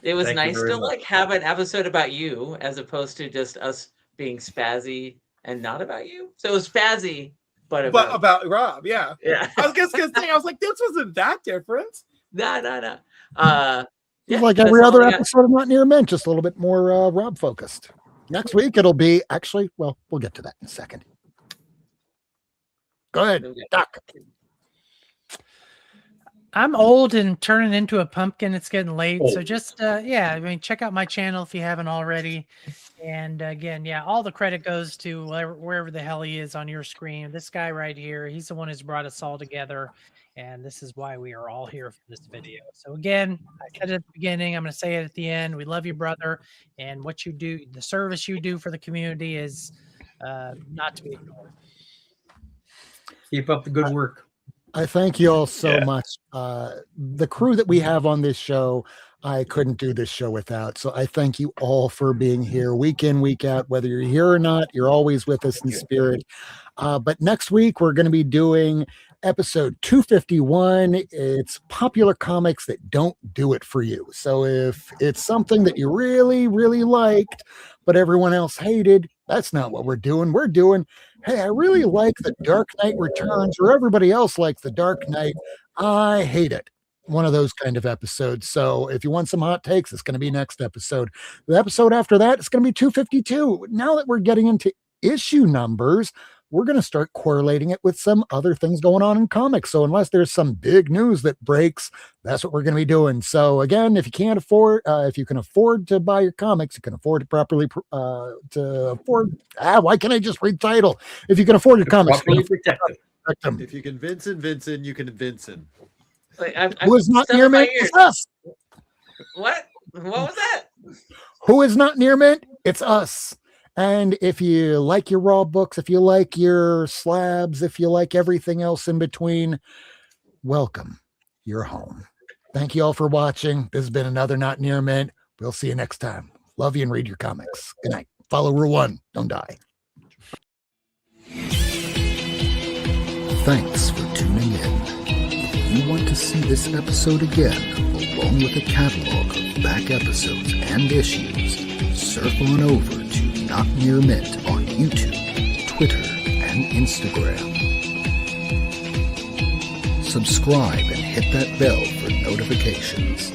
[SPEAKER 6] It was
[SPEAKER 12] Thank you
[SPEAKER 6] nice
[SPEAKER 12] very
[SPEAKER 6] to
[SPEAKER 12] much.
[SPEAKER 6] like have an episode about you as opposed to just us being spazzy and not about you. So it was spazzy, but
[SPEAKER 13] about Rob, yeah.
[SPEAKER 6] Yeah.
[SPEAKER 13] I was just gonna say, I was like, this wasn't that different.
[SPEAKER 6] No.
[SPEAKER 2] It's like every other episode of Not Near Mint, just a little bit more Rob focused. Next week it'll be actually, well, we'll get to that in a second. Go ahead, Doc.
[SPEAKER 1] I'm old and turning into a pumpkin. It's getting late. So
[SPEAKER 12] Oh.
[SPEAKER 1] just, yeah, I mean, check out my channel if you haven't already. And again, yeah, all the credit goes to wherever the hell he is on your screen. This guy right here, he's the one who's brought us all together. And this is why we are all here for this video. So again, I said it at the beginning, I'm going to say it at the end. We love you, brother. And what you do, the service you do for the community is not to be ignored.
[SPEAKER 12] Keep up the good work.
[SPEAKER 2] I thank you all so much. The crew that we have on this show, I couldn't do this show without. So I thank you all for being here week in, week out. Whether you're here or not, you're always with us in spirit. But next week, we're going to be doing episode 251. It's popular comics that don't do it for you. So if it's something that you really, really liked, but everyone else hated, that's not what we're doing. We're doing, hey, I really like The Dark Knight Returns, or everybody else likes The Dark Knight. I hate it. One of those kind of episodes. So if you want some hot takes, it's going to be next episode. The episode after that, it's going to be 252. Now that we're getting into issue numbers, we're going to start correlating it with some other things going on in comics. So unless there's some big news that breaks, that's what we're going to be doing. So again, if you can't afford, if you can afford to buy your comics, you can afford to properly why can't I just read title? If you can afford your comics,
[SPEAKER 11] protect them. If you can Vinson, you can Vinson.
[SPEAKER 6] Like,
[SPEAKER 2] who is not near mint? It's us.
[SPEAKER 6] What was that?
[SPEAKER 2] Who is not near mint? It's us. And if you like your raw books, if you like your slabs, if you like everything else in between, welcome. You're home. Thank you all for watching. This has been another Not Near Mint. We'll see you next time. Love you and read your comics. Good night. Follow Rule 1. Don't die.
[SPEAKER 3] Thanks for tuning in. If you want to see this episode again, along with a catalog of back episodes and issues, surf on over to Not Near Mint on YouTube, Twitter, and Instagram. Subscribe and hit that bell for notifications.